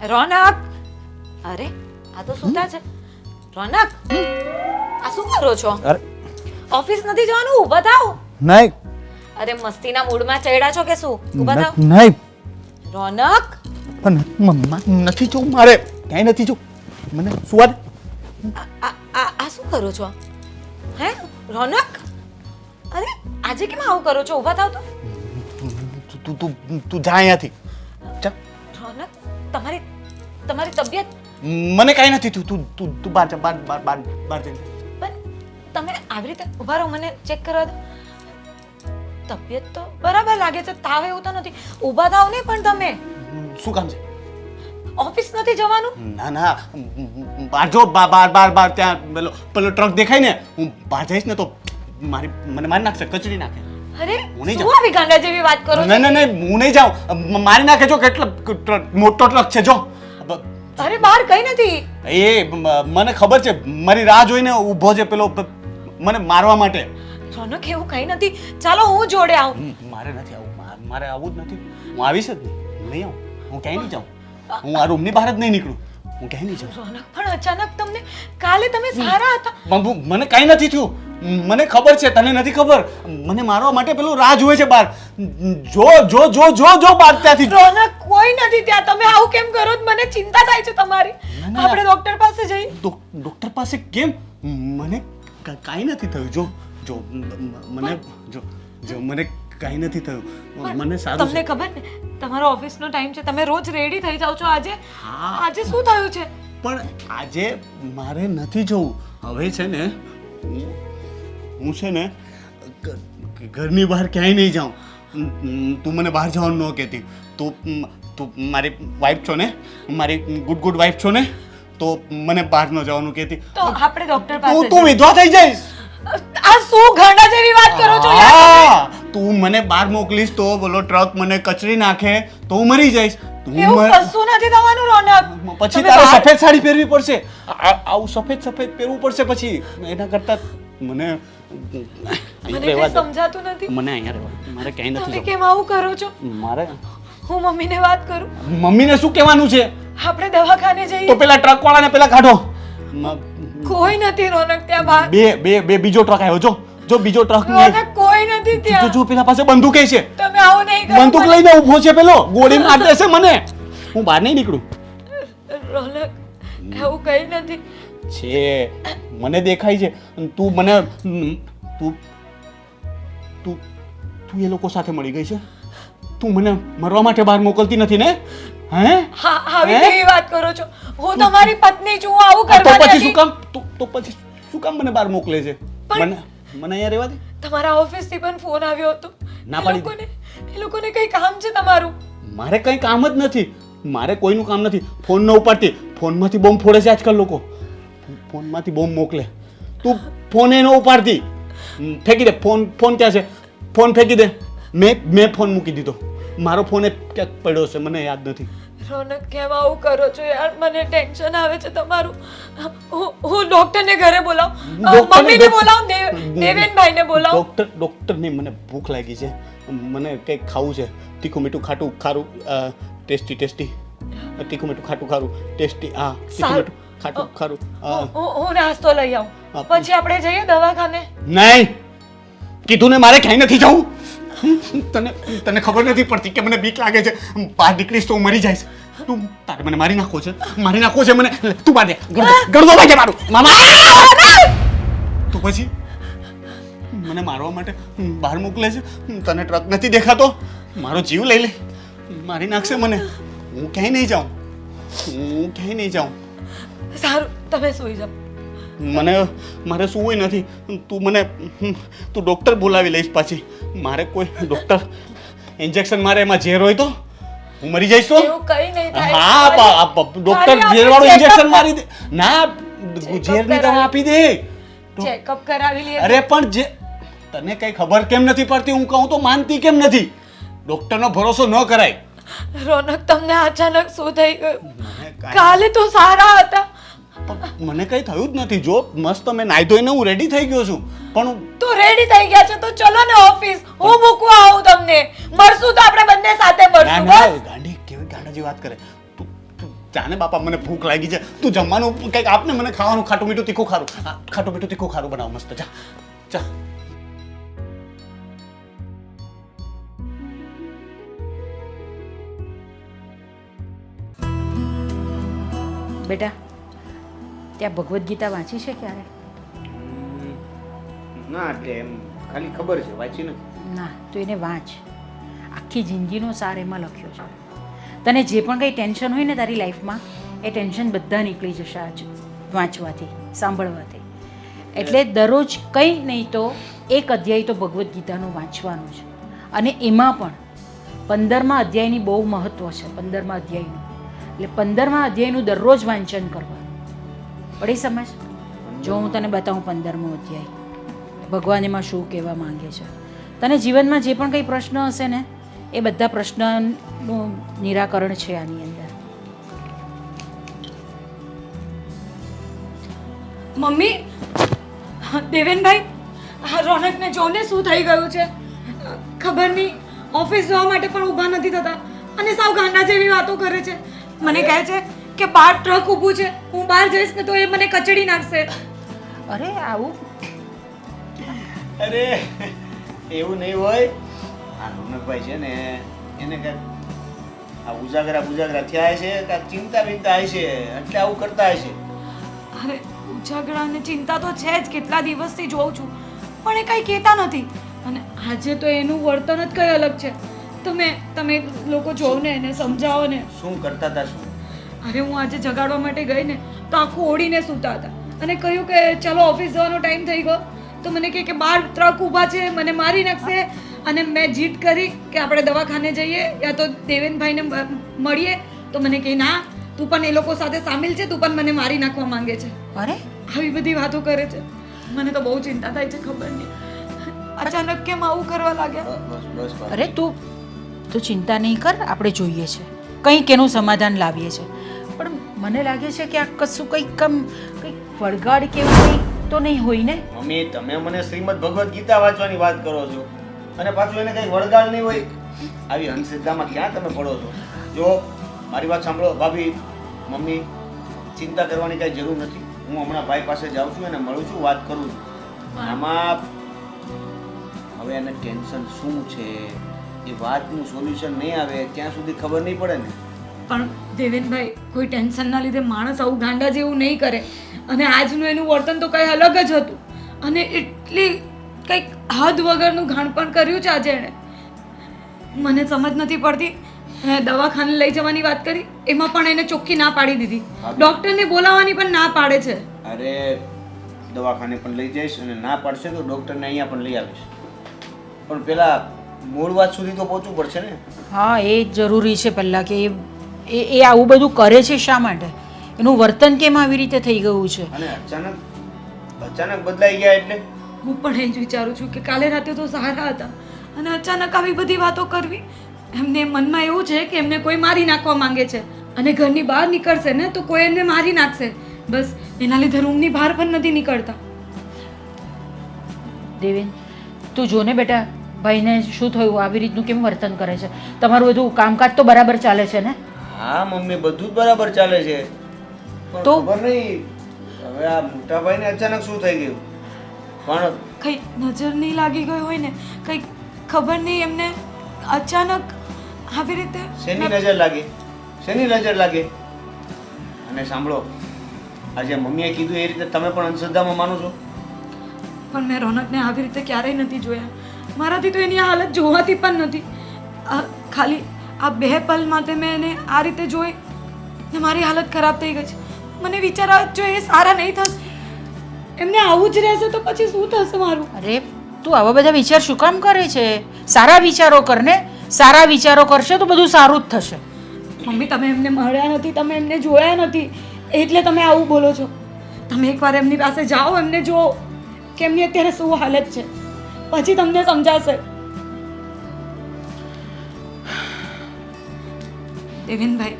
રોનક, અરે આ તો સૂતા છે. રોનક, આ શું કરો છો? અરે ઓફિસ નથી જવાનું? ઊભા થાઓ. નહીં. અરે મસ્તીના મૂડમાં ચડ્યા છો કે શું? ઊભા થાઓ. નહીં રોનક, પણ મમ્મા નથી જવું મારે, ક્યાંય નથી જવું, મને સુવા દે. આ શું કરો છો? હે રોનક, અરે આજે કેમ આવું કરો છો? ઊભા થાઓ તો. તું તું તું જા અહીંયાથી જા. રોનક, તમારી તબિયત મને કાંઈ નથી થયું, તું તું તું બહાર જા, બહાર જઈ. પણ તમે આવી રીતે ઊભા રહો, મને ચેક કરવા દો. તબિયત તો બરાબર લાગે છે, તાવ એવું તો નથી. ઊભા થાઓ ને. પણ તમે શું કામ છે? ઓફિસ નથી જવાનું? ના ના, બહાર જો, બાર ત્યાં પેલો ટ્રક દેખાય ને, હું બહાર જઈશ ને તો મને મારી નાખશે, કચડી નાખે. અરે હું નહીં શું આવી ગાંડા જેવી વાત કરો છો? નહીં, હું નહીં જાઉં, મારી નાખે. જો કેટલો મોટો ટ્રક છે જો. અરે બહાર કઈ નથી. એ મને ખબર છે, મારી રાહ જોઈને ઊભો છે પેલો મને મારવા માટે. રોનક, એવું કઈ નથી. ચાલો હું જોડે આવું. મારે નથી આવું, મારે આવું જ નથી. હું આવીશ જ નહીં, નહીં આવું, હું ક્યાંય નહીં જાઉં, હું આ રૂમની બહાર જ નહીં નીકળું, હું ક્યાંય નહીં જાઉં. રોનક, પણ અચાનક તમને કાલે તમે સારા હતા. મને કાંઈ નથી થયું, મને ખબર છે, તને નથી ખબર. મને મારવા માટે પેલો રાહ જોવે છે બહાર. જો જો જો જો જો બહાર ત્યાંથી. રોનક, કોઈ નથી ત્યાં. તમે આવું કેમ કરો છો? મને ચિંતા થાય છે તમારી. આપણે ડોક્ટર પાસે જઈએ. ડોક્ટર પાસે કેમ? મને કાંઈ નથી થયું. જો જો મને જો મને કાંઈ નથી થયું, મને સારું છે. તમને ખબર ને તમારો ઓફિસનો ટાઈમ છે, તમે રોજ રેડી થઈ જાવ છો. આજે શું થયું છે? પણ આજે મારે નથી જવું. હવે છે ને હું છે ને ઘરની બહાર ક્યાંય નહીં જાઉં. તું મને બહાર જવાનું ન કહેતી. તું મારી વાઈફ છો ને, મારી ગુડ વાઈફ છો ને, તો મને બહાર ન જવાનું કહેતી. તો આપણે ડોક્ટર પાસે તું વિધવા થઈ જઈશ. આ શું ગાંડા જેવી વાત કરો છો યાર? તું મને બહાર મોકલીશ તો બોલો ટ્રક મને કચરી નાખે તો હું મરી જઈશ. એવું કશું નથી થવાનું રોનક. પછી તારે સફેદ સાડી પહેરવી પડશે. આવું સફેદ પહેરવું પડશે પછી. એના કરતા મને કઈ સમજાતું નથી. મને અહીંયા રહેવા, મારે ક્યાંય નથી તમે જવું. કેમ આવું કરો છો? મારે હું મમ્મીને વાત કરું. મમ્મીને શું કહેવાનું છે? આપણે દવાખાને જઈએ. તો પેલા ટ્રક વાળાને પેલા કાઢો. કોઈ નથી રોનક ત્યાં બહાર. બે બીજો ટ્રક આવ્યો. જો બીજો ટ્રક રોનક, કોઈ નથી ત્યાં. જો પેલા પાસે બંદૂક છે. તમે આવું નહીં કરો. બંદૂક લઈને ઊભો છે પેલો, ગોળી માર દેશે મને. હું બહાર નહીં નીકળું. રોનક, એવું કઈ નથી. છે, મને દેખાય છે. તું મને તું તું તું એ લોકો સાથે મળી ગઈ છે. તું મને મરવા માટે બહાર મોકલતી નથી ને? હે? હા, આવી કેવી વાત કરો છો? હું તમારી પત્ની છું, હું આવું કરવા તો પછી નથી. શું કામ તો પછી શું કામ મને બહાર મોકલે છે? મને અહીંયા રહેવા દે. તમારા ઓફિસ થી પણ ફોન આવ્યો હતો. ના પાડી. એ લોકોને કઈ કામ છે તમારું? મારે કઈ કામ જ નથી, મારે કોઈનું કામ નથી. ફોન ન ઉપાડતી, ફોનમાંથી બોમ્બ ફોડે છે આજકાલ લોકો. ફોનમાંથી બોમ્બ મોકલે, તું ફોન ન ઉપાડતી. ફેંકી દે ફોન. ક્યાં છે? ફોન ફેંકી દે. મેં ફોન મૂકી દીધો. મારો ફોન ક્યાંક પડ્યો છે, મને યાદ નથી. રોનક, કેમ આવું કરો છો યાર? મને ટેન્શન આવે છે તમારું. હું ડોક્ટરને ઘરે બોલાવું, મમ્મીને બોલાવું, દેવેનભાઈને બોલાવું. ડોક્ટર નહીં, મને ભૂખ લાગી છે, મને કંઈક ખાવું છે. તીખું મીઠું ખાટું ખારું, ટેસ્ટી તીખું મીઠું ખાટું ખારું, ટેસ્ટી. તીખું મીઠું ખાટું ખારું. હું નાસ્તો લઈ આવું, પછી આપણે જઈએ દવાખાને. નહીં, કીધું ને મારે ક્યાંય નથી જવું. તને ખબર નથી પડતી કે મને બીક લાગે છે. બહાર નીકળીશ તો હું મરી જઈશ. તું તારે મને મારી નાખો છે મને. તું બાંધે ગળદો વાગે મારું મામા. તું પછી મને મારવા માટે બહાર મોકલે છે. તને ટ્રક નથી દેખાતો? મારો જીવ લઈ લે, મારી નાખશે મને. હું ક્યાંય નહીં જાઉં. સારું, તમે સૂઈ જાઓ. મારે સુવું નથી. તું ડોક્ટર બોલાવી લઈશ પાછી. મારે કોઈ ડોક્ટર ઇન્જેક્શન મારે, એમાં ઝેર હોય તો હું મરી જઈશ. તો એવું કઈ નહીં થાય. હા, ડોક્ટર ઝેર વાળું ઇન્જેક્શન મારી દે. ના, ઝેરની દવા આપી દે. ચેકઅપ કરાવી લઈએ. અરે પણ તને કઈ ખબર કેમ નથી પડતી? હું કહું તો માનતી કેમ નથી? ડોક્ટરનો ભરોસો ન કરાય. રોનક, તમને અચાનક શું થઈ ગયું? કાલે તો સારા હતા. મને કઈ થયું જ નથી. જો મસ્ત મેં નાઈ ધોઈને હું રેડી થઈ ગયો છું. પણ તો રેડી થઈ ગયા છે તો ચલો ને ઓફિસ. હું મૂકવા આવું તમને. મળશું તો આપણે બંને સાથે મળશું. બસ. ગાંડી કેવી ગાંડા જેવી વાત કરે. તું બાપા મને ભૂખ લાગી છે, તું જમવાનું કંઈક આપને, મને ખાવાનું ખાટું મીઠું તીખું ખારું, ખાટું મીઠું તીખું ખારું બનાવ મસ્ત. જા જા. બેટા, ત્યાં ભગવદ્ ગીતા વાંચી છે ક્યારે? ના એટલે એમ ખાલી ખબર છે, વાંચી નથી. ના, તો એને વાંચ. આખી જિંદગીનો સાર એમાં લખ્યો છે. તને જે પણ કંઈ ટેન્શન હોય ને તારી લાઈફમાં, એ ટેન્શન બધા નીકળી જશે આજ વાંચવાથી, સાંભળવાથી. એટલે દરરોજ કંઈ નહીં તો એક અધ્યાય તો ભગવદ્ ગીતાનો વાંચવાનો છે. અને એમાં પણ 15મા અધ્યાયની બહુ મહત્ત્વ છે. 15મા અધ્યાયનું એટલે 15મા અધ્યાયનું દરરોજ વાંચન કરવાનું. પડી સમજ? જો હું તને બતાવું 15મો અધ્યાય ભગવાન એમાં શું કહેવા માંગે છે. તને જીવનમાં જે પણ કંઈ પ્રશ્ન હશે ને એ બધા પ્રશ્નનું નિરાકરણ છે આની અંદર. મમ્મી, દેવેનભાઈ, આ રોનકને જોને શું થઈ ગયું છે ખબર નહીં. ઓફિસ જવા માટે પણ ઊભા નથી થતા અને સાવ ગાંડા જેવી વાતો કરે છે. મને કહે છે કે બહાર ટ્રક ઊભું છે, હું બહાર જઈશ ને તો એ મને કચડી નાખશે. અરે આવું અરે એવું નહીં હોય. આ રોનકભાઈ છે ને એને કાંઈક આ ઉજાગરા થયા છે, કાંઈક ચિંતા બિંતા છે એટલે આવું કરતા હશે. અરે ઉજાગરા અને ચિંતા તો છે જ, કેટલા દિવસથી જોઉં છું, પણ એ કંઈ કહેતા નથી. અને આજે તો એનું વર્તન જ કંઈ અલગ છે. તમે લોકો જોવો ને, એને સમજાવો ને. શું કરતા હતા? શું? અરે હું આજે જગાડવા માટે ગઈ ને તો આખું ઓડીને સૂતા હતા અને કહ્યું કે ચાલો ઓફિસ જવાનો ટાઈમ થઈ ગયો. તો મને કહે કે બહાર ટ્રક ઊભા છે, મને મારી નાખશે. અને મેં જીદ કરી કે આપણે દવાખાને જઈએ યા તો દેવેનભાઈને મળીએ. તો મને કહે ના, તું પણ એ લોકો સાથે સામેલ છે, તું પણ મને મારી નાખવા માંગે છે. અરે આવી બધી વાતો કરે છે. મને તો બહુ ચિંતા થાય છે. ખબર નહીં અચાનક કેમ આવું કરવા લાગ્યા. બસ અરે તું ચિંતા નહીં કર, આપણે જોઈએ છે કંઈક એનું સમાધાન લાવીએ છીએ. પણ મને લાગે છે કે આ કશું કંઈક વળગાડ કે એવું કંઈ તો નહીં હોય ને? મમ્મી, તમે મને શ્રીમદ ભગવદ્ ગીતા વાંચવાની વાત કરો છો અને પાછું એને કંઈ વળગાડ નહીં હોય. આવી અંધશ્રદ્ધામાં ક્યાં તમે પડો છો? જો મારી વાત સાંભળો ભાભી, મમ્મી, ચિંતા કરવાની કાંઈ જરૂર નથી. હું હમણાં ભાઈ પાસે જાઉં છું, એને મળું છું, વાત કરું છું. આમાં હવે એને ટેન્શન શું છે એ વાતનું સોલ્યુશન નહીં આવે ત્યાં સુધી ખબર નહીં પડે ને. પણ દેવેનભાઈ, કોઈ ટેન્શનના લીધે માણસ આવું ગાંડા જેવું નહીં કરે. અને આજનું એનું વર્તન તો કંઈ અલગ જ હતું. અને એટલી કંઈક હદ વગરનું ઘાણપણ કર્યું છે આજે એણે. મને સમજ નથી પડતી. અને દવાખાને લઈ જવાની વાત કરી, એમાં પણ એને ચોખ્ખી ના પાડી દીધી. ડૉક્ટરને બોલાવવાની પણ ના પાડે છે. અરે દવાખાને પણ લઈ જઈશ અને ના પાડશે તો ડૉક્ટરને અહીંયા પણ લઈ આવીશ. પણ પેલા મૂળ વાત સુધી તો પહોંચવું પડશે ને. હા, એ જરૂરી છે પહેલાં કે એ આવું બધું કરે છે શા માટે, એનું વર્તન કેમ આવી રીતે થઈ ગયું છે. અને અચાનક બદલાઈ ગયા એટલે હું પણ એ જ વિચારું છું કે કાલે રાતે તો સારા હતા અને અચાનક આવી બધી વાતો કરવી. એમને મનમાં એવું છે કે એમને કોઈ મારી નાખવા માંગે છે અને ઘરની બહાર નીકળશે ને તો કોઈ એમને મારી નાખશે. બસ એના લીધે રૂમની બહાર પણ નથી નીકળતા. દેવેન, તું જો ને બેટા, ભાઈને શું થયું, આવી રીતનું કેમ વર્તન કરે છે? તમારું બધું કામકાજ તો બરાબર ચાલે છે ને? હા મમ્મી, બધું જ બરાબર ચાલે છે. પણ તો? ખબર નહીં હવે આ મોટા ભાઈને અચાનક શું થઈ ગયું. પણ કઈ નજર નહીં લાગી ગઈ હોય ને, કઈ ખબર નહીં એમને અચાનક આવી રીતે. શેની નજર લાગે? શેની નજર લાગે? અને સાંભળો, આજે મમ્મીએ કીધું એ રીતે તમે પણ અંધશ્રદ્ધામાં માનો છો? પણ મેં રોનકને આવી રીતે ક્યારેય નથી જોયા. મારાથી તો એની આ હાલત જોવાતી પણ નથી. ખાલી આ 2 પલ માટે મેં એને આ રીતે જોઈ ને મારી હાલત ખરાબ થઈ ગઈ છે. મને વિચાર આવે જો એ સારા નહીં થશે, એમને આવું જ રહેશે તો પછી શું થશે મારું? અરે તું આવા બધા વિચાર શું કામ કરે છે? સારા વિચારો કર ને. સારા વિચારો કરશે તો બધું સારું જ થશે. મમ્મી, તમે એમને મળ્યા નથી, તમે એમને જોયા નથી એટલે તમે આવું બોલો છો. તમે એકવાર એમની પાસે જાઓ, એમને જુઓ કે એમની અત્યારે શું હાલત છે, પછી તમને સમજાશે. દેવેનભાઈ,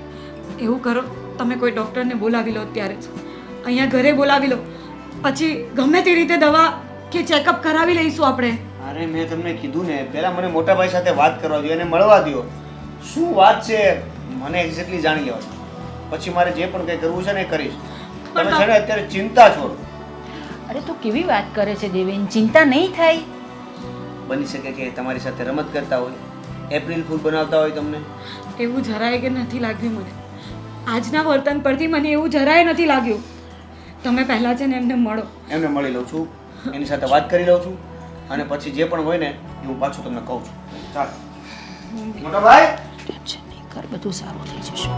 એવું કરો, તમે કોઈ ડૉક્ટરને બોલાવી લો અત્યારે જ. અહીંયા ઘરે બોલાવી લો, પછી ગમે તે રીતે દવા કે ચેકઅપ કરાવી લઈશું આપણે. અરે મેં તમને કીધું ને, પહેલા મને મોટા ભાઈ સાથે વાત કરવા દો, એને મળવા દો. શું વાત છે મને એક્ઝેક્ટલી જાણી લેવા. પછી મારે જે પણ કંઈ કરવું છે ને એ કરીશ. તમે છે ને અત્યારે ચિંતા છોડો. અરે તું કેવી વાત કરે છે દેવેન? ચિંતા નહીં થાય. બની શકે કે તમારી સાથે રમત કરતા હોય, એપ્રિલ ફૂલ બનાવતા હોય તમને. એવું જરાય કે નથી લાગ્યું મને. આજના વર્તન પરથી મને એવું જરાય નથી લાગ્યું. તમે પહેલાં છે ને એમને મળો. એમને મળી લઉં છું, એની સાથે વાત કરી લઉં છું અને પછી જે પણ હોય ને એ હું પાછું તમને કહું છું. ચાલો મોટા ભાઈ. ટેન્શન નહીં કર, બધું સારું થઈ જશે.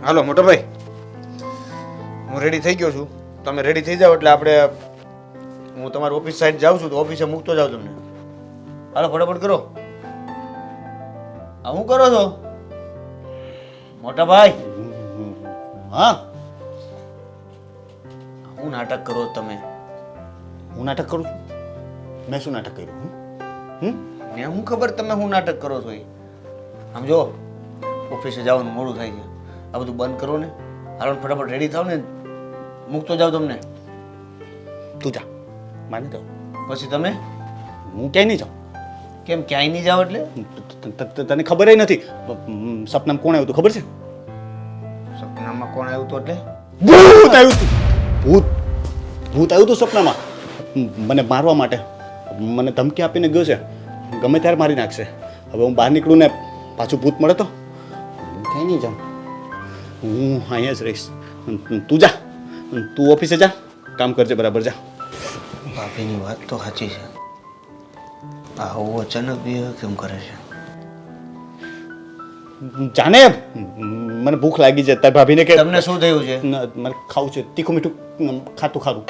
હાલો મોટા ભાઈ, હું રેડી થઈ ગયો છું. તમે રેડી થઈ જાઓ એટલે આપણે હું તમારી ઓફિસ સાઈડ જાઉં છું તો ઓફિસે મૂકતો જાઉં તમને. હાલો ફટાફટ કરો. આ શું કરો છો મોટા ભાઈ? હા, હું નાટક કરો છો તમે? હું નાટક કરું છું? મેં શું નાટક કર્યું? મને શું ખબર તમે શું નાટક કરો છો? એ આમ જો ઓફિસે જવાનું મોડું થાય છે. આ બધું બંધ કરો ને. હાલો ને ફટાફટ રેડી થાવ ને, મૂકતો જાવ તમને. તું જા, માને જાઉં. પછી તમે હું ક્યાંય નહીં જાઉં. કેમ ક્યાંય નહીં જાવ? એટલે તને ખબર નથી સપનામાં કોણ આવ્યું હતું ખબર છે? સપનામાં કોણ આવ્યું હતું? એટલે ભૂત આવ્યું હતું. ભૂત ભૂત આવ્યું હતું સપનામાં મને મારવા માટે. મને ધમકી આપીને ગયો છે, ગમે ત્યારે મારી નાખશે. હવે હું બહાર નીકળું ને પાછું ભૂત મળે તો હું ક્યાંય નહીં જાઉં. હું અહીંયા જ રહીશ. તું જા, તું ઓફિસે જા, કામ કરજે બરાબર. જા. ભાભીની વાત તો સાચી છે. આવું અચાનક બી કેમ કરે છે? જાને, મને ભૂખ લાગી છે. તારી ભાભીને કે તમને શું થયું છે? મને ખાવું છે તીખું મીઠું ખાતું ખારું.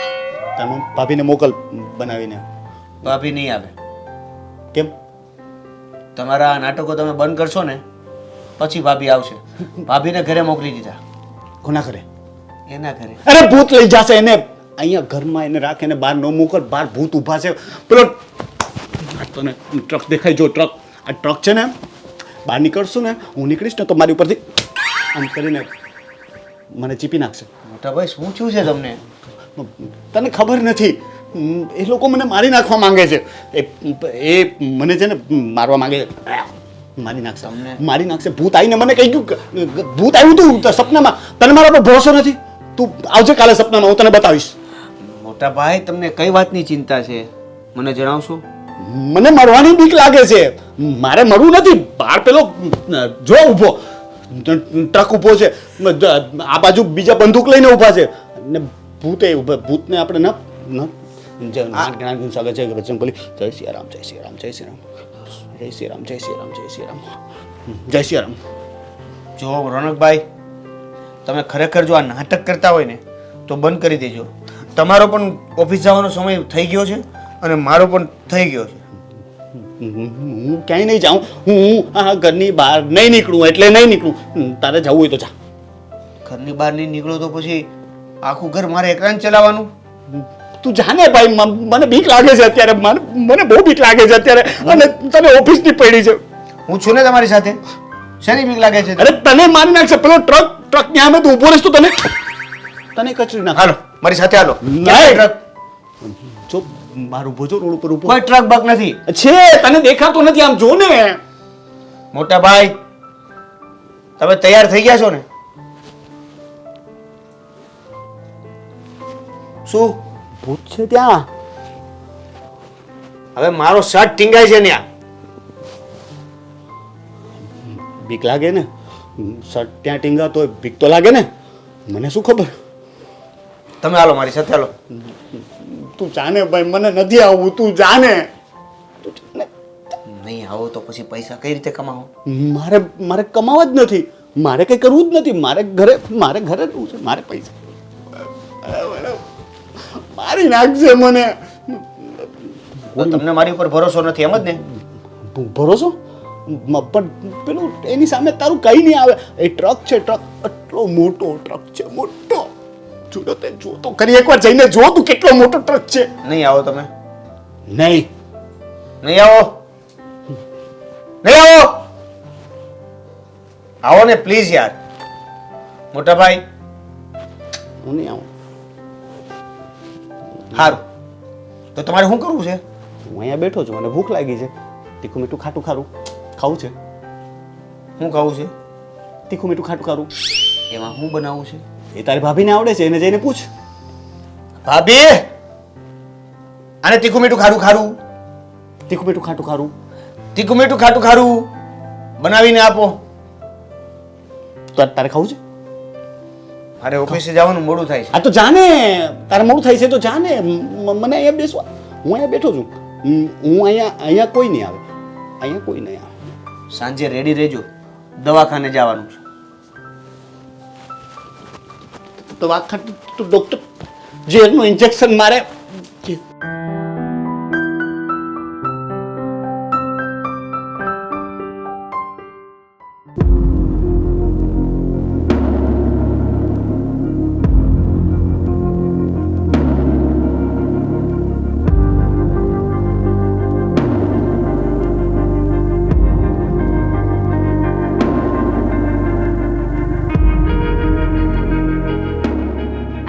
તમે ભાભીને મોકલ બનાવીને. ભાભી નહીં આવે. કેમ? તમારા નાટકો તમે બંધ કરશો ને પછી ભાભી આવશે. ભાભીને ઘરે મોકલી દીધા. કોના કરે? એના ઘરે. અરે ભૂત લઈ જશે એને. અહીંયા ઘરમાં એને રાખ, એને બહાર ન મોકલ. બહાર ભૂત ઊભા છે. પેલો તને ટ્રક દેખાય? જો ટ્રક, આ ટ્રક છે ને, બહાર નીકળશું ને, હું નીકળીશ ને તો મારી ઉપરથી આમ કરીને મને ચીપી નાખશે. મોટા ભાઈ શું થયું છે તમને? તને ખબર નથી, એ લોકો મને મારી નાખવા માંગે છે. એ મને છે ને મારવા માંગે છે. મારી નાખશે, મારી નાખશે. ભૂત આવીને મને કહી ગયું, ભૂત આવ્યું તું સપનામાં. તને મારા પર ભરોસો નથી? તું આવજે કાલે સપનામાં, હું તને બતાવીશ. મોટા ભાઈ તમને કઈ વાતની ચિંતા છે મને જણાવશો? મને મરવાની બીક લાગે છે. મારે મરવું નથી. બહાર પેલો જો ઊભો ટ્રક ઊભો છે, આ બાજુ બીજા બંદૂક લઈને ઊભા છે ને ભૂતે ઊભા. ભૂતને આપણે સ્વાગત છે બજરંગ બલી. જય શ્રી રામ, જય શ્રી રામ, જય શ્રી રામ, જય શ્રી રામ, જય શ્રી રામ, જય શ્રી રામ, જય શ્રી રામ. જો રોનકભાઈ, તમે ખરેખર જો આ નાટક કરતા હોય ને તો બંધ કરી દેજો. તમારો પણ ઓફિસ જવાનો સમય થઈ ગયો છે અને મારો પણ થઈ ગયો છે. હું ક્યાંય નહીં જાઉં. હું આ ઘરની બહાર નહીં નીકળું એટલે નહીં નીકળું. તારે જવું હોય તો જા. ઘરની બહાર નહીં નીકળો તો પછી આખું ઘર મારે એકલા ચલાવવાનું? તું જાને ભાઈ, મને બીક લાગે છે અત્યારે. મને બહુ બીક લાગે છે અત્યારે. અને તને ઓફિસની પડી છે. હું છું ને તમારી સાથે. શેની બીક લાગે છે? અરે તને મારી નાખશે પેલો ટ્રક ત્યાં અમે તું ઊભો રહીશ તો તને કચરી નાખ. હાલો મારી સાથે હાલો. નહીં. જો મારું ઊભો છો રોડ ઉપર ઊભો. કોઈ ટ્રક બક નથી છે, તને દેખાતો નથી. આમ જો ને. મોટા ભાઈ તમે તૈયાર થઈ ગયા છો ને? શું ભૂત છે ત્યાં? હવે મારો શર્ટ ટીંગાય છે ત્યાં. બીક લાગે ને? શર્ટ ત્યાં ટીંગાતો હોય બીક તો લાગે ને. મને શું ખબર? તમે હાલો મારી સાથે હાલો. તું જાને ભાઈ, મને નથી આવવું. તું જાને. નહીં આવો તો પછી પૈસા કઈ રીતે કમાવો? મારે કમાવા જ નથી. મારે કઈ કરવું જ નથી. મારે ઘરે રહેવું છે. મારે પૈસા મારી નાખશે મને. તમને મારી ઉપર ભરોસો નથી એમ જ ને? ભરોસો પણ પેલું એની સામે તારું કઈ નહીં આવે. એ ટ્રક છે, ટ્રક એટલો મોટો ટ્રક છે, મોટો. જો તે જો તો કરી એકવાર જઈને જો તું કેટલો મોટો ટ્રક છે. નહીં આવો તમે? નહીં આવો. નહીં આવો. આવો ને પ્લીઝ યાર. મોટા ભાઈ હું નહીં આવું. સારું, તો તમારે શું કરવું છે? હું અહીંયા બેઠો છું, મને ભૂખ લાગી છે. તીખું મીઠું ખાટું ખારું ખાવું છે. શું ખાવું છે? તીખું મીઠું ખાટું ખારું એમાં શું બનાવવું છે? એ તારી ભાભીને આવડે છે, એને જઈને પૂછ. ભાભી, આને તીખું મીઠું ખારું ખારું, તીખું મીઠું ખાટું ખારું તીખું મીઠું ખાટું ખારું બનાવીને આપો. તો તારે ખાવું છે? મારે ઓફિસે જવાનું મોડું થાય છે. આ તો જાને, તારે મોડું થાય છે તો જાને. મને અહીંયા બેસવા, હું અહીંયા બેઠો છું. હું અહીંયા કોઈ નહીં આવે, અહીંયા કોઈ નહીં આવે. સાંજે રેડી રહેજો, દવાખાને જવાનું છે. તો વાત ખાતી તો ડૉક્ટર ઝેરનું ઇન્જેક્શન મારે.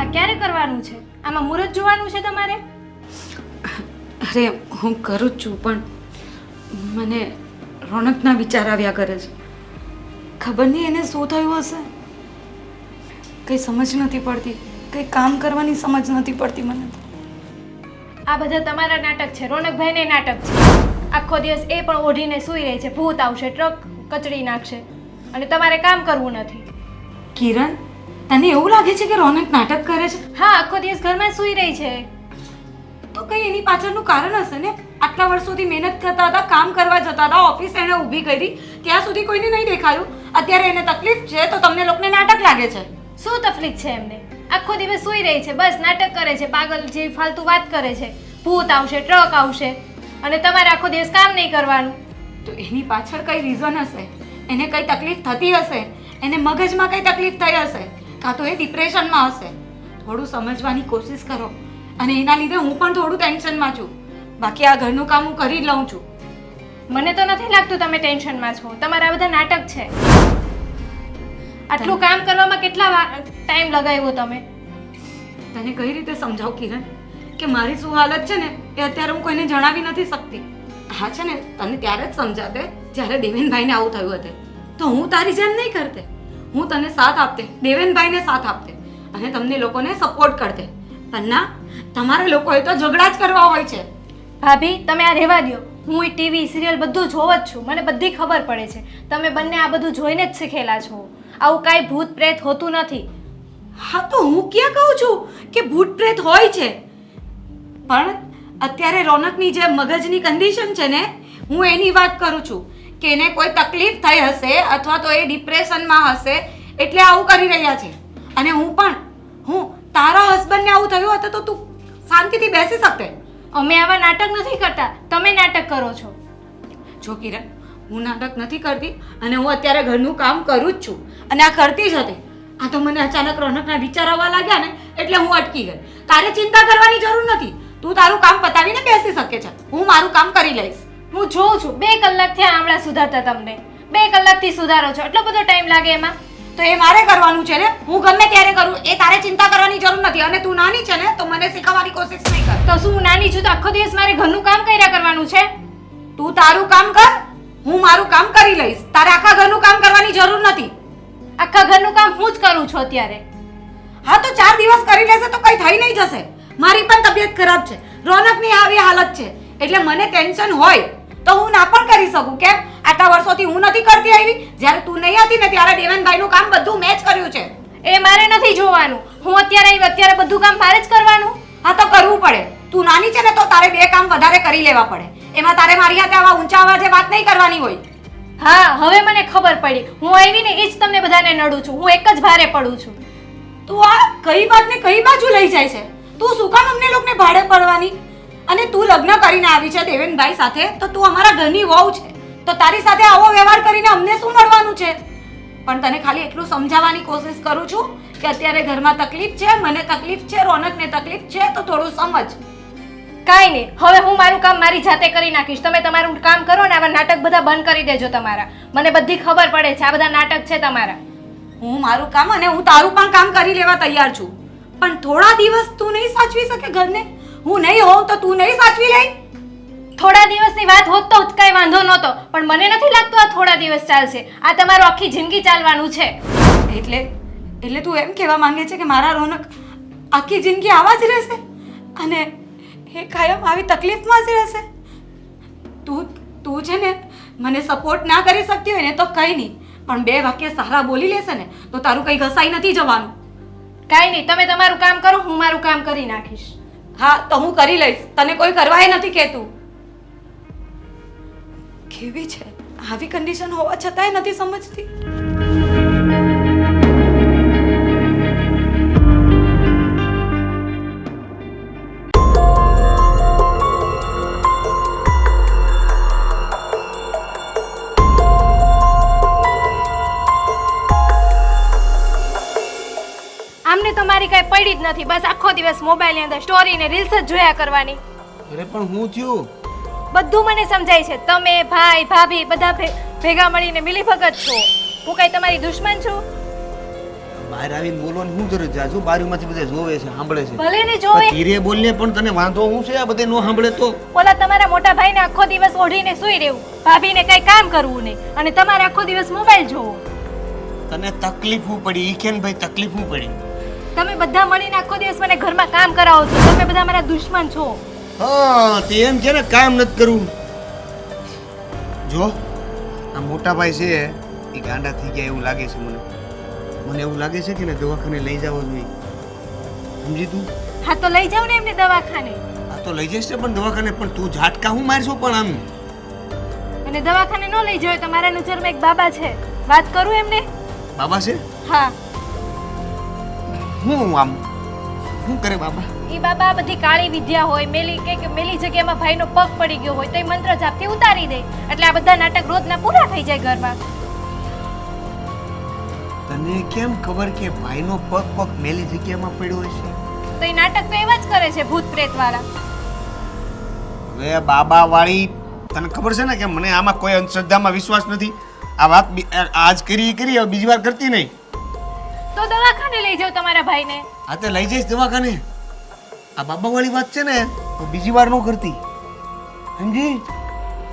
આ ક્યારે કરવાનું છે? આમાં મુહૂર્ત જોવાનું છે તમારે? અરે હું કરું જ છું, પણ મને રોનકના વિચાર આવ્યા કરે છે. ખબર નહીં એને શું થયું હશે. કંઈ સમજ નથી પડતી, કંઈ કામ કરવાની સમજ નથી પડતી મને તો. આ બધા તમારા નાટક છે. રોનકભાઈને નાટક છે. આખો દિવસ એ પણ ઓઢીને સૂઈ રહી છે. ભૂત આવશે, ટ્રક કચડી નાખશે અને તમારે કામ કરવું નથી. કિરણ, તને એવું લાગે છે કે રોનક નાટક કરે છે? હા, આખો દિવસ ઘરમાં સૂઈ રહી છે. તો કંઈ એની પાછળનું કારણ હશે ને. આટલા વર્ષોથી મહેનત કરતા હતા, કામ કરવા જતા હતા, ઓફિસ એને ઊભી કરી, ત્યાં સુધી કોઈને નહીં દેખાયું. અત્યારે એને તકલીફ છે તો તમને લોકોને નાટક લાગે છે. શું તકલીફ છે એમને? આખો દિવસ સૂઈ રહી છે, બસ નાટક કરે છે, પાગલ જેવી ફાલતુ વાત કરે છે. ભૂત આવશે, ટ્રક આવશે અને તમારે આખો દિવસ કામ નહીં કરવાનું. તો એની પાછળ કઈ રીઝન હશે. એને કઈ તકલીફ થતી હશે, એને મગજમાં કઈ તકલીફ થઈ હશે, કાં તો એ ડિપ્રેશનમાં હશે. થોડું સમજવાની કોશિશ કરો. અને એના લીધે હું પણ થોડું ટેન્શનમાં છું. બાકી આ ઘરનું કામ હું કરી જ લઉં છું. મને તો નથી લાગતું તમે ટેન્શનમાં છો. તમારા બધા નાટક છે. આટલું કામ કરવામાં કેટલા ટાઈમ લગાવ્યો તમે? તને કઈ રીતે સમજાવું કિરણ કે મારી શું હાલત છે ને એ અત્યારે હું કોઈને જણાવી નથી શકતી. હા છે ને, તને ત્યારે જ સમજાતે જ્યારે દેવેનભાઈને આવું થયું હતું. તો હું તારી જેમ નહીં કરતે. હું તને સાથ આપતે, દેવેનભાઈને સાથ આપતે અને તમને લોકોને સપોર્ટ કરતે. પણ ના, તમારે લોકોએ તો ઝઘડા જ કરવા હોય છે. ભાભી, તમે આ રહેવા દો. હું ટીવી સિરિયલ બધું જોવ જ છું. મને બધી ખબર પડે છે. તમે બંને આ બધું જોઈને જ શીખેલા છો. આવું કાંઈ ભૂત પ્રેત હોતું નથી. હા, તો હું ક્યાં કહું છું કે ભૂત પ્રેત હોય છે. પણ અત્યારે રોનકની જે મગજની કન્ડિશન છે ને, હું એની વાત કરું છું કે એને કોઈ તકલીફ થઈ હશે અથવા તો એ ડિપ્રેશનમાં હશે એટલે આવું કરી રહ્યા છે. અને હું તારા હસબન્ડને આવું થયું હતું તો તું શાંતિથી બેસી શકતે. અમે આવા નાટક નથી કરતા, તમે નાટક કરો છો. જો કિરણ, હું નાટક નથી કરતી અને હું અત્યારે ઘરનું કામ કરું જ છું અને આ કરતી જ હતી. આ તો મને અચાનક રોનકના વિચાર આવવા લાગ્યા ને એટલે હું અટકી ગઈ. તારે ચિંતા કરવાની જરૂર નથી. તું તારું કામ પતાવીને બેસી શકે છે. હું મારું કામ કરી લઈશ. હું જોઉં છું 2 કલાક થયા આમળા સુધારતા તમને. 2 કલાકથી સુધારો છો. એટલો બધો ટાઈમ લાગે એમાં? તો એ મારે કરવાનું છે ને. હું ગમે ત્યારે કરું, એ તારે ચિંતા કરવાની જરૂર નથી. અને તું નાની છે ને તો મને શીખવવાની કોશિશ નહીં કર. તો શું હું નાની છું તો આખો દિવસ મારે ઘરનું કામ કર્યા કરવાનું છે? તું તારું કામ કર, હું મારું કામ કરી લઈશ. તારે આખા ઘરનું કામ કરવાની જરૂર નથી. આખા ઘરનું કામ હું જ કરું છું અત્યારે. હા, તો 4 દિવસ કરી લેશે તો કઈ થઈ નહીં જશે. મારી પણ તબિયત ખરાબ છે, રોનકની આવી હાલત છે એટલે મને ટેન્શન હોય તો હું ના પણ કરી શકું. કેમ? આટલા વર્ષોથી હું નથી કરતી આવી. જ્યારે તું નહીં હતી ને ત્યારે દેવનભાઈનું કામ બધું મેં જ કર્યું છે. એ મારે નથી જોવાનું. હું અત્યારે આવી, અત્યારે બધું કામ મારે જ કરવાનું. હા, તો કરવું પડે. તું નાની છે ને તો તારે 2 કામ વધારે કરી લેવા પડે. એમાં તારે મારી હાથે આવા ઊંચા અવાજે વાત નહીં કરવાની હોય. હા, હવે મને ખબર પડી. હું આવી ને એ જ તમને બધાને નડું છું. હું એક જ ભારે પડું છું. તું આ કઈ વાતને કઈ બાજુ લઈ જાય છે? તું શું કામ અમને લોકોને ભાડે પડવાની? અને તું લગ્ન કરીને આવી છે દેવેનભાઈ સાથે તો તું અમારા ઘરની વહુ છે. તો તારી સાથે આવો વ્યવહાર કરીને અમને શું મળવાનું છે? પણ તને ખાલી એટલું સમજાવવાની કોશિશ કરું છું કે અત્યારે ઘરમાં તકલીફ છે, મને તકલીફ છે, રોનકને તકલીફ છે, તો થોડું સમજ. કાંઈ નહીં, હવે હું મારું કામ મારી જાતે કરી નાખીશ. તમે તમારું કામ કરો ને આવા નાટક બધા બંધ કરી દેજો તમારા. મને બધી ખબર પડે છે આ બધા નાટક છે તમારા. હું મારું કામ અને હું તારું પણ કામ કરી લેવા તૈયાર છું. પણ થોડા દિવસ તું નહીં સાચવી શકે ઘરને? હું નહીં હોઉં તો તું નહીં સાચવી લઈ? થોડા દિવસની વાત હોત તો કાંઈ વાંધો નહોતો, પણ મને નથી લાગતું આ થોડા દિવસ ચાલશે. આ તમારું આખી જિંદગી ચાલવાનું છે. એટલે તું એમ કહેવા માંગે છે કે મારા રોનક આખી જિંદગી આવા જ રહેશે અને એ કાયમ આવી તકલીફમાં જ રહેશે? તું છે ને મને સપોર્ટ ના કરી શકતી હોય ને તો કંઈ નહીં, પણ 2 વાક્ય સારા બોલી લેશે ને તો તારું કંઈ ઘસાઈ નથી જવાનું. કાંઈ નહીં, તમે તમારું કામ કરો, હું મારું કામ કરી નાખીશ. હા તો હું કરી લઈશ, તને કોઈ કરવાય નથી કહેતું. કેવી છે આવી કન્ડિશન હોવા છતાંય નથી સમજતી. આમને તો મારી કાંઈ પડી જ નથી, બસ આખો દિવસ મોબાઈલની અંદર સ્ટોરી ને રીલ્સ જ જોયા કરવાની. અરે પણ હું થયું? બધું મને સમજાય છે. તમે ભાઈ ભાભી બધા ભેગા મળીને મિલીભગત છો. હું કઈ તમારી દુશ્મન છું? બહાર આવીને બોલવાની શું જરૂર છે? આ શું બારીમાંથી બધા જોવે છે, સાંભળે છે? ભલે ને જોવે. પણ ધીરે બોલને પણ તને વાંધો શું છે? આ બધે નો સાંભળે તો? ઓલા તમારા મોટા ભાઈને આખો દિવસ ઓઢીને સૂઈ રહેવું, ભાભીને કઈ કામ કરવું નહીં, અને તમારે આખો દિવસ મોબાઈલ જોવો. તને તકલીફ શું પડી? ઈ કે ને ભાઈ તકલીફ શું પડી? તમે બધા મળીને આખો દિવસ મને ઘરમાં કામ કરાવો છો. તમે બધા મારા દુશ્મન છો. હા તે એમ કે ને કામ નથી કરવું. જો આ મોટા ભાઈ છે એ ગાંડા થઈ ગયા એવું લાગે છે મને એવું લાગે છે કે ને દવાખાને લઈ જવો જોઈએ. સમજી તું? હા તો લઈ જાવ ને એમને દવાખાને. આ તો લઈ જઈશ ને પણ દવાખાને, પણ તું ઝાટકા હું મારશો પણ આમ. અને દવાખાને ન લઈ જાવ તો મારા નજરમાં એક બાબા છે, વાત કરું એમને? બાબા છે? હા. હું આમ શું કરે બાબા? ઈ બાબા બધી કાળી વિદ્યા હોય, મેલી જગ્યામાં ભાઈનો પગ પડી ગયો હોય તો એ મંત્ર જાપથી ઉતારી દે, એટલે આ બધા નાટક રોજના પૂરા થઈ જાય ઘરમાં. તને કેમ ખબર કે ભાઈનો પગ મેલી જગ્યામાં પડ્યો હશે? તો એ નાટક તો એવા જ કરે છે ભૂત પ્રેત વાળા. હવે બાબા વાળી તને ખબર છે ને કે મને આમાં કોઈ અંધશ્રદ્ધામાં વિશ્વાસ નથી. આ વાત આજ કરી હવે બીજી વાર કરતી નહીં. તો દવાખાને લઈ જાવ તમારા ભાઈને. આ તે લઈ જઈશ દવાખાને. આ બાબા વાળી વાત છે ને તો બીજી વાર ન કરતી, સમજી?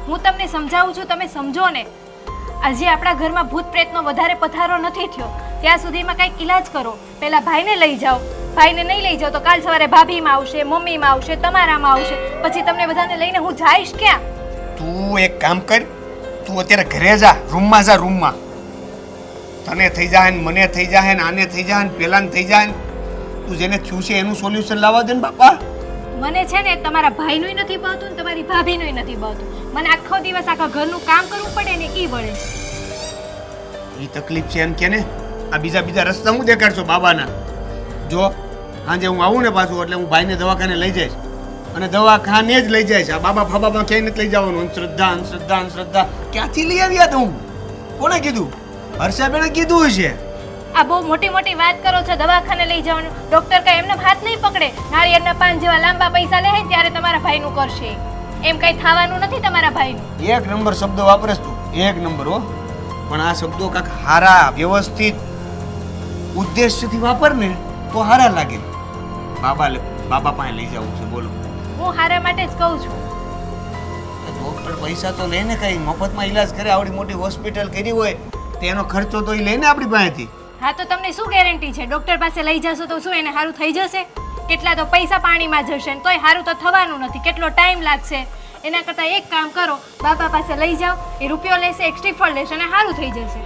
હું તમને સમજાવું છું, તમે સમજો ને. આજે આપણા ઘરમાં ભૂત પ્રેતનો વધારે પથારો નથી થયો, ત્યાં સુધીમાં કંઈક ઈલાજ કરો. પહેલા ભાઈને લઈ જાઓ, ભાઈને નહીં લઈ જાઓ તો કાલ સવારે ભાભીમાં આવશે, મમ્મીમાં આવશે, તમારામાં આવશે, પછી તમને બધાને લઈને હું જઈશ ક્યાં? તું એક કામ કર, તું અત્યારે ઘરે જા, રૂમમાં જા, રૂમમાં. તને થઈ જાય ને મને થઈ જાય ને આને થઈ જાય ને પેલાને થઈ જાય ને, તું જેને થયું છે એનું સોલ્યુશન લાવવા દે ને બાપા. મને છે ને તમારા ભાઈનુંય નથી ભાવતું ને તમારી ભાભીનુંય નથી ભાવતું. મને આખો દિવસ આખા ઘરનું કામ કરવું પડે ને ઈ વળે. ઈ તકલીફ છે એમ કે ને? આ બીજા રસ્તા હું દેખાડશો બાબાના? જો સાંજે હું આવું ને પાછું એટલે હું ભાઈને દવાખાને લઈ જઈશ, અને દવાખાને જ લઈ જઈશ. આ બાબા ફાબામાં ક્યાંય નથી લઈ જવાનું. અંધશ્રદ્ધા ક્યાંથી લઈ આવ્યા તું? કોને કીધું? હર્ષાબેને કીધું હશે. આ બહુ મોટી વાત કરો છો, દવાખાને લઈ જવાનું. ડોક્ટર કઈ એમને હાથ નહીં પકડે, નાળિયેરના પાન જેવા લાંબા પૈસા લે ત્યારે તમારા ભાઈનું કરશે. એમ કઈ થવાનું નથી તમારા ભાઈનું. એક નંબર શબ્દો વાપરેશ તું, એક નંબર હો. પણ આ શબ્દો કાંઈક હારા વ્યવસ્થિત ઉદ્દેશ્યથી વાપર ને તો હારા લાગે. બાબા પાસે લઈ જવું છે, બોલો. હું હારા માટે જ કહું છું. ડોક્ટર પૈસા તો લઈને કઈ મફતમાં ઈલાજ કરે, આવડી મોટી હોસ્પિટલ કરી હોય તેનો ખર્ચો તો એ લઈને આપણી પાસેથી. હા તો તમને શું ગેરંટી છે? ડોક્ટર પાસે લઈ જશો તો શું એને સારું થઈ જશે? કેટલા તો પૈસા પાણીમાં જશે ને તોય સારું તો થવાનું નથી, કેટલો ટાઈમ લાગશે. એના કરતાં એક કામ કરો, બાબા પાસે લઈ જાઓ, એ રૂપિયો લેશે, એક શ્રીફળ લેશે અને સારું થઈ જશે.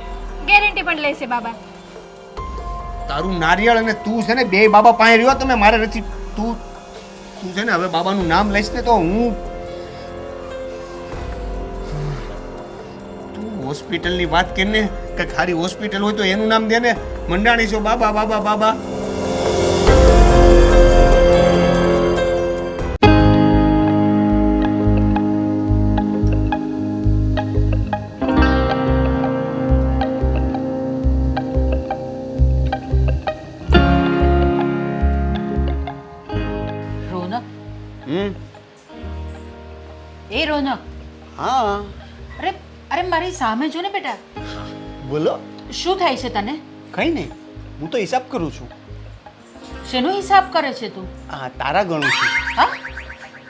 ગેરંટી પણ લેશે બાબા. તારું નારિયેળ અને તું છે ને બે બાબા પાસે રહ્યો, તમે મારે નથી. તું છે ને હવે બાબાનું નામ લઈશ ને તો હું હોસ્પિટલની વાત કરીને કે ખારી હોસ્પિટલ હોય તો એનું નામ દે ને. મંડાણી છો બાબા. રોનક, એ રોનક, હા અરે મારી સામે જો ને બેટા. બોલો. શું થાય છે તને? કંઈ નહીં, હું તો હિસાબ કરું છું. શેનો હિસાબ કરે છે તું? હા, તારા ગણું છું. હા,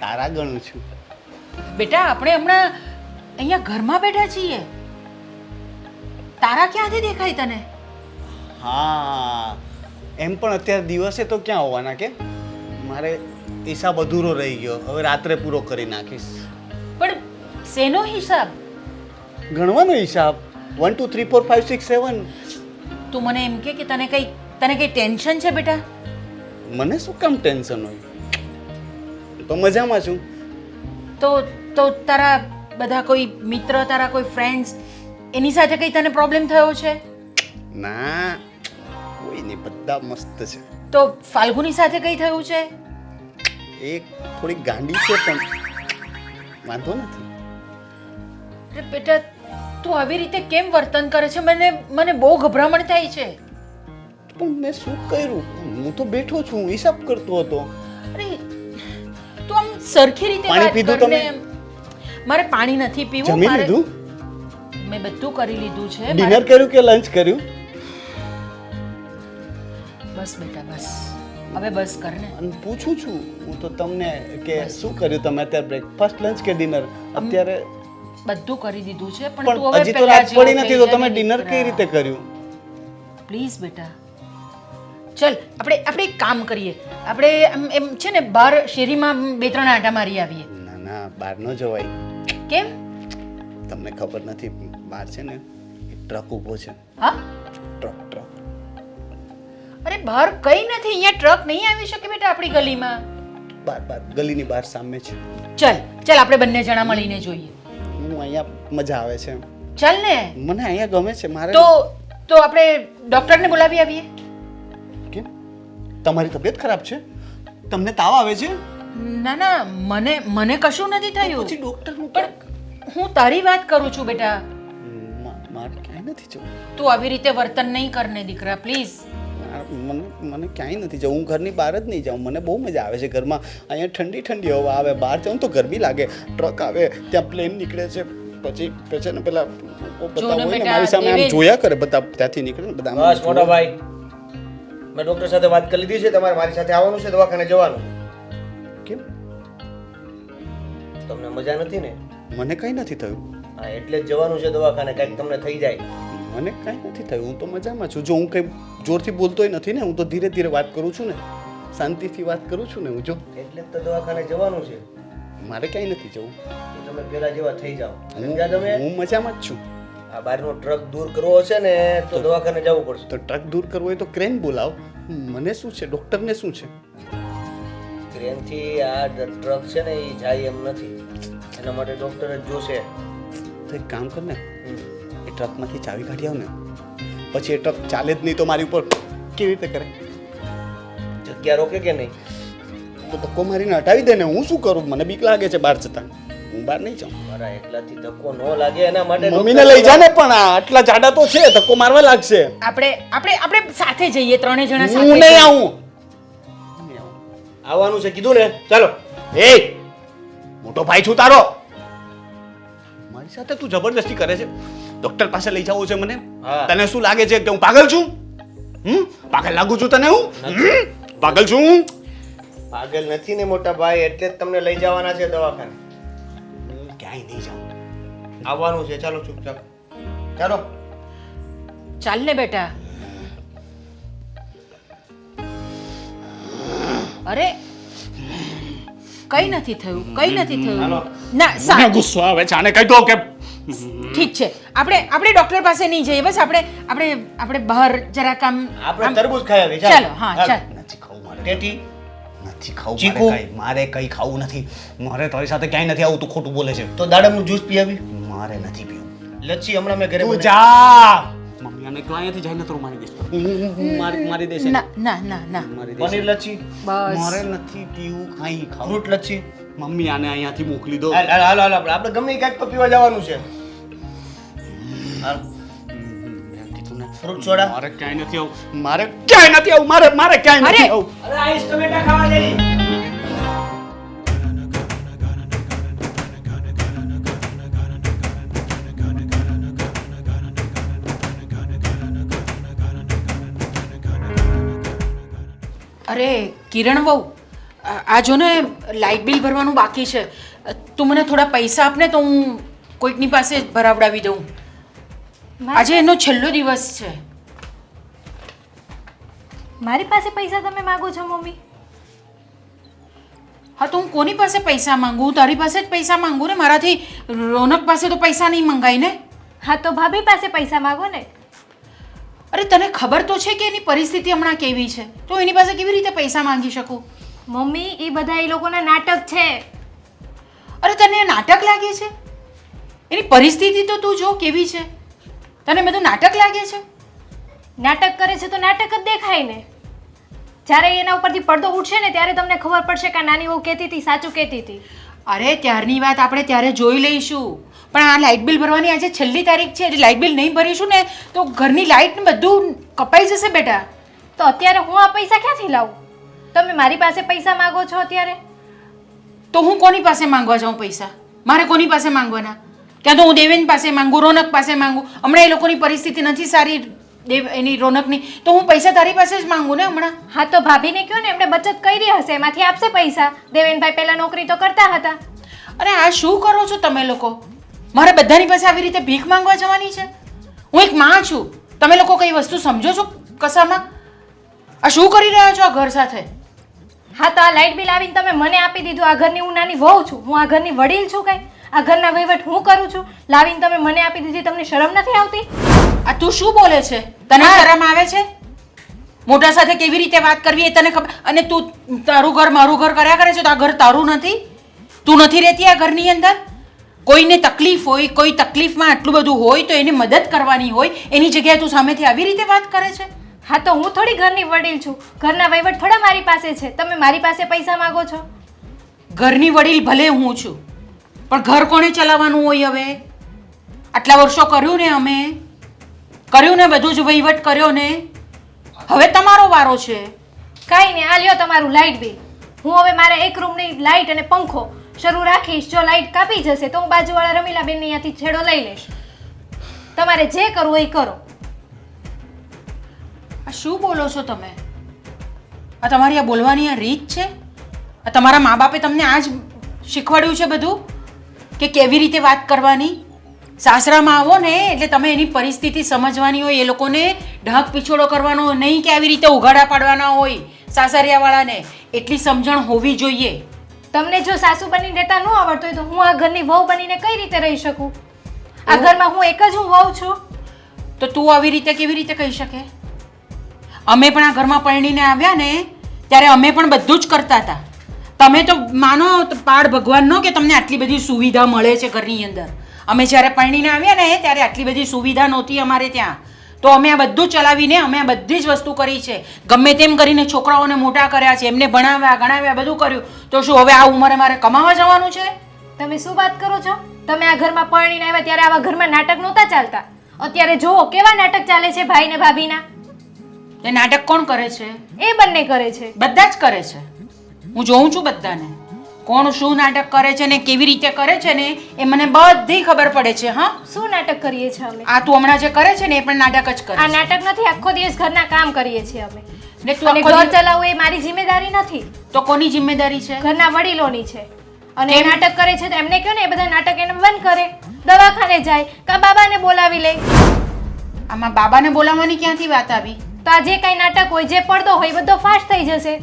તારા ગણું છું. બેટા આપણે હમણાં અહીંયા ઘરમાં બેઠા છીએ, તારા ક્યાંથી દેખાય તને? હા, એમ પણ અત્યારે દિવસે તો ક્યાં હોવાના કે મારે હિસાબ અધૂરો રહી ગયો, હવે રાત્રે પૂરો કરી નાખીશ. પણ શેનો હિસાબ? ગણવાનો હિસાબ 1 2 3 4 5 6 7. તું મને એમ કે તને કઈ ટેન્શન છે બેટા? મને શું કામ ટેન્શન હોય, તો મજામાં છું. તો તારા બધા કોઈ મિત્ર, તારા કોઈ ફ્રેન્ડ્સ, એની સાથે કઈ તને પ્રોબ્લેમ થયો છે? ના, કોઈ નહીં, બધા મસ્ત છે. તો ફાલ્ગુની સાથે કઈ થયું છે? એ થોડી ગાંડી છે પણ વાંધો નથી. અરે બેટા તું આવી રીતે કેમ વર્તન કરે છે? મને બહુ ગભરામણ થાય છે. પણ મેં શું કર્યું? હું તો બેઠો છું, હિસાબ કરતો હતો. અરે તું આમ સરખી રીતે પાણી વાત પીધું કર ને. તમે? મારે પાણી નથી પીવું. જમી મારે- લીધું? મેં બધું કરી લીધું છે. ડિનર કર્યું કે લંચ કર્યું? બસ બેટા બસ, હવે બસ કર ને. અને પૂછું છું હું તો તમને કે શું કર્યું તમે અત્યારે, બ્રેકફાસ્ટ લંચ કે ડિનર? અત્યારે બધું કરી દીધું છે પણ તું પણ હવે હજી તો પહેલા રાત જેવો પડી નથી, તો થઈ તમે જા ડિનર ને કઈ દીકરા. રીતે કર્યું? પ્લીઝ બેટા ચલ આપણે એક કામ કરીએ. આપણે એમ છે ને બહાર શેરીમાં 2-3 આંટા મારી આવીએ. ના ના, બહાર ન જવાય. કેમ? તમને ખબર નથી, બહાર છે ને એક ટ્રક ઊભો છે. હા ટ્રક. અરે બહાર કઈ નથી, અહીંયા ટ્રક નહીં આવી શકે બેટા આપણી ગલીમાં. બહાર ગલીની બહાર સામે છે. ચલ આપણે બંને જણા મળીને જોઈએ. હું અહીંયા મજા આવે છે, ચાલ ને. મને અહીંયા ગમે છે. મારે તો આપણે ડોક્ટરને બોલાવી આવીએ. કેમ? તમારી તબિયત ખરાબ છે? તમને તાવ આવે છે? ના ના, મને કશું નથી થયું. પછી ડોક્ટરનું પણ હું તારી વાત કરું છું બેટા. મારે ક્યાંય નથી જવું. તું આવી રીતે વર્તન નહીં કરને દીકરા પ્લીઝ. મને ક્યાંય નથી જવું. હું ઘરની બહાર જ નહીં જાઉં. મને બહુ મજા આવે છે ઘરમાં. અહીંયા ઠંડી ઠંડી હવા આવે, બહાર જાઉં તો ગરમી લાગે. ટ્રક આવે, ત્યાં પ્લેન નીકળે છે, પછી ને પેલા બધા હોય ને બેટા, મારી સામે આમ દેવેન. જોયા કરે, બધા ત્યાંથી નીકળે ને બધા આમ બસ મોટા ભાઈ, મેં ડોક્ટર સાથે વાત કરી લીધી છે. તમારે મારી સાથે આવવાનું છે, દવાખાને જવાનું. કેમ? તમને મજા નથી ને? મને કંઈ નથી થયું. હા, એટલે જ જવાનું છે દવાખાને, કંઈક તમને થઈ જાય. મને કાંઈ નથી થયું. હું તો મજામાં છું. જો હું કંઈ જોરથી બોલતોય નથી ને, હું તો ધીરે ધીરે વાત કરું છું ને, શાંતિથી વાત કરું છું ને હું. જો એટલે જ તો દવાખાને જવાનું છે. મારે ક્યાંય નથી જવું. તો તમે પેલા જેવા થઈ જાઓ. સમજ્યા તમે? હું મજામાં જ છું. આ બહારનો ટ્રક દૂર કરવો હશે ને તો દવાખાને જવું પડશે. તો ટ્રક દૂર કરવો હોય તો ક્રેન બોલાવ. મને શું છે, ડૉક્ટરને શું છે? ટ્રેનથી આ ટ્રક છે ને એ જાય એમ નથી, એના માટે ડોક્ટર જ જોશે. તો એક કામ કર ને, એ ટ્રકમાંથી ચાવી કાઢી આવ ને, પછી એ ટ્રક ચાલે જ નહીં તો મારી ઉપર કેવી રીતે કરે? જગ્યા રોકે કે નહીં? તો ધક્કો મારીને હટાવી દે ને. હું શું કરું? મને બીક લાગે છે બહાર જતા. હું બહાર નહીં જાઉં. મારા એકલાથી ધક્કો ન લાગે એના માટે મમ્મીને લઈ જા ને. પણ આટલા જાડા તો છે, ધક્કો મારવા લાગશે. આપણે સાથે જઈએ, 3 જણા હું સાથે. નહીં આવું. આવવાનું છે કીધું ને, ચાલો. એ મોટો ભાઈ છું તારો, મારી સાથે તું જબરદસ્તી કરે છે. ડોક્ટર પાસે લઈ જવું છે મને? હા. તને શું લાગે છે કે હું પાગલ છું? પાગલ લાગુ છું તને? હું પાગલ છું? પાગલ નથી ને મોટા ભાઈ, એટલે જ તમને લઈ જવાના છે દવાખાને. હું ક્યાંય નહીં જાઉં. આવવાનું છે, ચાલો ચૂપચાપ ચાલો. ચાલ ને બેટા. અરે કઈ નથી થયું, કઈ નથી થયું. હાલો. ના મને સારું, ગુસ્સો આવે છે. આને કહી દો કે ઠીક છે. આપણે ડોક્ટર પાસે નહીં જઈએ. બસ આપણે બહાર જરાક આમ આપણે તરબૂચ ખાઈ આવીએ. ચાલો. હા ચાલ. નથી ખાવું મારે. ટેટી નથી ખાવું ચીકુ? મારે કંઈ ખાવું નથી. મારે તારી સાથે ક્યાંય નથી આવું. તું ખોટું બોલે છે. તો દાડમનું જ્યુસ પી આવી. મારે નથી પીવું. લચ્છી હમણાં મેં ઘરે તું બનાવી. જા. મમ્મી આને કહો અહીંયાથી જઈને તો મારી દઈશ. મારી દેશે. ના ના ના ના મારી દેશે. પનીર લચ્છી, બસ મારે નથી પીવું. કાંઈ ખાવું. ફ્રૂટ લચ્છી. મમ્મી આને અહીંયાથી મોકલી દો. હાલ હાલ હાલ હાલ, આપણે ગમે ક્યાંક તો પીવા જવાનું છે. હાલ. Fruit soda. મારે ક્યાંય નથી આવું. મારે ક્યાંય નથી આવું. મારે ક્યાંય નથી અરે! આવું. અરે આઈસ ટમેટા ખાવા જઈ. અરે કિરણ વહુ, આ જો ને લાઇટ બિલ ભરવાનું બાકી છે. તું મને થોડા પૈસા આપ ને તો હું કોઈકની પાસે જ ભરાવડાવી દઉં. આજે એનો છેલ્લો દિવસ છે. મારી પાસે પૈસા તમે માંગો છો મમ્મી? હા તો હું કોની પાસે પૈસા માંગુ? હું તારી પાસે જ પૈસા માંગુ ને. મારાથી રોનક પાસે તો પૈસા નહીં મંગાય ને. હા તો ભાભી પાસે પૈસા માંગો ને. અરે તને ખબર તો છે કે એની પરિસ્થિતિ હમણાં કેવી છે, તો એની પાસે કેવી રીતે પૈસા માંગી શકું? મમ્મી એ બધા એ લોકોના નાટક છે. અરે તને નાટક લાગે છે? એની પરિસ્થિતિ તો તું જો કેવી છે. તને બધું નાટક લાગે છે? નાટક કરે છે તો નાટક જ દેખાય ને. જ્યારે એના ઉપરથી પડદો ઉઠશે ને ત્યારે તમને ખબર પડશે કે આ નાની વહુ કહેતી હતી સાચું કહેતી હતી. અરે ત્યારની વાત આપણે ત્યારે જોઈ લઈશું. પણ આ લાઇટ બિલ ભરવાની આજે છેલ્લી તારીખ છે, એટલે લાઇટ બિલ નહીં ભરીશું ને તો ઘરની લાઇટ ને બધું કપાઈ જશે બેટા. તો અત્યારે હું આ પૈસા ક્યાંથી લાવું? તમે મારી પાસે પૈસા માંગો છો અત્યારે? તો હું કોની પાસે માંગવા જાઉં પૈસા? મારે કોની પાસે માંગવાના? ક્યાં તો હું દેવેન પાસે માંગુ, રોનક પાસે માંગુ. હમણાં એ લોકોની પરિસ્થિતિ નથી સારી, એની રોનકની, તો હું પૈસા તારી પાસે જ માંગુ ને હમણાં. હા તો ભાભીને કહો ને, એમણે બચત કરી હશે, એમાંથી આપશે પૈસા. દેવેનભાઈ પહેલા નોકરી તો કરતા હતા. અરે આ શું કરો છો તમે લોકો? મારે બધાની પાસે આવી રીતે ભીખ માંગવા જવાની છે? હું એક માં છું. તમે લોકો કઈ વસ્તુ સમજો છો કસામાં? આ શું કરી રહ્યા છો આ ઘર સાથે? હા તો આ લાઇટ બિલ આવીને તમે મને આપી દીધું. આ ઘરની હું નાની વહુ છું, હું આ ઘરની વડીલ છું. કઈ આ ઘરના વહીવટ હું કરું છું, લાવીને તમે મને આપી દીધી. તમને શરમ નથી આવતી? આ તું શું બોલે છે? તને શરમ આવે છે? મોટા સાથે કેવી રીતે વાત કરવી એ તને ખબર? અને તું તારું ઘર મારું ઘર કર્યા કરે છે તો આ ઘર તારું નથી? તું નથી રહેતી આ ઘરની અંદર? કોઈને તકલીફ હોય, કોઈ તકલીફમાં આટલું બધું હોય તો એને મદદ કરવાની હોય, એની જગ્યાએ તું સામેથી આવી રીતે વાત કરે છે? હા તો હું થોડી ઘરની વડીલ છું, ઘરના વહીવટ થોડા મારી પાસે છે. તમે મારી પાસે પૈસા માંગો છો? ઘરની વડીલ ભલે હું છું, પણ ઘર કોણે ચલાવવાનું હોય? હવે આટલા વર્ષો કર્યું ને, અમે કર્યું ને, બધું જ વહીવટ કર્યો ને. હવે તમારો વારો છે. કાંઈ નહીં, આ લ્યો તમારું લાઇટ બિલ. હું હવે મારે એક રૂમની લાઇટ અને પંખો શરૂ રાખીશ. જો લાઇટ કાપી જશે તો હું બાજુવાળા રમીલાબેનને અહીંયાથી છેડો લઈ લઈશ. તમારે જે કરવું એ કરો. આ શું બોલો છો તમે? આ તમારી આ બોલવાની આ રીત છે? આ તમારા મા બાપે તમને આ જ શીખવાડ્યું છે બધું કે કેવી રીતે વાત કરવાની? સાસરામાં આવો ને એટલે તમે એની પરિસ્થિતિ સમજવાની હોય, એ લોકોને ઢાંક પીછોડો કરવાનો નહીં કે આવી રીતે ઉઘાડા પાડવાના હોય. સાસરિયાવાળાને એટલી સમજણ હોવી જોઈએ. તમને જો સાસુ બનીને રહેતા ન આવડતું હોય તો હું આ ઘરની વહુ બનીને કઈ રીતે રહી શકું? આ ઘરમાં હું એક જ વહુ છું. તો તું આવી રીતે કેવી રીતે કહી શકે? અમે પણ આ ઘરમાં પરણીને આવ્યા ને ત્યારે અમે પણ બધું જ કરતા હતા. તમે તો માનો પાડ ભગવાનનો કે તમને આટલી બધી સુવિધા મળે છે ઘરની અંદર. અમે જ્યારે પરણીને આવ્યા ને ત્યારે આટલી બધી સુવિધા નહોતી અમારે ત્યાં. તો અમે આ બધું ચલાવીને અમે આ બધી જ વસ્તુ કરી છે. ગમે તેમ કરીને છોકરાઓને મોટા કર્યા છે, એમને ભણાવ્યા ગણાવ્યા બધું કર્યું. તો શું હવે આ ઉંમરે મારે કમાવા જવાનું છે? તમે શું વાત કરો છો? તમે આ ઘરમાં પરણીને આવ્યા ત્યારે આવા ઘરમાં નાટક નહોતા ચાલતા. અત્યારે જુઓ કેવા નાટક ચાલે છે ભાઈ ને ભાભીના. એ નાટક કોણ કરે છે? એ બંને કરે છે. બધા જ કરે છે. હું જોઉં છું બધાને કોણ શું નાટક કરે છે ને કેવી રીતે કરે છે ને એ મને બધી ખબર પડે છે. હા, શું નાટક કરીએ છીએ અમે? આ તું હમણાં જે કરે છે ને એ પણ નાટક જ કરે આ છે. નાટક નથી, આખો દિવસ ઘરના કામ કરીએ છીએ અમે. ને તું અને આખો ઘર દિવસ- ચલાવવું એ મારી જિમ્મેદારી નથી, તો કોની જિમ્મેદારી છે? ઘરના વડીલોની છે. અને એ કેમ? નાટક કરે છે તો એમને કહો ને એ બધા નાટક એને બંધ કરે, દવાખાને જાય કા બાબાને બોલાવી લે. આમાં બાબાને બોલાવવાની ક્યાંથી વાત આવી? તો આ જે કઈ નાટક હોય, જે પડદો હોય, એ બધો ફાશ થઈ જશે.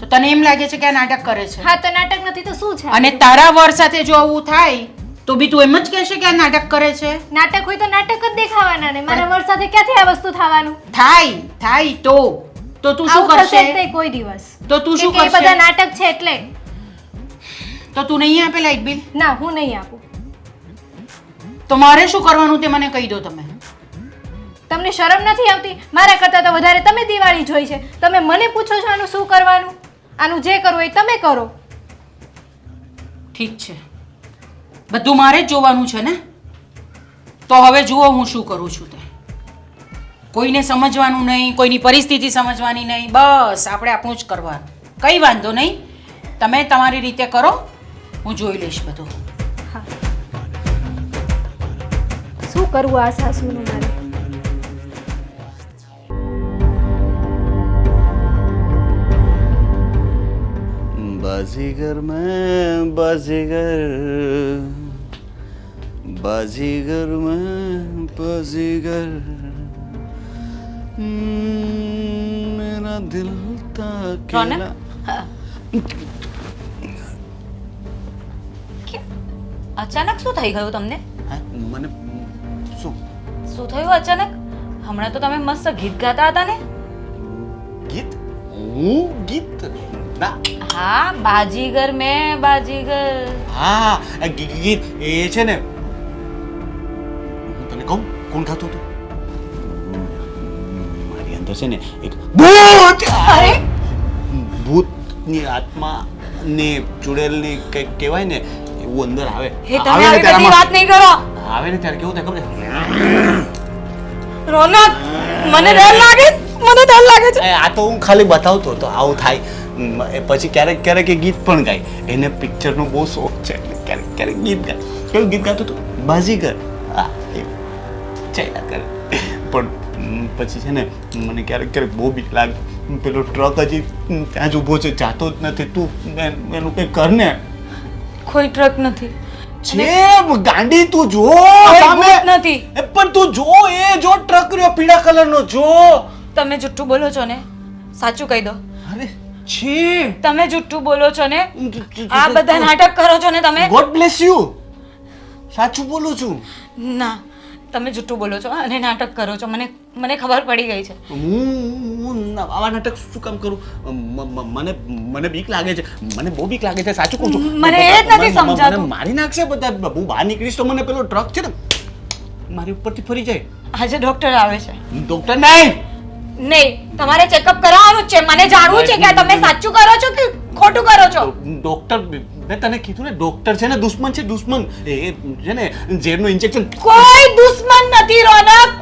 તો તને એમ લાગે છે કે આ નાટક કરે છે? હા તો નાટક નથી તો શું છે? અને તારા વર સાથે જો આવું થાય તો બી તું એમ જ કહેશે કે આ નાટક કરે છે? નાટક હોય તો નાટક જ દેખાવાના ને. મારા વર સાથે ક્યાંથી આ વસ્તુ થવાનું? થાય તો તું શું આવું થશે જ કરશે? નહીં કોઈ દિવસ. તો તું શું કેમ કે એ બધા કરશે? નાટક છે એટલે. તો તું નહીં આપે લાઇટ બિલ? ના, હું નહીં આપું. તો મારે શું કરવાનું તે મને કહી દો તમે. તમને શરમ નથી આવતી? મારા કરતાં તો વધારે તમે દિવાળી જોઈ છે. તમે મને પૂછો છો આનું શું કરવાનું? આનું જે કરવું એ તમે કરો. ઠીક છે, બધું મારે જ જોવાનું છે ને. તો હવે જુઓ હું શું કરું છું તે. કોઈને સમજવાનું નહીં, કોઈની પરિસ્થિતિ સમજવાની નહીં, બસ આપણે આપણું જ કરવાનું. કંઈ વાંધો નહીં, તમે તમારી રીતે કરો, હું જોઈ લઈશ બધું. હા, શું કરવું આ સાસુનું મારે? बाजीगर मैं बाजीगर बाजीगर मैं बाजीगर मेरा दिल था રોનક હા. અચાનક શું થઈ ગયું તમને? મને શું શું થયું અચાનક? હમણાં તો તમે મસ્ત ગીત ગાતા હતા ને? ગીત હું ગીત ના હા, બાજીગર મેં બાજીગર. હા ગીત એ છે ને હું તને કહું કોણ ગાતું હતું મારી અંદર છે ને એક ભૂત અરે ભૂતની આત્મા ને ચુડેલની કંઈક કહેવાય ને એવું અંદર આવે હે તમે આવે ને આવી ત્યારે બધી વાત નહીં કરો. આવે ને ત્યારે કેવું થાય ખબર છે? રોનક મને ડર લાગે છે. આ તો હું ખાલી બતાવતો હતો આવું થાય એ પછી ક્યારેક ક્યારેક એ ગીત પણ ગાય એને પિક્ચરનો બહુ શોખ છે એટલે ક્યારેક ક્યારેક ગીત ગાય કેવું ગીત ગાતો હતો બાજીગર હા એ ચાલ્યા કરે પણ પછી છે ને મને ક્યારેક ક્યારેક બહુ બીક લાગે પેલો ટ્રક હજી ત્યાં જ ઊભો છે જાતો જ નથી તું એનું કંઈ કર ને કોઈ ટ્રક નથી. છે ગાંડી તું જો કોઈ સામે ભૂત નથી. પણ તું જો એ જો ટ્રક રહ્યો પીળા કલરનો જો તમે જુઠ્ઠું બોલો છો ને? સાચું કહી દો. અરે છે તમે જુઠ્ઠું બોલો છો ને? આ બધા નાટક કરો છો ને તમે? ગોડ બ્લેસ યુ સાચું બોલું છું ના, તમે જુઠ્ઠું બોલો છો અને નાટક કરો છો. મને ખબર પડી ગઈ છે. હું આવા નાટક શું કામ કરું મને બીક લાગે છે મને બહુ બીક લાગે છે સાચું કહું છું મને એ જ નથી સમજાતું. મને મારી નાખશે બધા હું બહાર નીકળીશ તો મને પેલો ટ્રક છે ને મારી ઉપરથી ફરી જાય આજે ડોક્ટર આવે છે. ડોક્ટર નહીં નહીં, તમારે ચેકઅપ કરાવવાનું જ છે. મને જાણવું છે કે તમે સાચું કરો છો કે ખોટું કરો છો. ડોક્ટર મેં તને કીધું ને ડોક્ટર છે ને દુશ્મન છે દુશ્મન એ છે ને ઝેરનું ઇન્જેક્શન કોઈ દુશ્મન નથી રોનક.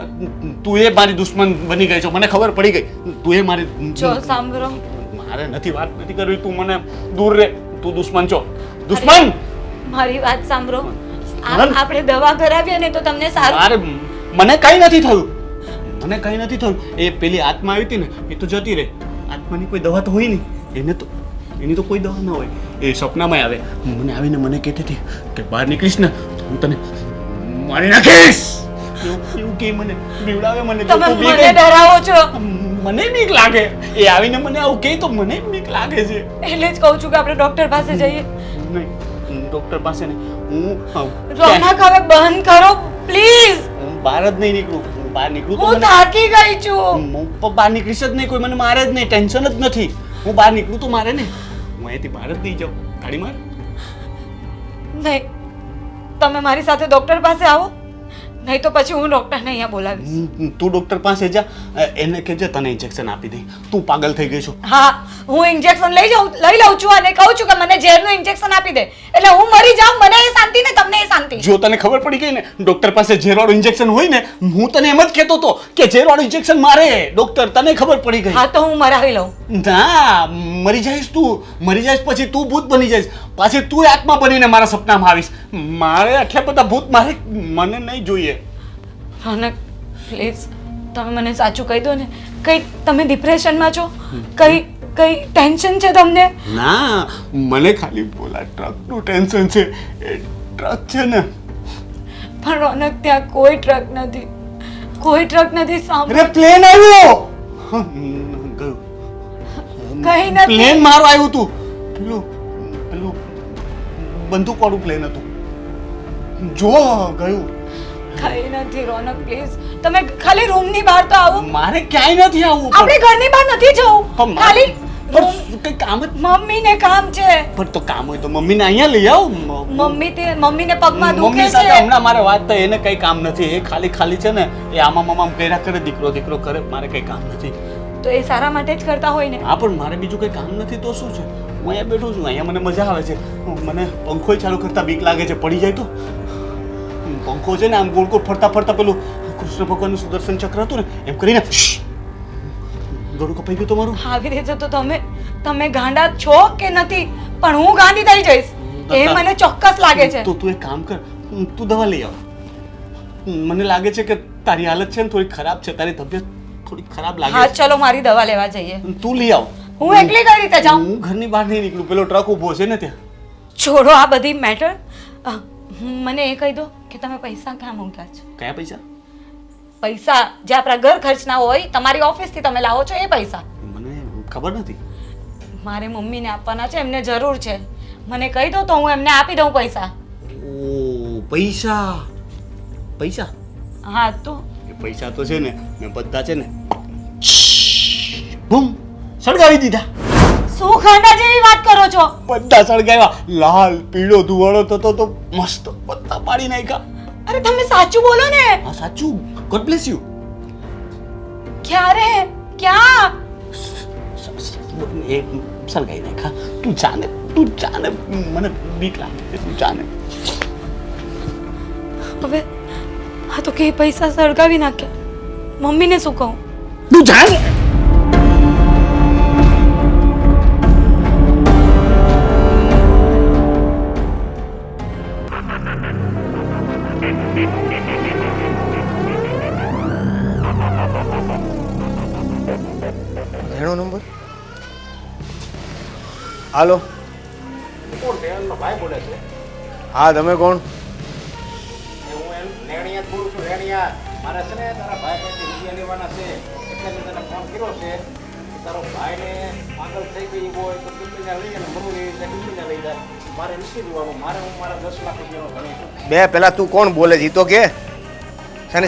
તું એ મારી દુશ્મન બની ગઈ છો મને ખબર પડી ગઈ તું એ મારી જો સાંભળો, મારે નથી વાત નથી કરવી તું મને દૂર રહે તું દુશ્મન છો દુશ્મન મારી વાત સાંભળો. આપણે દવા કરાવીએ ને તો તમને સારું. અરે મને કઈ નથી થયું મને કઈ નથી થયું એ પેલી આત્મા આવી હતી ને એ તો જતી રહે આત્માની કોઈ દવા તો હોય નહીં એની તો કોઈ દવા ના હોય એ સપનામાં આવે મને આવીને મને કહેતી હતી કે બહાર નીકળીશ ને તો હું તને મારી નાખીશ એવું કે મને બીવડાવે મને જો તમે તું બીક મને ડરાવો છો. મને બીક લાગે એ આવીને મને આવું કહે તો મને બીક લાગે છે એટલે જ કહું છું કે આપણે ડોક્ટર પાસે જઈએ. નહીં ડોક્ટર પાસે નહીં હું રોનક હવે બંધ કરો પ્લીઝ. હું બહાર જ નહીં નીકળું હું બહાર નીકળું તો હું મને થાકી ગઈ છું. હું બહાર નીકળીશ જ નહીં કોઈ મને મારે જ નહીં ટેન્શન જ નથી હું બહાર નીકળું તો મારે ને હું અહીંયાથી બહાર જ નહીં જાઉં ગાડી માર નહીં, તમે મારી સાથે ડોક્ટર પાસે આવો, નહીં તો પછી હું ડોક્ટરને અહીંયા બોલાવીશ. તું ડોક્ટર પાસે જા એને કહેજે તને ઇન્જેક્શન આપી દે તું પાગલ થઈ ગઈ છો હા, હું ઇન્જેક્શન લઈ લઉં છું અને કહું છું કે મને ઝેરનું ઇન્જેક્શન આપી દે એટલે હું મરી જાઉં. મને એ શાંતિ ને તમને એ શાંતિ. જો તને ખબર પડી ગઈ ને ડોક્ટર પાસે ઝેરવાળું ઇન્જેક્શન હોય ને હું તને એમ જ કહેતો હતો કે ઝેરવાળું ઇન્જેક્શન મારે ડોક્ટર તને ખબર પડી ગઈ હા તો હું મરાવી લઉં. ના મરી જઈશ પછી તું ભૂત બની જઈશ પાછી તું આત્મા બનીને મારા સપનામાં આવીશ મારે આટલા બધા ભૂત મને નહીં જોઈએ રોનક પ્લીઝ તમે મને સાચું કહી દો ને. કઈ તમે ડિપ્રેશનમાં છો? કઈ ટેન્શન છે તમને? ના મને ખાલી બોલા ટ્રકનું ટેન્શન છે એ ટ્રક છે ને પણ રોનક ત્યાં કોઈ ટ્રક નથી. સાંભળો, અરે પ્લેન આવ્યો ગયું કઈ નથી. પ્લેન મારો આવ્યું તું પેલું બંદૂક વાળું પ્લેન હતું જો ગયું કઈ નથી રોનક પ્લીઝ તમે ખાલી રૂમની બહાર તો આવો. મારે ક્યાંય નથી આવવું આપણે ઘરની બહાર નથી જવું. ખાલી કઈ કામ જ મમ્મીને કામ છે. પણ તો કામ હોય તો મમ્મીને અહીંયા લઈ આવ મમ્મીને પગમાં દુખે મમ્મી સાથે છે. હમણાં મારે વાત થઈ એને કઈ કામ નથી એ ખાલી છે ને એ આમાં કર્યા કરે દીકરો કરે મારે કઈ કામ નથી તો એ સારા માટે જ કરતા હોય ને. હા પણ મારે બીજું કઈ કામ નથી તો શું છે હું અહીંયા બેઠો છું અહીંયા મને મજા આવે છે મને પંખોય ચાલુ કરતા બીક લાગે છે પડી જાય તો પંખો છે ને આમ ગોળ ગોળ ફરતા પેલું કૃષ્ણ ભગવાનનું સુદર્શન ચક્ર હતું ને એમ કરીને ગળું કપાઈ ગયું તમારું આવી રીતે તો તમે ગાંડા છો કે નથી પણ હું ગાંડી થઈ જઈશ એ મને ચોક્કસ લાગે છે. તો તું એક કામ કર તું દવા લઈ આવ મને લાગે છે કે તારી હાલત છે ને થોડી ખરાબ છે તારી તબિયત થોડી ખરાબ લાગે હા છે ચલો મારી દવા લેવા જઈએ. તું લઈ આવ હું એકલી કઈ રીતે જાઉં? હું ઘરની બહાર નહીં નીકળું, પેલો ટ્રક ઊભો છે ને ત્યાં. છોડો આ બધી મેટર. મને એ કહી દો કે તમે પૈસા ક્યાં મૂક્યા છે? કયા પૈસા? પૈસા જે આપણા ઘર ખર્ચના હોય, તમારી ઓફિસથી તમે લાવો છો એ પૈસા. મને ખબર નથી. મારે મમ્મીને આપવાના છે, એમને જરૂર છે. મને કહી દો તો હું એમને આપી દઉં પૈસા. ઓ પૈસા પૈસા હા તો એ પૈસા તો છે ને મેં બધા છે ને બૂમ સળગાવી દીધા. શું ખાંડા જેવી વાત કરો છો? બધા સળગાવ્યા. લાલ પીળો ધુવાળો થતો તો મસ્ત બધા પાડી નાખ્યા. અરે તમે સાચું બોલો ને. હા સાચું. God bless you. ક્યારે? ક્યાં? એ સળગાવી નાખ્યા. તું જાને મને બીક લાગે છે. તું જાને. હવે હા તો કે પૈસા સળગાવી નાખ્યા, મમ્મીને શું કહું? તું જાને. ઘણો નંબર. હાલો. કોણ રેણનો ભાઈ બોલે છે? હા તમે કોણ? હું એમ રેણિયા જ બોલું છું. રેણિયા મારે છે ને તારા ભાઈ પાસેથી રૂપિયા લેવાના છે, એટલે મેં તને ફોન કર્યો છે કે તારો ભાઈને પાગલ થઈ ગઈ હોય તો ટિફિને લઈ જાય, મરવું એવી રીતે ટિફિને લઈ જાય. મારે નથી જોવાનું. હું મારા 10 લાખ રૂપિયાનો ગણી છું. બે પેલા તું કોણ બોલે છે ઈ તો કે.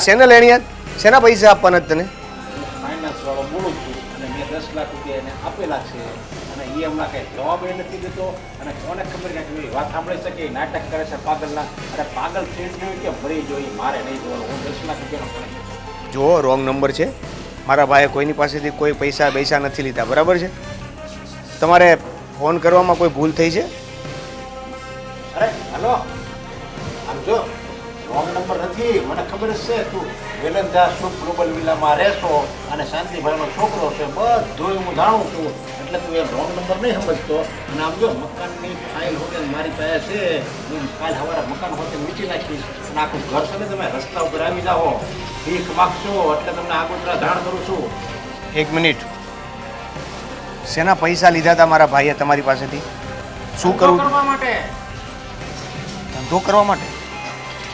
શેને લેણી યાદ? શેના પૈસા આપવાના તને? હું ફાઇનાન્સ વાળો બોલું છું અને મેં 10 લાખ રૂપિયા એને આપેલા છે અને એ હમણાં કંઈ જવાબ એ નથી દેતો. અને કોને ખબર કે એવી વાત સાંભળી શકે એ નાટક કરે છે પાગલના. અરે પાગલ થઈ ગયું કે મરી જોઈએ, મારે નહીં જોવાનું. હું 10 લાખ રૂપિયાનો ગણી છું. જો રોંગ નંબર છે. મારા ભાઈએ કોઈની પાસેથી કોઈ પૈસા નથી લીધા, બરાબર છે? તમારે ફોન કરવામાં કોઈ ભૂલ થઈ છે? અરે હલો, આમ જો રોંગ નંબર નથી, મને ખબર જ છે. તું વેલંદા સુખ ગ્લોબલ વિલામાં રહેશો અને શાંતિભાઈનો છોકરો છે, બધું હું જાણું છું. એટલે તું એ રોંગ નંબર નહીં સમજતો. અને આમ જો મકાનની ફાઇલ હોતે મારી પાસે છે, હું કાલ સવારે મકાન હોતે મીચી નાખીશ અને આખું ઘર છે ને તમે રસ્તા ઉપર આવી જાઓ, ભીખ માગશો એટલે તમને આગોતરા જાણ કરું છું. એક મિનિટ. શેના પૈસા લીધા હતા મારા ભાઈએ તમારી પાસેથી? શું કરવું? કરવા માટે. ધંધો કરવા માટે?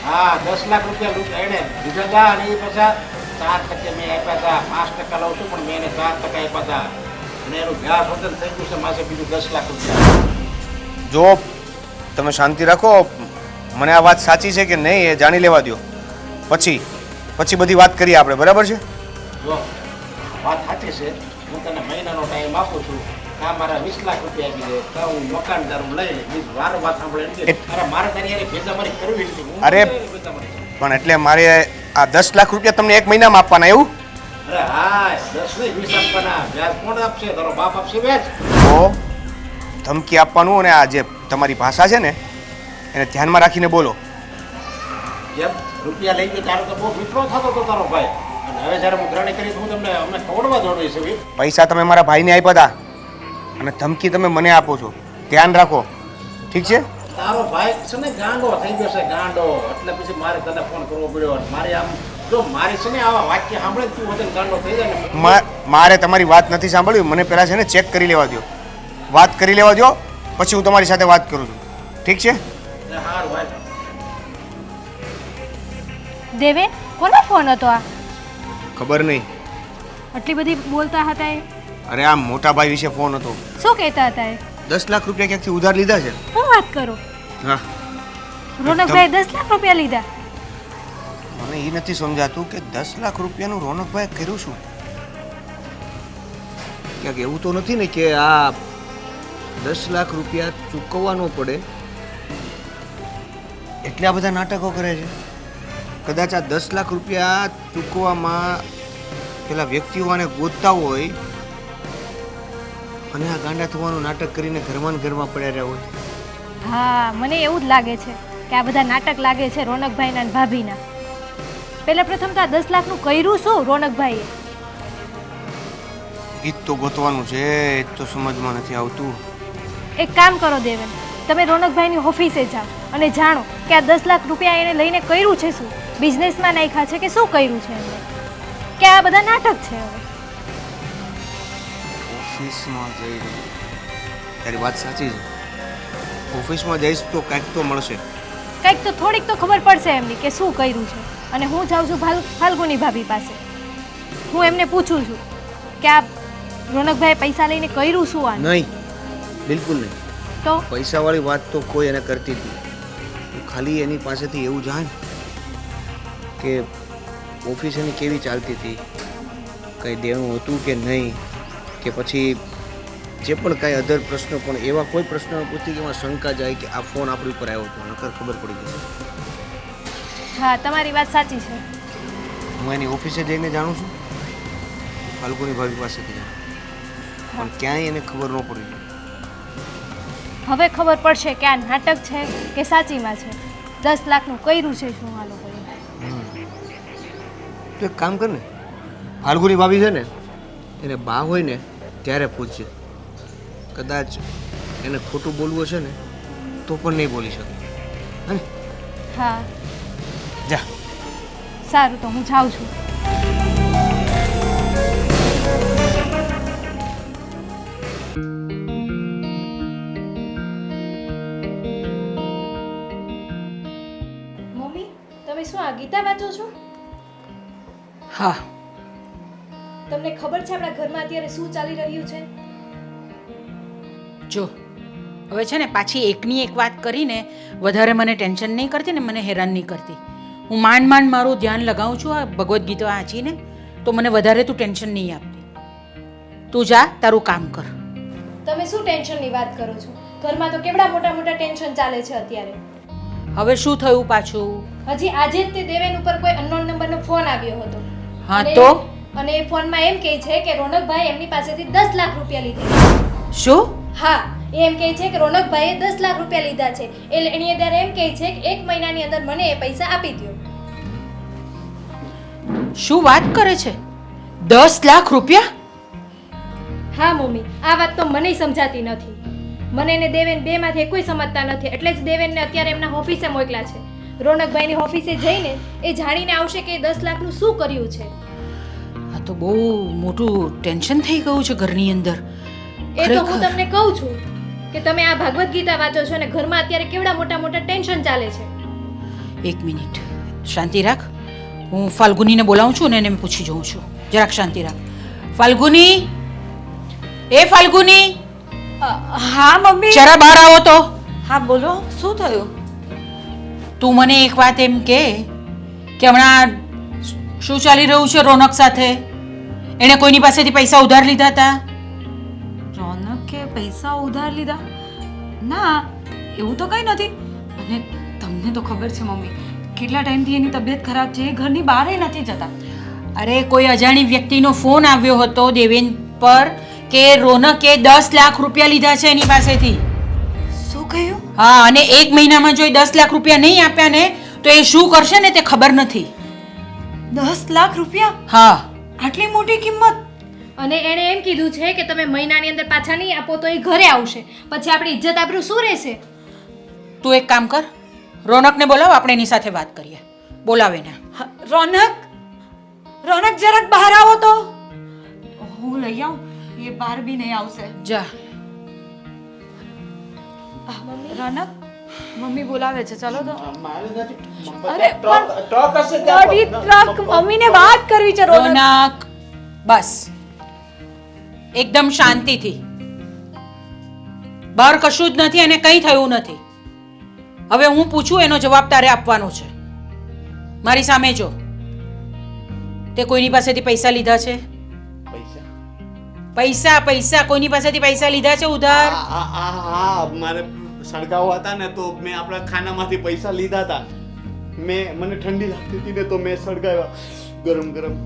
હા, 10 લાખ રૂપિયા એને લીધા હતા અને એ પાછા 4% મેં આપ્યા હતા. 5% લઉં છું પણ મેં એને 4% આપ્યા હતા અને એનું વ્યાજ વતન થઈ ગયું છે માસે બીજું 10 લાખ રૂપિયા. જો તમે શાંતિ રાખો. મને આ વાત સાચી છે કે નહીં એ જાણી લેવા દો, પછી બધી વાત કરીએ આપણે, બરાબર છે? જો વાત સાચી છે, હું તને મહિનાનો ટાઈમ આપું છું. કા મારા 20 લાખ રૂપિયા આપી દે, કા હું મકાનદાર લઈ લે. બીજી વાર વાત સાંભળે નથી. અરે મારે તારી યારે ભેજામારી કરવી નથી. હું અરે, તારી ભેજામારી કરું. પણ એટલે મારે આ 10 લાખ રૂપિયા તમને એક મહિનામાં આપવાના એવું? અરે હા, 10 નહીં 20 આપવાના. વ્યાજ કોણ આપશે? તારો બાપ આપશે વ્યાજ. તો ધમકી આપવાનું અને આ જે તમારી ભાષા છે ને એને ધ્યાનમાં રાખીને બોલો. જેમ રૂપિયા લઈ ગયો તારો તો બહુ વિફળો થતો હતો તારો ભાઈ. અને હવે જ્યારે હું ગ્રહણી કરી તો હું તમને અમને ખવડવા દોડવી છે ભાઈ. પૈસા તમે મારા ભાઈને આપ્યા હતા અને ધમકી તમે મને આપો છો. ધ્યાન રાખો, ઠીક છે? તારો ભાઈ છે ને ગાંડો થઈ ગયો છે, ગાંડો. એટલે પછી મારે તને ફોન કરવો પડ્યો. અને મારે આમ જો મારી છે ને આવા વાક્ય સાંભળે તું વતન ગાંડો થઈ જાય ને. મારે તમારી વાત નથી સાંભળવી. મને પહેલાં છે ને ચેક કરી લેવા દો, વાત કરી લેવા દો, પછી હું તમારી સાથે વાત કરું છું, ઠીક છે? હારું ભાઈ. દેવે કોનો ફોન હતો આ? ખબર નહીં. આટલી બધી બોલતા હતા એ? અરે આ મોટા ભાઈ વિશે ફોન હતો. શું કહેતા હતા એ? 10 લાખ રૂપિયા ક્યાંકથી ઉધાર લીધા છે. હું વાત કરું? હા, રોનકભાઈ 10 લાખ રૂપિયા લીધા? મને એ નથી સમજાતું કે 10 લાખ રૂપિયાનું રોનકભાઈ કર્યું શું? ક્યાંક એવું તો નથી ને કે આ 10 લાખ રૂપિયા ચૂકવવા ન પડે એટલે આ બધા નાટકો કરે છે? કદાચ આ 10 લાખ રૂપિયા ચૂકવવામાં પેલા વ્યક્તિઓ આને ગોતતા હોય અને આ ગાંડા થવાનું નાટક કરીને ઘરમાં ને ઘરમાં પડ્યા રહ્યા હોય. હા, મને એવું જ લાગે છે કે આ બધા નાટક લાગે છે રોનકભાઈના અને ભાભીના. પહેલા પ્રથમ તો આ 10 લાખનું કર્યું શું રોનકભાઈએ? એ જ તો ગોતવાનું છે, એ જ તો સમજમાં નથી આવતું. એક કામ કરો દેવેન, તમે રોનકભાઈની ઓફિસે જાઓ અને જાણો કે આ 10 લાખ રૂપિયા એને લઈને કર્યું છે શું? બિઝનેસમાં નાખ્યા છે કે શું કર્યું છે એમને? કે આ બધા નાટક છે? હવે ઓફિસમાં જઈ રહ્યો તારી વાત સાચી છે ઓફિસમાં જઈશ તો કાંઈક તો મળશે કંઈક તો થોડીક તો ખબર પડશે એમની કે શું કર્યું છે. અને હું જાઉં છું ફાલ્ગુની ભાભી પાસે. હું એમને પૂછું છું કે આ રોનકભાઈ પૈસા લઈને કર્યું શું આ નહીં બિલકુલ નહીં તો પૈસાવાળી વાત તો કોઈ એને કરતી જ નહીં તું ખાલી એની પાસેથી એવું જાણ કે ઓફિસ એની કેવી ચાલતી હતી કંઈ દેણું હતું કે નહીં કે પછી જે પણ કાંઈ અધર પ્રશ્નો પણ એવા કોઈ પ્રશ્નો પૂછતી કે એમાં શંકા જાય કે આ ફોન આપણી ઉપર આવ્યો હતો નકર ખબર પડી જશે. હા તમારી વાત સાચી છે. હું એની ઓફિસે જઈને જાણું છું ફાલ્ગુની ભાભી પાસેથી જાણું પણ ક્યાંય એને ખબર ન પડી. હવે ખબર પડશે કે આ નાટક છે કે સાચીમાં છે. 10 લાખનું કર્યું છે શું આ લોકોએ. તો એક કામ કર ને ફાલ્ગુની ભાભી છે ને એને બા હોય ને ત્યારે પૂછજે કદાચ એને ખોટું બોલવું હશે ને તો પણ નહીં બોલી શકે હે ને? હા જા સારું તો હું જાઉં છું. મમ્મી તમે શું આ ગીતા વાંચો છો? હા, તમને ખબર છે આપણા ઘરમાં અત્યારે શું ચાલી રહ્યું છે? જો હવે છે ને પાછી એકની એક વાત કરીને વધારે મને ટેન્શન નહીં કરતી ને મને હેરાન નહીં કરતી. હું માંડ મારું ધ્યાન લગાવું છું આ ભગવદ્ ગીતા વાંચીને, તો મને વધારે તું ટેન્શન નહીં આપતી. તું જા તારું કામ કર. તમે શું ટેન્શનની વાત કરો છો? ઘરમાં તો કેવડા મોટા મોટા ટેન્શન ચાલે છે અત્યારે. હવે શું થયું પાછું? હજી આજે જ તે દેવેન ઉપર કોઈ અનનોન નંબરનો ફોન આવ્યો હતો. હા અને- તો અને એ ફોનમાં એમ કહે છે કે રોનકભાઈ એમની પાસેથી 10 લાખ રૂપિયા લીધા. શું? હા એ એમ કહે છે કે રોનકભાઈએ 10 લાખ રૂપિયા લીધા છે. એની ત્યારે એમ કહે છે કે 1 મહિનાની અંદર મને એ પૈસા આપી દો. શું વાત કરે છે? 10 લાખ રૂપિયા? હા મમ્મી આ વાત તો મને સમજાતી નથી. મને ને દેવેન બેમાંથી કોઈ સમજતા નથી. એટલે જ દેવેનને અત્યારે એમના ઓફિસે મોકલ્યા છે. રોનકભાઈની ઓફિસે જઈને એ જાણીને આવશે કે 10 લાખનું શું કર્યું છે. આ તો બહુ મોટું ટેન્શન થઈ ગયું છે ઘરની અંદર. એ તો હું ખરેખર. તમને કહું છું કે તમે આ ભાગવત ગીતા વાંચો છો અને ઘરમાં અત્યારે કેવડા મોટા મોટા ટેન્શન ચાલે છે. એક મિનિટ શાંતિ રાખ. હું ફાલ્ગુનીને બોલાવું છું ને એને પૂછી જોઉં છું. જરાક શાંતિ રાખ. ફાલ્ગુની, એ ફાલ્ગુની, હા મમ્મી. જરા બહાર આવો તો. હા બોલો, શું થયું? તું મને એક વાત એમ કે હમણાં શું ચાલી રહ્યું છે રોનક સાથે? એણે કોઈની પાસેથી પૈસા ઉધાર લીધા હતા? રોનકે પૈસા ઉધાર લીધા? ના, એવું તો કંઈ નથી. અને તમને તો ખબર છે મમ્મી, કેટલા ટાઈમથી એની તબિયત ખરાબ છે. એ ઘરની બહાર નથી જતા. અરે કોઈ અજાણી વ્યક્તિનો ફોન આવ્યો હતો દેવેન પર કે રોનકે 10 લાખ રૂપિયા લીધા છે એની પાસેથી. શું કહ્યું? હા, અને 1 મહિનામાં જો એ 10 લાખ રૂપિયા નહીં આપ્યા ને તો એ શું કરશે ને તે ખબર નથી. 10 લાખ રૂપિયા? હા, આટલી મોટી કિંમત? અને એણે એમ કીધું છે કે તમે મહિનાની અંદર પાછા નહીં આપો તો એ ઘરે આવશે. પછી આપણી ઇજ્જત આબરૂ શું રહેશે? તું એક કામ કર, રોનકને બોલાવ, આપણે એની સાથે વાત કરીએ. બોલાવે ને. હા, રોનક જરાક બહાર આવો તો. હું લઈ આવું. એ બહાર બી નહીં આવશે. જા. રોનક, મમ્મી બોલાવે છે, ચાલો તો. અરે ટ્રક હશે ટ્રક મમ્મીને વાત કરવી છે રોનક. રોનક, બસ એકદમ શાંતિથી. બહાર કશું જ નથી અને કંઈ થયું નથી. હવે હું પૂછું એનો જવાબ તારે આપવાનો છે. મારી સામે જો, તે કોઈની પાસેથી પૈસા લીધા છે? પૈસા કોઈની પાસેથી પૈસા લીધા છે ઉધાર? હા મારે સળગાવો હતા ને તો મેં આપણા ખાનામાંથી પૈસા લીધા હતા. મને ઠંડી લાગતી હતી ને તો મેં સળગાવ્યા ગરમ ગરમ.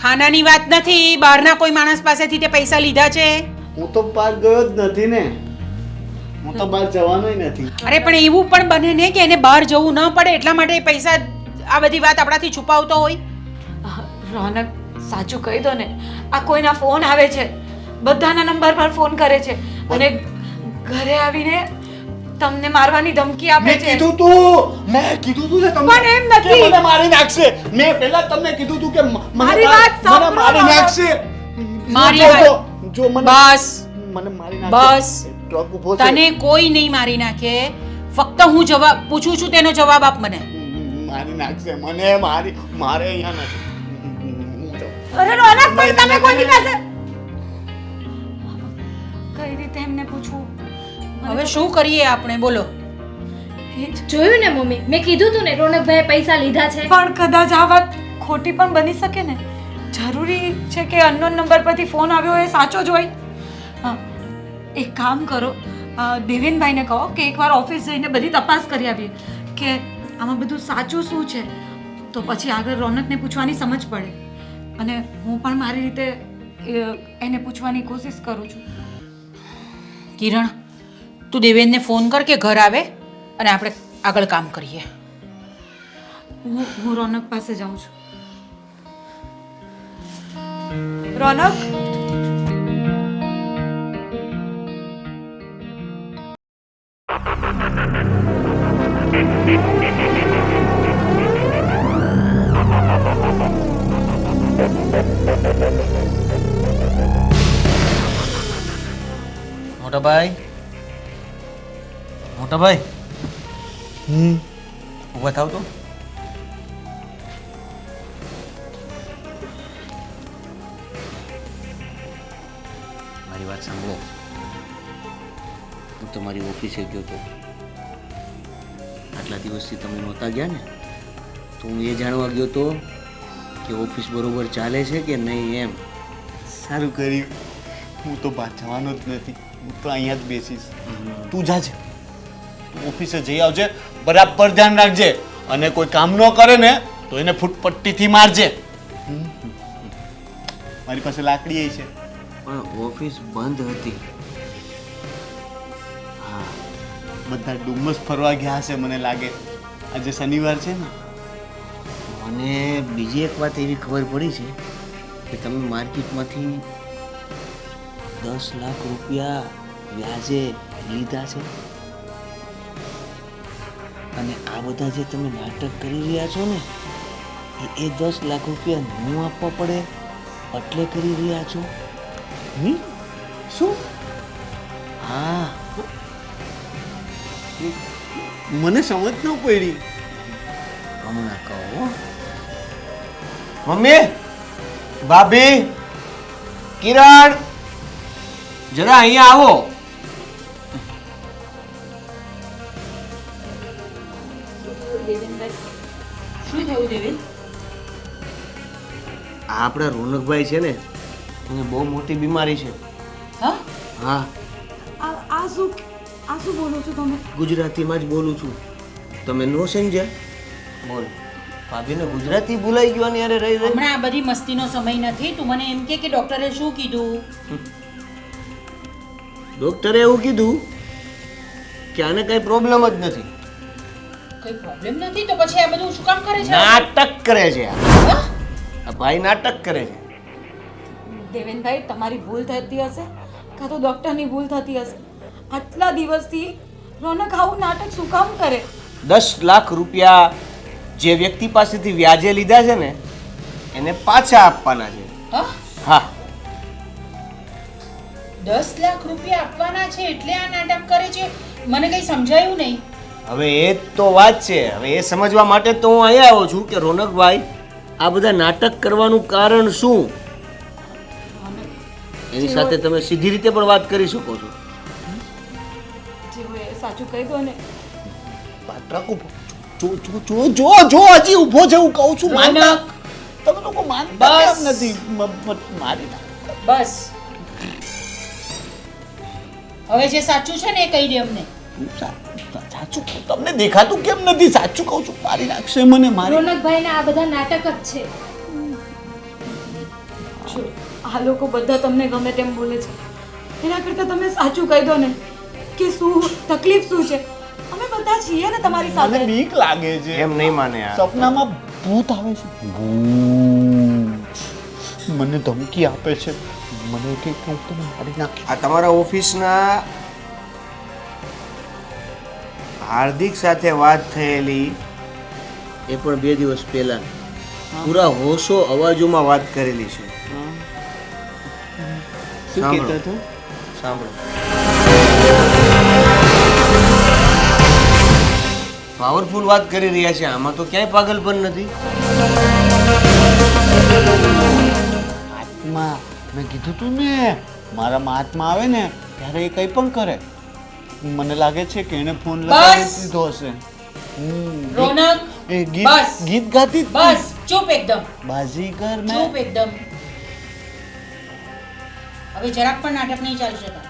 ખાનાની વાત નથી, બહારના કોઈ માણસ પાસેથી તે પૈસા લીધા છે? હું તો બહાર ગયો જ નથી ને. હું તો બહાર જવાનોય નથી. અરે પણ એવું પણ બને ને કે એને બહાર જવું ન પડે એટલા માટે એ પૈસા આ બધી વાત આપણાથી છુપાવતો હોય. રોનક, સાચું કહી દો ને, આ કોઈના ફોન આવે છે, બધાના નંબર પર ફોન કરે છે અને ઘરે આવીને તમને મારવાની ધમકી આપે મેં છે. કીધું તું ને તમને પણ એમ નથી. કે મને મારી નાખશે. મેં પહેલા જ તમને કીધું તું કે મારી વાત સાંભળો મને મારી બાબા. નાખશે. મારી જો વાત- જો મને બસ મને મારી નાખે. બસ. ટ્રક ઊભો છે. તને કોઈ નહીં મારી નાખે. ફક્ત હું જવાબ પૂછું છું, તેનો જવાબ આપ મને. મારી નાખશે મને. મારે અહીંયા નથી. હું જાઉં. અરે રોનક પણ તમે કોની પાસે કઈ રીતે એમને પૂછવું? હવે શું કરીએ આપણે, બોલો. જોયું ને મમ્મી, મેં કીધું તું ને રોનકભાઈએ પૈસા લીધા છે. પણ કદાચ આ વાત ખોટી પણ બની શકે ને. જરૂરી છે કે અનનોન નંબર પરથી ફોન આવ્યો એ સાચો જ હોય. હા, એક કામ કરો, દેવેનભાઈને કહો કે એકવાર ઓફિસ જઈને બધી તપાસ કરી આવીએ કે આમાં બધું સાચું શું છે. તો પછી આગળ રોનકને પૂછવાની સમજ પડે. અને હું પણ મારી રીતે એને પૂછવાની કોશિશ કરું છું. કિરણ, તું દેવેનને ફોન કર કે ઘર આવે અને આપણે આગળ કામ કરીએ. હું રોનક પાસે જાઉં છું. રોનક, મોટા ભાઈ, મોટા ભાઈ, ઊભા થાવ તો. મારી વાત સાંભળો. હું તમારી ઓફિસે ગયો તો. આટલા દિવસથી તમે નહોતા ગયા ને, તો હું એ જાણવા ગયો તો કે ઓફિસ બરોબર ચાલે છે કે નહીં એમ. સારું કર્યું. હું તો બહાર જવાનો જ નથી. હું તો અહીંયા જ બેસીશ. તું જાજે, ઓફિસે જઈ આવજે. બરાબર ધ્યાન રાખજે. અને કોઈ કામ ન કરે ને તો એને ફૂટપટ્ટીથી મારજે. મારી પાસે લાકડી છે. પણ ઓફિસ બંધ હતી. હા, બધા ડુમ્મસ ફરવા ગયા હશે મને લાગે. આજે શનિવાર છે ને. મને બીજી એક વાત એવી ખબર પડી છે કે તમે માર્કેટમાંથી 10 લાખ રૂપિયા વ્યાજે લીધા છે. અને આ બધા જે તમે નાટક કરી રહ્યા છો ને, એ 10 લાખ રૂપિયા હું આપવા પડે એટલે કરી રહ્યા છો. શું? હા, મને સમજ ન પડી. હમણાં કહો. મમ્મી, ભાભી, કિરણ, જરા અહીંયા આવો. શું થયું દેવેન? આ આપણા રોનકભાઈ છે ને, એને બહુ મોટી બીમારી છે. હા? હા, આ શું બોલો છો તમે? ગુજરાતીમાં જ બોલું છું. તમે નો સમજ્યા? બોલ. ભાભીને ગુજરાતી ભૂલાઈ ગયો ને. અરે રહી રહી. હમણાં આ બધી મસ્તીનો સમય નથી. તું મને એમ કે ડોક્ટરે શું કીધું? ડોક્ટરે એવું કીધું કે આને કઈ પ્રોબ્લેમ જ નથી. કઈ પ્રોબ્લેમ નથી તો પછી આ બધું શું કામ કરે છે? નાટક કરે છે આ. હા? આ ભાઈ નાટક કરે છે. દેવેનભાઈ, તમારી ભૂલ થતી હશે કાં તો ડૉક્ટરની ભૂલ થતી હશે. આટલા દિવસથી રોનક આવું નાટક શું કામ કરે? 10 લાખ રૂપિયા જે વ્યક્તિ પાસેથી વ્યાજે લીધા છે ને, એને પાછા આપવાના છે. હા? હા, 10 લાખ રૂપિયા આપવાના છે એટલે આ નાટક કરે છે? મને કઈ સમજાયું નહીં. હવે એ જ તો વાત છે. હવે એ સમજવા માટે તો હું અહીંયા આવ્યો છું કે રોનકભાઈ આ બધા નાટક કરવાનું કારણ શું. એની સાથે તમે સીધી રીતે પણ વાત કરી શકો છો. જે હોય એ સાચું કહી દો ને. ટ્રક ઊભો. જો હજી ઊભો છે. હું કહું છું માનતા. તમે લોકો માનતા બસ. કેમ નથી? મારી નાખ. બસ હવે જે સાચું છે ને એ કહી દે અમને. સાચું તમને દેખાતું કેમ નથી? સાચું કહું છું. મારી નાખશે મને. મારી રોનકભાઈને આ બધા નાટક જ છે. જો આ લોકો બધા તમને ગમે તેમ બોલે છે, એના કરતાં તમે સાચું કહી દો ને કે શું તકલીફ શું છે. અમે બધા છીએ ને તમારી મને સાથે. બીક લાગે છે. એમ નહીં માને યાર. સપનામાં ભૂત આવે છે. ભૂત મને ધમકી આપે છે. મને કે હું તને મારી નાખી. આ તમારા ઓફિસના હાર્દિક સાથે વાત થયેલી એ પણ 2 દિવસ પહેલા પૂરા હોશો અવાજોમાં વાત કરેલી છે. શું સાંભળો. કહેતો હતો? સાંભળો, પાવરફુલ વાત કરી રહ્યા છે, આમાં તો ક્યાંય પાગલપન નથી. આત્મા, મેં કીધું તું ને, મારામાં આત્મા આવે ને ત્યારે એ કંઈ પણ કરે. મને લાગે છે કે એને ફોન લગાવી બસ. દીધો હશે. રોનક એ બસ. ગીત ગાતી જ હતી. બસ ચૂપ એકદમ બાજીગર ચૂપ મેં એકદમ હવે જરાક પણ નાટક નહીં ચાલશે તારે.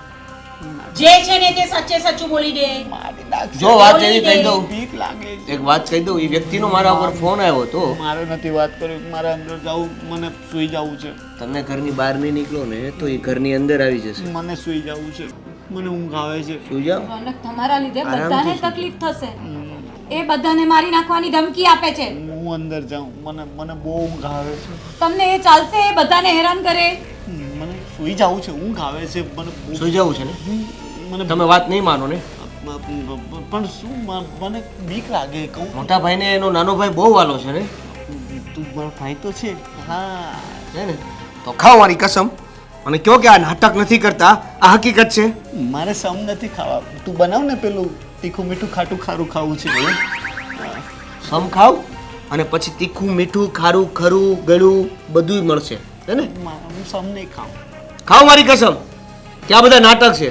જે છે ને તે સાચે સાચું બોલી દે. મારી નાખશે. જો વાત બોલી એવી દે. કહી દઉં, બીક લાગે છે. એક વાત કહી દઉં, એ વ્યક્તિનો મારા ઉપર ફોન આવ્યો હતો. મારે નથી વાત કરવી, મારે અંદર જવું, મને સૂઈ જવું છે. તમે ઘરની બહાર નહીં નીકળો ને તો એ ઘરની અંદર આવી જશે. મને સૂઈ જવું છે, મને ઊંઘ આવે છે. સુઈ જાઓ. રોનક, તમારા લીધે આરામથી બધાને સૂઈ તકલીફ થશે. એ બધાને મારી નાખવાની ધમકી આપે છે. હું અંદર જાઉં, મને બહુ ઊંઘ આવે છે. તમને એ ચાલશે? એ બધાને હેરાન કરે. મને સૂઈ જવું છે, ઊંઘ આવે છે. મને બહુ- સુઈ જવું છે ને? મને તમે વાત નહીં માનો ને? પણ શું મને બીક લાગે કહું. મોટા ભાઈને એનો નાનો ભાઈ બહુ વાલો છે ને, તું મારો ભાઈ તો છે. હા, હે ને? તો ખાઓ મારી કસમ અને કહો કે આ નાટક નથી કરતા, આ હકીકત છે. મારે સમ નથી ખાવા. તું બનાવ ને પેલું તીખું મીઠું ખાટું ખારું ખાવું છે. સમ ખાવ અને પછી તીખું મીઠું ખારું ખરું ગળું બધું મળશે, હે ને? હું સમ નહીં ખાઉં. ખાઓ મારી કસમ કે આ બધા નાટક છે.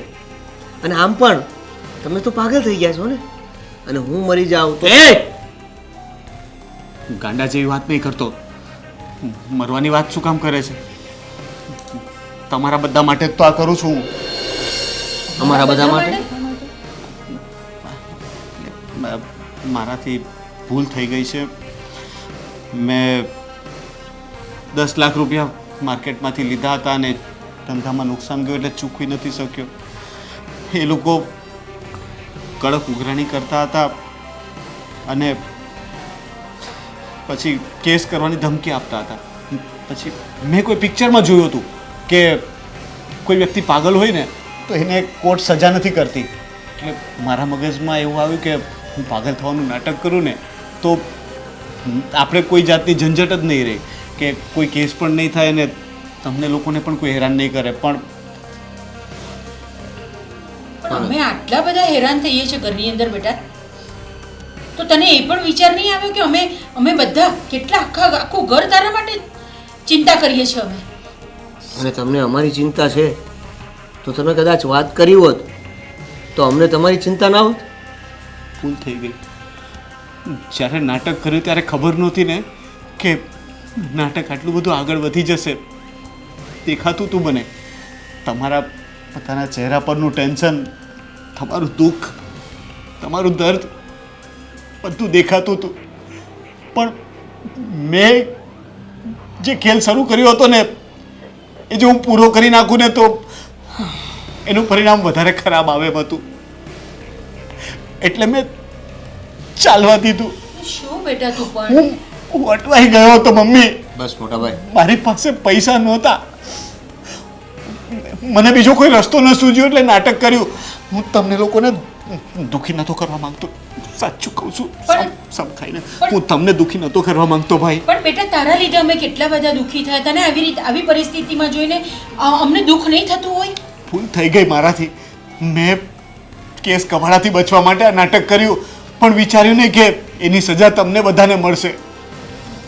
અને આમ પણ તમે તો પાગલ થઈ ગયા છો ને, અને હું મરી જાઉં તો હું ગાંડા જેવી વાત નહીં કરતો. મરવાની વાત શું કામ કરે છે? તમારા બધા માટે જ તો આ કરું છું હું. અમારા બધા માટે મારાથી ભૂલ થઈ ગઈ છે. મેં 10 લાખ રૂપિયા માર્કેટમાંથી લીધા હતા અને ધંધામાં નુકસાન ગયું એટલે ચૂકવી નથી શક્યો. એ લોકો કડક ઉઘરાણી કરતા હતા અને પછી કેસ કરવાની ધમકી આપતા હતા. પછી મેં કોઈ પિક્ચરમાં જોયું હતું કે કોઈ વ્યક્તિ પાગલ હોય ને તો એને કોર્ટ સજા નથી કરતી. એટલે મારા મગજમાં એવું આવ્યું કે હું પાગલ થવાનું નાટક કરું ને તો આપણે કોઈ જાતની ઝંઝટ જ નહીં રહે, કે કોઈ કેસ પણ નહીં થાય ને તમને લોકોને પણ કોઈ હેરાન નહીં કરે. પણ અમે આટલા બધા હેરાન થઈએ છીએ ઘરની અંદર બેટા, તો તને એ પણ વિચાર નહીં આવ્યો કે અમે બધા કેટલા આખું ઘર તારા માટે ચિંતા કરીએ છીએ અમે. અને તમને અમારી ચિંતા છે તો તમે કદાચ વાત કરી હોત તો અમને તમારી ચિંતા ના હોત. ભૂલ થઈ ગઈ. જ્યારે નાટક કર્યું ત્યારે ખબર નહોતી ને કે નાટક આટલું બધું આગળ વધી જશે. દેખાતું તું મને, તમારા પોતાના ચહેરા પરનું ટેન્શન, તમારું દુઃખ, તમારું દર્દ બધું દેખાતું હતું. પણ મેં જે ખેલ શરૂ કર્યો હતો ને એ જો હું પૂરો કરી નાખું ને તો એનું પરિણામ વધારે ખરાબ આવે એમ હતું. એટલે મેં ચાલવા દીધું. શું બેટા તું પણ હું અટવાઈ ગયો હતો મમ્મી. બસ મોટા ભાઈ, મારી પાસે પૈસા નહોતા, મને બીજો કોઈ રસ્તો ન સૂઝ્યો એટલે નાટક કર્યું. હું તમને લોકોને દુઃખી નહોતો કરવા માંગતો, સાચું કહું છું. સમ ખાઈને હું તમને દુઃખી નહોતો કરવા માંગતો ભાઈ. પણ બેટા તારા લીધે અમે કેટલા બધા દુઃખી થયા. તને આવી પરિસ્થિતિમાં જોઈને અમને દુઃખ નહીં થતું હોય? ભૂલ થઈ ગઈ મારાથી. મેં કેસ કવાડાથી બચવા માટે આ નાટક કર્યું, પણ વિચાર્યું નહીં કે એની સજા તમને બધાને મળશે.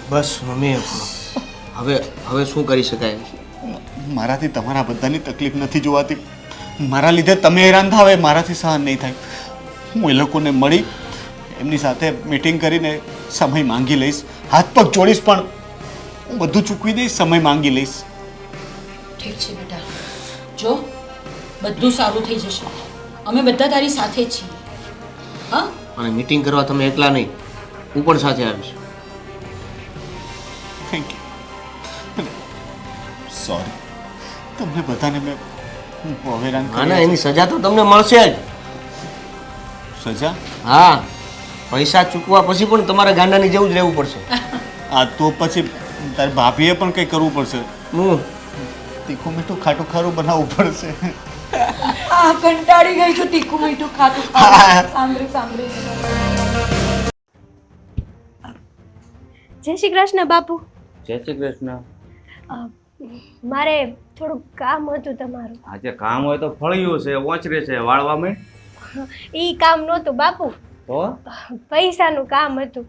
બસ મમ્મી, હવે શું કરી શકાય? મારાથી તમારા બધાની તકલીફ નથી જોવાતી. મારા લીધે તમે હેરાન થાવ એ મારાથી સહન નહીં થાય. હું એ લોકોને મળી એમની સાથે મીટિંગ કરીને સમય માંગી લઈશ. હાથ પગ જોડીશ પણ હું બધું ચૂકવી દઈશ, સમય માંગી લઈશ. ઠીક છે બેટા, જો બધું સારું થઈ જશે. અમે બધા તારી સાથે જ છીએ. હા, અને મીટિંગ કરવા તમે એકલા નહીં, હું પણ સાથે આવીશ. Thank you. સોરી, તમને બધાને મેં હેરાન ના ના, કર્યા એની સજા તો તમને મળશે જ. છે. સજા? હા, પૈસા ચૂકવા પછી પણ તમારે ગાંડાની જેવું જ રહેવું પડશે. આ તો પછી તારી ભાભીએ પણ કંઈ કરવું પડશે. હું તીખું મીઠું ખાટું ખારું બનાવવું પડશે. કંટાળી ગઈ છું તીખું મીઠું ખાતું ખાતું. સાંભળી. જય શ્રી કૃષ્ણ બાપુ. જય શ્રી કૃષ્ણ. મારે થોડુંક કામ હતું તમારું. આજે કામ હોય તો ફળિયું છે, ઓચરી છે, વાળવા માંડ. ઈ કામ નહોતું બાપુ, તો પૈસાનું કામ હતું.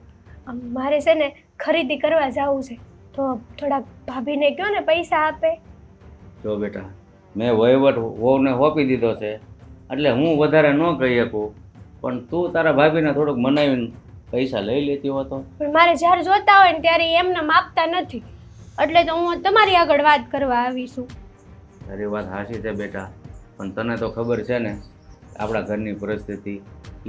મારે છે ને ખરીદી કરવા જવું છે, તો થોડાક ભાભીને કહો ને પૈસા આપે. જો બેટા, મેં વહીવટ વહુને સોંપી દીધો છે, એટલે હું વધારે ન કહી શકું, પણ તું તારા ભાભીને થોડુંક મનાવીને પૈસા લઈ લેતી હો તો. પણ મારે જ્યારે જોતા હોય ને ત્યારે ઈ એમને આપતા નથી, એટલે તો હું તમારી આગળ વાત કરવા આવી છું. તારી વાત સાચી છે બેટા, પણ તને તો ખબર છે ને આપણા ઘરની પરિસ્થિતિ.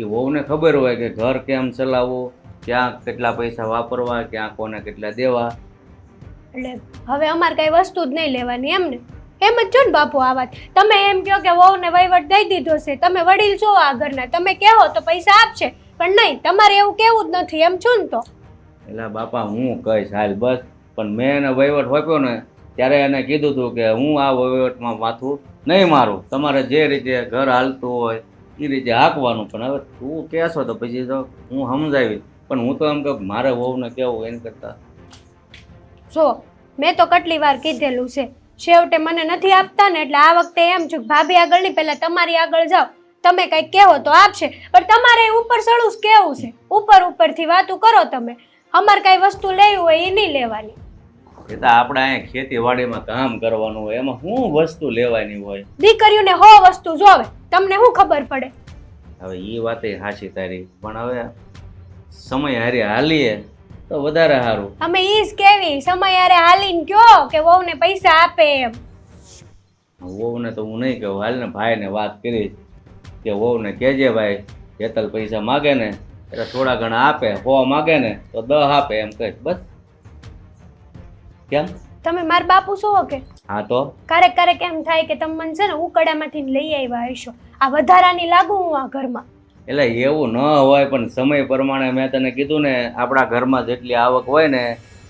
એ વહુને ખબર હોય કે ઘર કેમ ચલાવવું, ક્યાં કેટલા પૈસા વાપરવા, ક્યાં કોને કેટલા દેવા. એટલે હવે અમારે કઈ વસ્તુ જ નહીં લેવાની એમને. એમ જ છો ને બાપુ આ વાત. તમે એમ કહો કે વહુને વહીવટ દઈ દીધો છે, તમે વડીલ છો આ ઘરના, તમે કહો તો પૈસા આપશે, પણ નહીં, તમારે એવું કેવું જ નથી એમ છો ને. તો એટલે બાપા હું કહીશ હાલ બસ, પણ મેં એને વહીવટ સોંપ્યો ને ત્યારે એને કીધું હતું કે હું આ વહીવટમાં માથું નહીં મારું, તમારે જે રીતે ઘર હાલતું હોય એ રીતે હાંકવાનું. પણ હવે તું કહેશો તો પછી તો હું સમજાવીશ, પણ હું તો એમ કહું કે મારે વહુને કહેવું એને કરતાં. જો મેં તો કેટલી વાર કીધેલું છે, છેવટે મને નથી આપતા ને, એટલે આ વખતે એમ છું કે ભાભી આગળ નહીં, પહેલા તમારી આગળ જાઓ, તમે કંઈક કહો તો આપશે, પણ તમારે ઉપર ચડવું જ કેવું છે, ઉપરથી વાતું કરો તમે. અમારે કાંઈ વસ્તુ લેવી હોય એ નહીં લેવાની. એ તો આપણે અહીંયા ખેતીવાડીમાં કામ કરવાનું હોય, એમાં શું વસ્તુ લેવાની હોય. દીકરીઓને હો વસ્તુ જોવે, તમને શું ખબર પડે. હવે એ વાતે સાચી તારી, પણ હવે સમય હારે હાલીએ તો વધારે સારું. અમે ઈ જ કેવી સમય યારે હાલીને કયો કે વહુને પૈસા આપે એમ. વહુને તો હું નહીં કહું, હાલ ને ભાઈને વાત કરીશ કે વહુને કહેજે ભાઈ હેતલ પૈસા માગે ને એટલે થોડા ઘણા આપે, 100 માગે ને તો 10 આપે એમ કહીશ બસ. કેમ? તમે મારા બાપુ છો કે? હા તો ક્યારેક એમ થાય કે તમે મને છે ને ઉકડામાંથી લઈ આવ્યા હશો, આ વધારાની લાગુ હું આ ઘરમાં. એટલે એવું ન હોય, પણ સમય પ્રમાણે મેં તને કીધું ને આપણા ઘરમાં જેટલી આવક હોય ને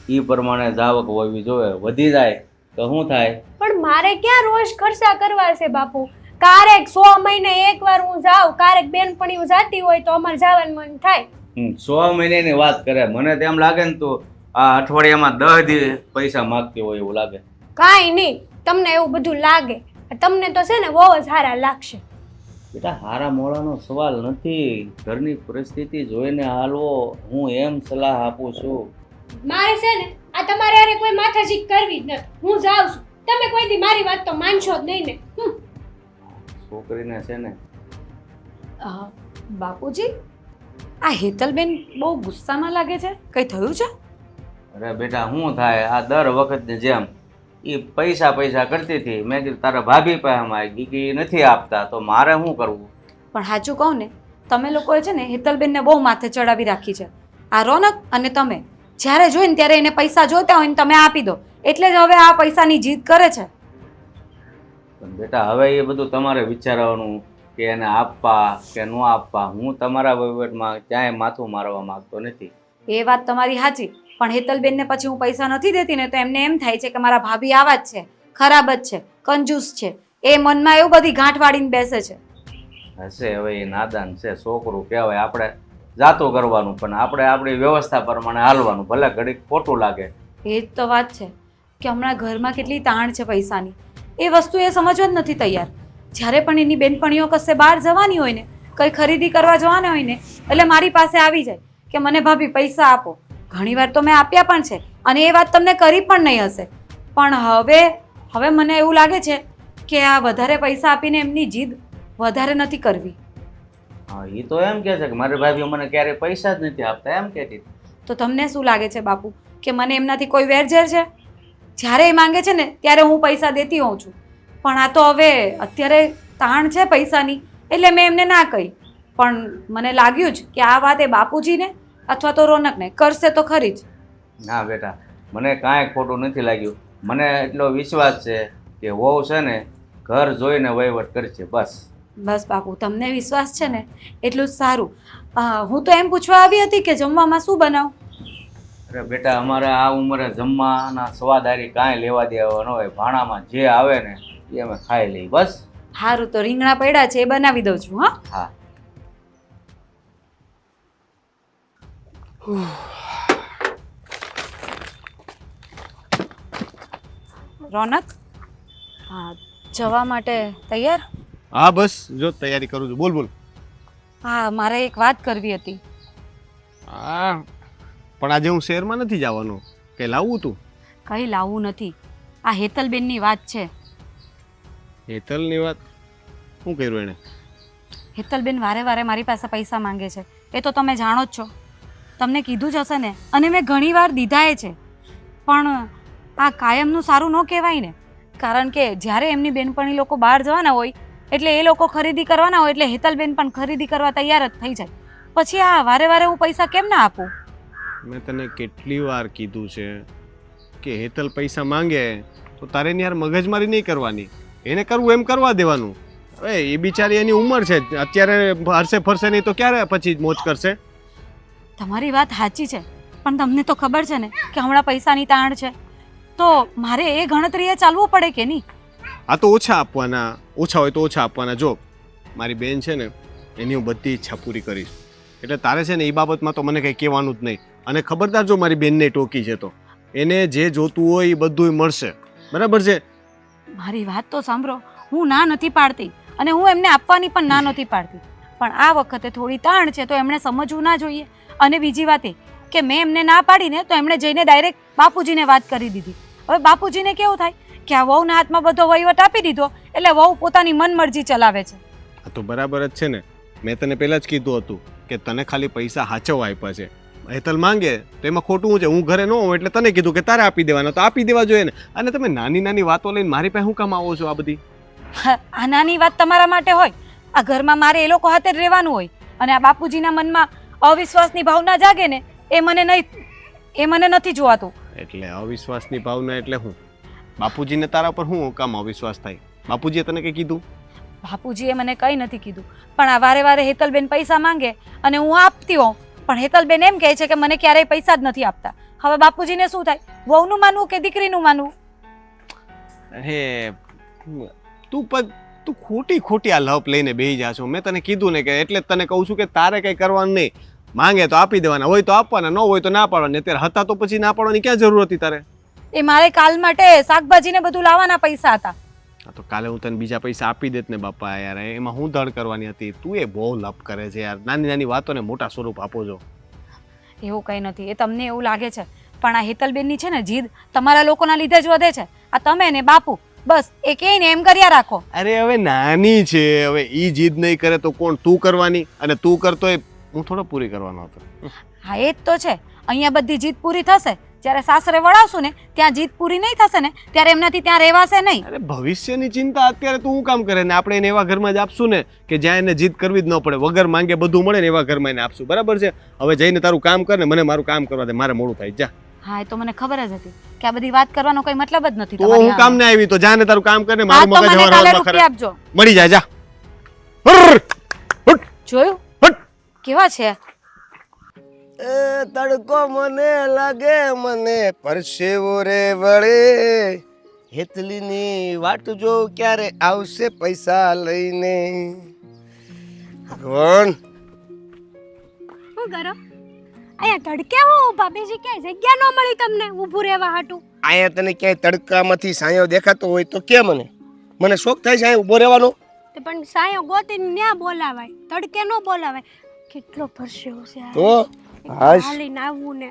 એ પ્રમાણે જ આવક હોવી જોઈએ. વધી જાય તો શું થાય? પણ મારે ક્યાં રોજ ખર્ચા કરવા છે બાપુ? ક્યારેક 100 મહિને એકવાર હું જાઉં, ક્યારેક બેનપણીઓ જાતી હોય તો અમારે જવાનું મન થાય. 100 મહિનાની વાત કરે, મને તેમ લાગે ને તું આ અઠવાડિયામાં 10 દિવસ પૈસા માગતી હોય એવું લાગે. કાંઈ નહીં, તમને એવું બધું લાગે, તમને તો છે ને બહુ જ સારા લાગશે. બેટા હારા મોડાનો સવાલ નથી, ઘરની પરિસ્થિતિ જોઈને હાલવો, હું એમ સલાહ આપું છું. મારે છે ને આ તમારે હારે કોઈ માથાજીક કરવી જ નથી, હું જાઉં છું. તમે કોઈ દી મારી વાત તો માનશો જ નહીં ને. છોકરીને છે ને બાપુજી, આ હેતલબેન બહુ ગુસ્સામાં લાગે છે, કંઈ થયું છે? અરે બેટા શું થાય, આ દર વખતની જેમ એ પૈસા કરતી હતી. મેં કીધું તારા ભાભી પાસે માગી કે નથી આપતા, તો મારે શું કરવું? પણ સાચું કહું ને, તમે લોકોએ છે ને હેતલબેનને બહુ માથે ચડાવી રાખી છે. આ રોનક અને તમે જ્યારે જોઈને ત્યારે એને પૈસા જોઈતા હોય ને તમે આપી દો, એટલે જ હવે આ પૈસાની જીદ કરે છે. પણ બેટા હવે એ બધું તમારે વિચારવાનું કે એને આપવા કે ન આપવા. હું તમારા વહીવટમાં ક્યાંય માથું મારવા માંગતો નથી. એ વાત તમારી સાચી, પણ હેતલબેનને પછી હું પૈસા નથી દેતી ને તો એમને એમ થાય છે કે મારા ભાભી આવા જ છે, ખરાબ જ છે, કંજૂસ છે. એ મનમાં એવું બધી ગાંઠ વાળીને બેસે છે. હશે, હવે એ નાદાન છે, છોકરું કહેવાય, આપણે જાતું કરવાનું, પણ આપણે આપણી વ્યવસ્થા પ્રમાણે હાલવાનું, ભલે ઘડીક ખોટું લાગે. એ જ તો વાત છે કે હમણાં ઘરમાં કેટલી તાણ છે પૈસાની, એ વસ્તુ એ સમજવા જ નથી તૈયાર. જ્યારે પણ એની બેનપણીઓ કશે બહાર જવાની હોય ને, કંઈ ખરીદી કરવા જવાના હોય ને, એટલે મારી પાસે આવી જાય કે મને ભાભી પૈસા આપો. ઘણીવાર તો મેં આપ્યા પણ છે અને એ વાત તમને કરી પણ નહીં હશે, પણ હવે મને એવું લાગે છે કે આ વધારે પૈસા આપીને એમની જીદ વધારે નથી કરવી. હા, એ તો એમ કહે છે કે મારી ભાભી મને ક્યારેય પૈસા જ નથી આપતા એમ કહેતી. તો તમને શું લાગે છે બાપુ કે મને એમનાથી કોઈ વેરઝેર છે? જ્યારે એ માંગે છે ને ત્યારે હું પૈસા દેતી હોઉં છું, પણ આ તો હવે અત્યારે તાણ છે પૈસાની એટલે મેં એમને ના કહી. પણ મને લાગ્યું જ કે આ વાત એ બાપુજીને અથવા તો રોનકને કરશે તો ખરી જ. ના બેટા, મને કાંઈ ખોટું નથી લાગ્યું. મને એટલો વિશ્વાસ છે કે વહુ છે ને ઘર જોઈને વહીવટ કરશે બસ. બસ બાપુ, તમને વિશ્વાસ છે ને એટલું જ સારું. હું તો એમ પૂછવા આવી હતી કે જમવામાં શું બનાવું? અરે બેટા, અમારે આ ઉંમરે જમવાના સ્વાદારી કાંઈ લેવા દેવા ન હોય, ભાણામાં જે આવે ને એ અમે ખાઈ લઈએ બસ. સારું, તો રીંગણા પડ્યા છે એ બનાવી દઉં છું. હા હા. રોનક હા જવા માટે તૈયાર હા બસ જો તૈયારી કરું છું. બોલ બોલ. હા મારે એક વાત કરવી હતી. હા પણ આજે હું શહેરમાં નથી જવાનો. કે લાવવું તું? કંઈ લાવવું નથી. આ હેતલબેનની વાત છે. હેતલની વાત? શું કર્યું એણે? હેતલબેન વારે વારે મારી પાસે પૈસા માંગે છે. એ તો તમે જાણો જ છો. તમને કીધું જ હશે ને. અને મેં ઘણીવાર દીધાએ છે. પણ આ કાયમનું સારું ન કહેવાય ને. કારણ કે જ્યારે એમની બેનપણી લોકો બહાર જવાના હોય એટલે એ લોકો ખરીદી કરવાના હોય એટલે હેતલબેન પણ ખરીદી કરવા તૈયાર જ થઈ જાય. પછી આ વારે વારે હું પૈસા કેમ ના આપું? મેં તને કેટલી વાર કીધું છે કે હેતલ પૈસા માંગે તો તારે એની યાર મગજમારી નહીં કરવાની. એને કરવું એમ કરવા દેવાનું. હવે એ બિચારી એની ઉંમર છે અત્યારે હરશે ફરશે નહીં તો ક્યારે પછી મોજ કરશે? તમારી વાત સાચી છે પણ તમને તો ખબર છે ને કે હમણાં પૈસાની તાણ છે તો મારે એ ગણતરીએ ચાલવું પડે કે નહીં? આ તો ઓછા આપવાના, ઓછા હોય તો ઓછા આપવાના. જો મારી બેન છે ને એની હું બધી ઈચ્છા પૂરી કરીશ એટલે તારે છે ને એ બાબતમાં તો મને કંઈ કહેવાનું જ નહીં. અને ખબરદાર જો મારી બેનને ટોકી છે તો એને જે જોતું હોય એ બધું મળશે. બરાબર છે? મારી વાત તો સાંભળો. હું ના નથી પાડતી અને હું એમને આપવાની પણ ના નથી પાડતી પણ આ વખતે થોડી તાણ છે તો એમણે સમજવું ના જોઈએ. અને બીજી વાત એ કે મેં એમને ના પાડીને તો એમણે જઈને ડાયરેક્ટ બાપુજીને વાત કરી દીધી. હવે બાપુજીને કેવું થાય કે આ વહુના હાથમાં બધો વહીવટ આપી દીધો એટલે વહુ પોતાની મનમરજી ચલાવે છે. આ તો બરાબર જ છે ને. મેં તને પહેલાં જ કીધું હતું કે તને ખાલી પૈસા હાચવવા આપ્યા છે. હેતલ માંગે તો એમાં ખોટું હું છે? હું ઘરે ન હોઉં એટલે તને કીધું કે તારે આપી દેવાના તો આપી દેવા જોઈએ ને. અને તમે નાની નાની વાતો લઈને મારી પાસે શું કામ આવો છો? આ બધી આ નાની વાત તમારા માટે હોય. આ ઘરમાં મારે એ લોકો હાથે જ રહેવાનું હોય અને આ બાપુજીના મનમાં અવિશ્વાસની ભાવના જાગે ને એ મને નથી જોવાતું. એટલે અવિશ્વાસની ભાવના એટલે હું? બાપુજીને તારા પર શું કામ અવિશ્વાસ થાય? બાપુજીએ તને કંઈ કીધું? બાપુજીએ મને કંઈ નથી કીધું પણ આ વારે વારે હેતલબેન પૈસા માંગે અને હું આપતી હોઉં પણ હેતલબેન એમ કહે છે કે મને ક્યારેય પૈસા જ નથી આપતા. હવે બાપુજીને શું થાય? વહુનું માનવું કે દીકરીનું માનવું? અરે તું ખોટી આ લપ લઈને બેસી જા છો. મેં તને કીધું ને કે એટલે જ તને કહું છું કે તારે કંઈ કરવાનું નહીં. માંગે તો આપી દેવાના, હોય તો આપવાના, ન હોય તો ના પાડવાના. અત્યારે હતા તો પછી ના પાડવાની ક્યાં જરૂર હતી તારે? એ મારે કાલ માટે શાકભાજીને બધું લાવવાના પૈસા હતા. હા તો કાલે હું તને બીજા પૈસા આપી દેત ને બાપા. યાર એમાં હું ધડ કરવાની હતી? તું એ બહુ લપ કરે છે યાર. નાની નાની વાતોને મોટા સ્વરૂપ આપો છો. એવું કંઈ નથી. એ તમને એવું લાગે છે પણ આ હેતલબેનની છે ને જીદ તમારા લોકોના લીધે જ વધે છે. આ તમે ને બાપુ બસ એ કહે ને એમ કર્યા રાખો. અરે હવે નાની છે, હવે ઈ જીદ નહીં કરે તો કોણ? તું કરવાની અને તું કરતો એ હું થોડો પૂરી કરવાનો હતો. હા એ જ તો છે. અહીંયા બધી જીદ પૂરી થશે જ્યારે સાસરે વળાવશું ને ત્યાં જીદ પૂરી નહીં થશે ને ત્યારે એમનાથી ત્યાં રહેવાશે નહીં. અરે ભવિષ્યની ચિંતા અત્યારે તું શું કામ કરે ને? આપણે એને એવા ઘરમાં જ આપશું ને કે જ્યાં એને જીદ કરવી જ ન પડે, વગર માંગે બધું મળે ને એવા ઘરમાં એને આપશું. બરાબર છે? હવે જઈને તારું કામ કર ને મને મારું કામ કરવા દે. મારે મોડું થાય. જા. હા એ તો મને ખબર જ હતી કે આ બધી વાત કરવાનો કોઈ મતલબ જ નથી. તો હું કામ ને આવી તો જા ને તારું કામ કર ને. મારું મગજ કાલે હવારમાં રૂપિયા ખરાબ આપજો. મળી જાય. જા. જોયું કેવા છે? તડકો મને લાગે મને પરસેવો રે વળે, હેતલીની વાટ જો ક્યારે આવશે પૈસા લઈને. ભગવાન શું કરો? અહીંયા તડકે હું ઊભા બીજી ક્યાંય જગ્યા ન મળી તમને ઊભું રહેવા હાટું? અહીંયા તને ક્યાંય તડકામાંથી સાયો દેખાતો હોય તો કે મને શોખ થાય છે અહીંયા ઊભો રહેવાનો. તો પણ સાયો ગોતીને ન્યા બોલાવાય, તડકે ન બોલાવાય. કેટલો પરસેવો છે આ. તો હાશ હાલીને આવવું ને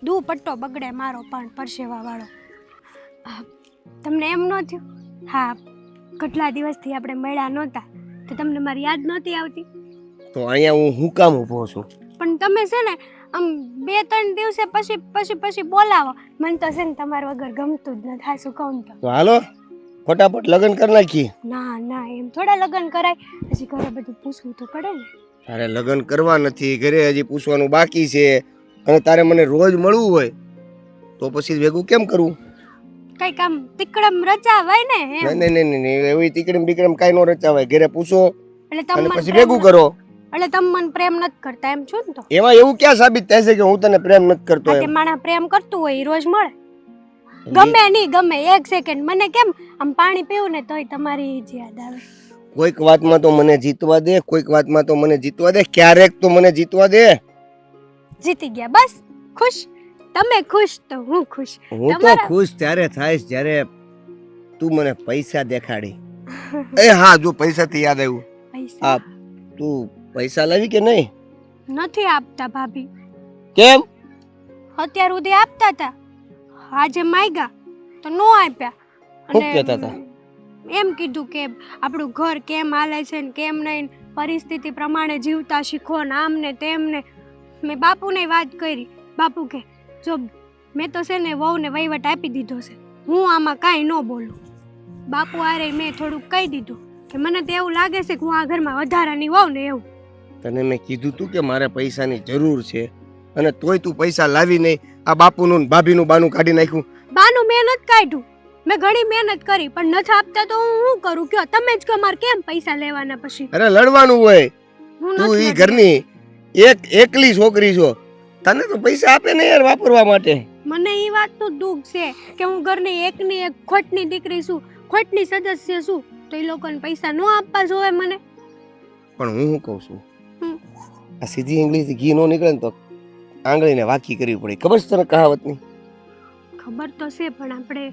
દુપટ્ટો બગડે મારો પણ પરસેવા વાળો. તમને એમ ન થયું? હા કેટલા દિવસથી આપણે મળ્યા નહોતા તો તમને મારી યાદ નહોતી આવતી? તો અહીંયા હું કામ ઊભો છું? પણ તમે છે ને આમ 2-3 દિવસે પછી બોલાવો. મને તો છે ને તમારા વગર ગમતું જ નથી. શું કહું તો હાલો ફટાફટ લગ્ન કરી નાખીએ. ના એમ થોડા લગ્ન કરાય. હજી ઘરે બધું પૂછવું તો પડે ને. તારે લગ્ન કરવા નથી, ઘરે હજી પૂછવાનું બાકી છે અને તારે મને રોજ મળવું હોય તો પછી ભેગું કેમ કરવું? કઈક આમ તિકડમ રચાવાય ને એમ. નહીં એવી તિકડમ બિકડમ કાંઈ ન રચાવાય. ઘરે પૂછો એટલે અને તમે પછી ભેગું કરો. એટલે તમે મને પ્રેમ નથી કરતા એમ છો ને? તો એમાં એવું ક્યાં સાબિત થાય છે કે હું તને પ્રેમ નથી કરતો આ તે એમ? માણસ પ્રેમ કરતું હોય ઈ રોજ મળે. ગમે નહીં ગમે 1 સેકન્ડ મને કેમ આમ પાણી પીવું ને તોય તમારી જ યાદ આવે. કોઈક વાતમાં તો મને જીતવા દે, કોઈક વાતમાં તો મને જીતવા દે, ક્યારેક તો મને જીતવા દે. જીતી ગયા બસ ખુશ. તમે ખુશ તો હું ખુશ. હું તો તમારા- ખુશ ત્યારે થાઈશ જ્યારે તું મને પૈસા દેખાડી. એ હા, જો પૈસાથી યાદ આવ્યું, પૈસા તું પૈસા લાવી કે નહીં? નથી આપતા ભાભી. કેમ? અત્યાર સુધી આપતા હતા, આજે માંગ્યા તો નો આપ્યા. શું કહેતા હતા? એમ કીધું કે આપણું ઘર કેમ હાલે છે ને કેમ નહીં, પરિસ્થિતિ પ્રમાણે જીવતા શીખો ને આમ ને તેમ ને. મેં બાપુને વાત કરી. બાપુ કે જો મેં તો છે ને વહુને વહીવટ આપી દીધો છે, હું આમાં કાંઈ ન બોલું. બાપુ આરે મેં થોડુંક કહી દીધું કે મને તો એવું લાગે છે કે હું આ ઘરમાં વધારાની વહુ ને એવું. તને મેં કીધું તું કે મારે પૈસાની જરૂર છે અને તોય તું પૈસા લાવી નહીં. આ બાપુનું ને ભાભીનું બાનું કાઢી નાખ્યું. બાનું મેં નથી કાઢ્યું, મેં ઘણી મહેનત કરી પણ નથી આપતા તો હું શું કરું કયો? તમે જ કહો મારે કેમ પૈસા લેવાના પછી? અરે લડવાનું હોય. હું તું નથી ઈ લડતી. ઘરની એકલી છોકરી છો, તને તો પૈસા આપે ને યાર વાપરવા માટે. મને એ વાતનું દુઃખ છે કે હું ઘરની એકની એક ખોટની દીકરી છું, ખોટની સદસ્ય છું, તો એ લોકોને પૈસા ન આપવા જોવે મને. પણ હું શું કહું છું, હમ. આ સીધી ઇંગ્લિશથી ઘી નો નીકળે ને તો આંગળીને વાકી કરવી પડે. ખબર છે તને કહાવતની? ખબર તો છે પણ આપણે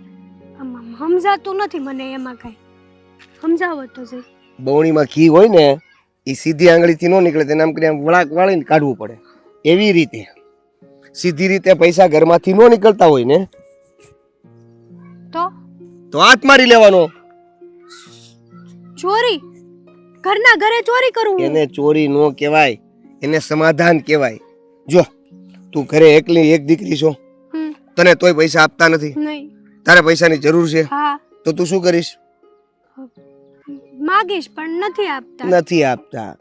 આમાં સમજાતું નથી મને, એમાં કઈ સમજાવો તો છે. બવણીમાં ઘી હોય ને એ સીધી આંગળીથી નો નીકળે, તેને આમ કરીને આમ વળાક વાળીને કાઢવું પડે. એવી રીતે સીધી રીતે પૈસા ઘરમાંથી નો નીકળતા હોય ને તો હાથ મારી લેવાનો. ચોરી ઘરના ઘરે ચોરી કરું હું? એને ચોરી નો કહેવાય, એને સમાધાન કહેવાય. જો તું ઘરે એકલી એક દીકરી છો, હમ. તને તોય પૈસા આપતા નથી, નહીં. તારે પૈસાની જરૂર છે, હા તો તું શું કરીશ? માગીશ પણ નથી આપતા. નથી આપતા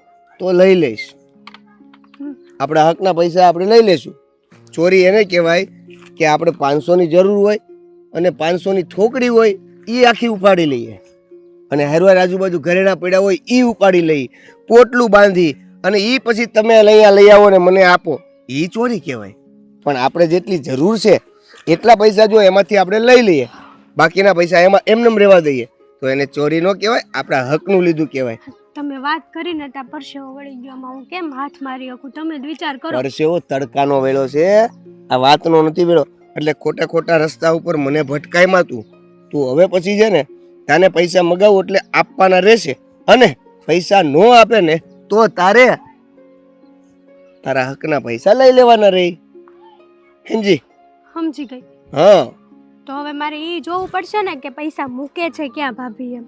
તો લઈ લઈશ. હમ. આપણા હકના પૈસા આપણે લઈ લેશું. ચોરી એને કહેવાય કે આપણે 500 ની જરૂર હોય અને 500 ની થોકડી હોય એ આખી ઉપાડી લઈએ, અને હરવાર આજુબાજુ ઘરેણા પડ્યા હોય એ ઉપાડી લઈ, પોટલું બાંધી અને એ પછી તમે લઈ આવો ને મને આપો, એ ચોરી કહેવાય. પણ આપણે જેટલી જરૂર છે એટલા પૈસા જો એમાંથી આપણે લઈ લઈએ, બાકીના પૈસા એમાં એમનેમ રહેવા દઈએ, તો એને ચોરી ન કહેવાય, આપણા હકનું લીધું કહેવાય. તમે વાત કરીને ત્યાં પરસેવો વળી ગયો, આમાં હું કેમ હાથ મારી શકું? તમે જ વિચાર કરો. પરસેવો તડકાનો વેળો છે, આ વાતનો નથી વેળો. એટલે ખોટા ખોટા રસ્તા ઉપર મને ભટકાયમાં તું હવે પછી છે ને તાને પૈસા મગાવું એટલે આપવાના રહેશે, અને પૈસા નો આપે ને તો તારે તારા હકના પૈસા લઈ લેવાના રહી. સમજી? સમજી ગઈ. હા, તો હવે મારે એ જોવું પડશે ને કે પૈસા મૂકે છે ક્યાં ભાભી એમ.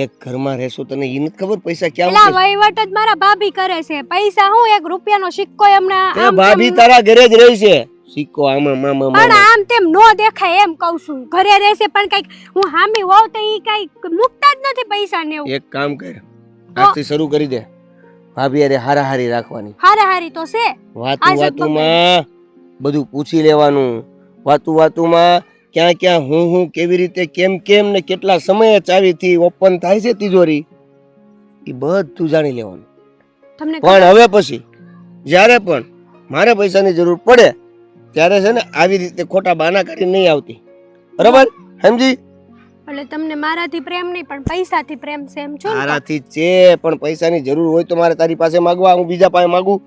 એક ઘરમાં રહેશો તને ઈ નથી ખબર પૈસા ક્યાં પેલા મૂકે છે? વહીવટ જ મારા ભાભી કરે છે. પૈસા હું 1 રૂપિયાનો સિક્કો એમને તે આમ ભાભી તેમ- તારા ઘરે જ રહી છે. સિક્કો આમાં મામા પણ મામા. આમ તેમ નો દેખાય એમ કહું છું. ઘરે રહેશે પણ કઈક હું હામી હોઉં તો ઈ કઈ મૂકતા જ નથી પૈસા ને એવું. એક કામ કર, આજથી શરૂ કરી દે. ભાભી અરે હારાહારી રાખવાની. હારી તો છે. વાતું વાતુમાં બધું પૂછી લેવાનું. વાતુમાં ક્યાં ક્યાં હું કેવી રીતે કેમ ને કેટલા સમયે ચાવીથી ઓપન થાય છે તિજોરી, એ બધું જાણી લેવાનું. તમને પણ હવે પછી જ્યારે પણ મારે પૈસાની જરૂર પડે ત્યારે છે ને આવી રીતે ખોટા બહાના કરી નહીં આવતી. બરાબર? સમજી? એટલે તમને મારાથી પ્રેમ નહીં પણ પૈસાથી પ્રેમ છે એમ છો ને? તારાથી છે, પણ પૈસાની જરૂર હોય તો મારે તારી પાસે માંગવા, હું બીજા પાસે માંગુ?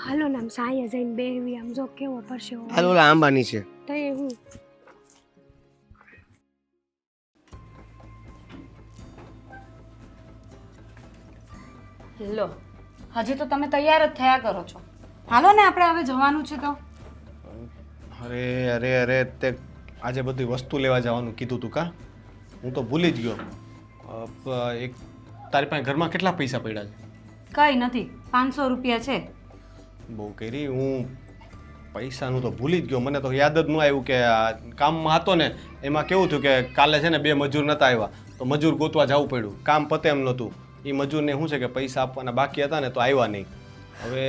હાલો ને આમ સાયા જઈને બેહવી, આમ જો કેવો પરસેવો હાલ ઓલા આંબાની છે. તો એ હું લો હજી તો તમે તૈયાર જ થયા કરો છો. હાલો ને આપણે હવે જવાનું છે તો. અરે તે આજે બધી વસ્તુ લેવા જવાનું કીધું તું કા? હું તો ભૂલી જ ગયો. એક તારી પાસે ઘરમાં કેટલા પૈસા પડ્યા છે? કંઈ નથી, 500 રૂપિયા છે. બહુ કરી, હું પૈસાનું તો ભૂલી જ ગયો. મને તો યાદ જ ન આવ્યું કે આ કામમાં હતો ને એમાં કેવું થયું કે કાલે છે ને 2 મજૂર નહોતા આવ્યા તો મજૂર ગોતવા જવું પડ્યું. કામ પતે એમ નહોતું. એ મજૂરને શું છે કે પૈસા આપવાના બાકી હતા ને તો આવ્યા નહીં. હવે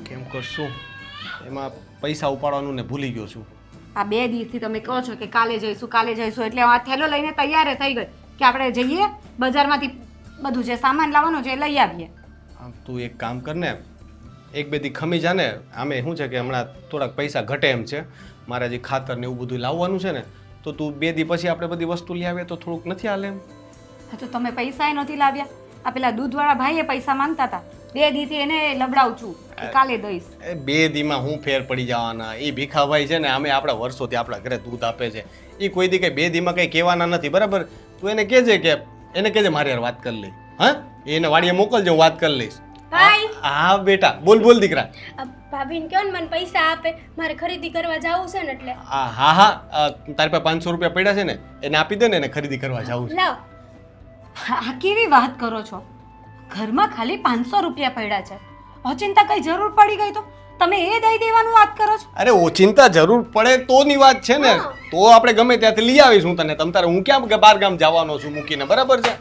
કેમ કરશું? એમાં પૈસા ઉપાડવાનું ને ભૂલી ગયો છું. આ 2 દિવસથી તમે કહો છો કે કાલે જઈશું એટલે આ થેલો લઈને તૈયાર થઈ ગઈ કે આપણે જઈએ બજારમાંથી બધું જે સામાન લાવવાનો છે એ લઈ આવીએ. આમ તું એક કામ કર ને, 1-2 દી ખમી જા ને. આમે શું છે કે હમણાં થોડાક પૈસા ઘટે એમ છે, મારે હજી ખાતર ને એવું બધું લાવવાનું છે ને, તો તું 2 દી પછી આપણે બધી વસ્તુ લઈ આવીએ તો થોડુંક નથી હાલે એમ? હા તો તમે પૈસા નથી લાવ્યા. આ પેલા દૂધવાળા ભાઈએ પૈસા માંગતા હતા. 2 દીથી એને લબડાવું છું કે કાલે દઈશ. 2 દીમાં હું ફેર પડી જવાના? એ ભીખાભાઈ છે ને, અમે આપણા વર્ષોથી આપણા ઘરે દૂધ આપે છે. એ કોઈ દી કંઈ બે દીમાં કંઈ કહેવાના નથી, બરાબર? તું એને કહેજે કે એને કહેજે મારી યાર વાત કરી લે. હા, એને વાડીએ મોકલજે, હું વાત કરી લઈશ. ભાઈ હા બેટા, બોલ બોલ દીકરા. ભાભીને કહો ને મને પૈસા આપે, મારે ખરીદી કરવા જવું છે ને એટલે. હા હા, તારી પાસે 500 રૂપિયા પડ્યા છે ને, એને આપી દે ને, એને ખરીદી કરવા જવું છે. લાવ. આ કેવી વાત કરો છો? ઘરમાં ખાલી 500 રૂપિયા પડ્યા છે, ઓચિંતા કઈ જરૂર પડી ગઈ તો તમે એ દઈ દેવાનું વાત કરો છો? અરે ઓચિંતા જરૂર પડે તોની વાત છે ને, તો આપણે ગમે ત્યાંથી લઈ આવીશું તને. તમ તારે હું ક્યાં કે બાર ગામ જવાનો છું મૂકીને, બરાબર છે?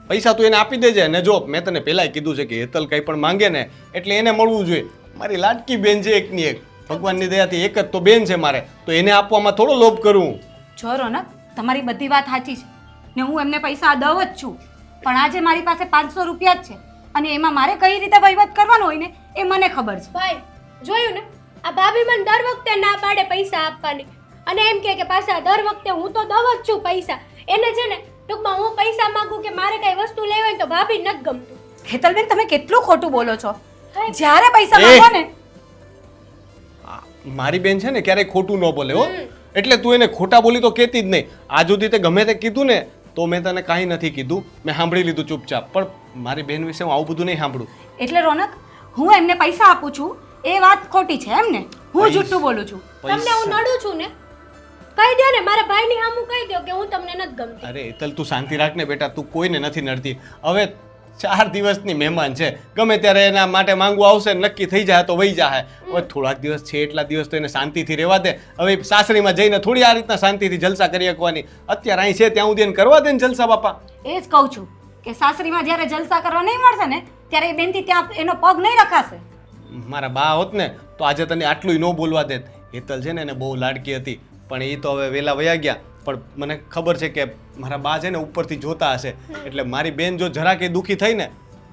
પૈસા તું એને આપી દેજે. ને જો મેં તને પહેલાંય કીધું છે કે હેતલ કંઈ પણ માંગે ને એટલે એને મળવું જોઈએ. મારી લાડકી બેન છે, એકની એક, ભગવાનની દયાથી એક જ તો બેન છે મારે, તો એને આપવામાં થોડો લોભ કરું. જો રોનક, તમારી બધી વાત સાચી છે ને હું એમને પૈસા દઉં જ છું, પણ આજે મારી પાસે 500 રૂપિયા જ છે અને એમાં મારે કઈ રીતે વહીવટ કરવાનો હોય ને એ મને ખબર છે. ભાઈ જોયું ને, આ ભાભી મને દર વખતે ના પાડે પૈસા આપવાની અને એમ કે પાછા દર વખતે હું તો દઉં જ છું પૈસા. એને છે ને ટૂંકમાં હું પૈસા માંગુ કે મારે કઈ વસ્તુ લેવી હોય તો ભાભી નથી ગમતું. હેતલબેન, તમે કેટલું ખોટું બોલો છો. જ્યારે પૈસા માંગો ને, મારી બેન છે ને ક્યારેય ખોટું ન બોલે હો, એટલે તું એને ખોટા બોલી તો કહેતી જ નહીં. આજ સુધી તે ગમે તે કીધું ને તો મેં તને કાંઈ નથી કીધું, મેં સાંભળી લીધું ચૂપચાપ. પણ મારી બેન વિશે હું આવું બધું નહીં સાંભળું. એટલે રોનક, હું એમને પૈસા આપું છું એ વાત ખોટી છે એમ ને? હું જૂઠું બોલું છું? તમને હું નડું છું ને, કહી દો ને, મારા ભાઈની સામું કહી દો કે હું તમને નથી ગમતી. અરે હેતલ, તું શાંતિ રાખ ને બેટા, તું કોઈને નથી નડતી. હવે 4 દિવસની મહેમાન છે, ગમે ત્યારે એના માટે માંગવું આવશે, નક્કી થઈ જાય તો વહી જાય. હવે થોડાક દિવસ છે, એટલા દિવસ તો એને શાંતિથી રહેવા દે. હવે સાસરીમાં જઈને થોડી આ રીતના શાંતિથી જલસા કરી શકવાની. અત્યારે અહીં છે ત્યાં સુધી એને કરવા દે ને જલસા બાપા. એ જ કહું છું કે સાસરીમાં જ્યારે જલસા કરવા નહીં મળશે ને ત્યારે એ બેનથી ત્યાં એનો પગ નહીં રખાશે. મારા બા હોત ને તો આજે તને આટલું ન બોલવા દેત. હેતલ છે ને એને બહુ લાડકી હતી, પણ એ તો હવે વહેલા વયા ગયા. પણ મને ખબર છે કે મારા બા છે ને ઉપરથી જોતા હશે, એટલે મારી બેન જો જરા કંઈ દુઃખી થઈ ને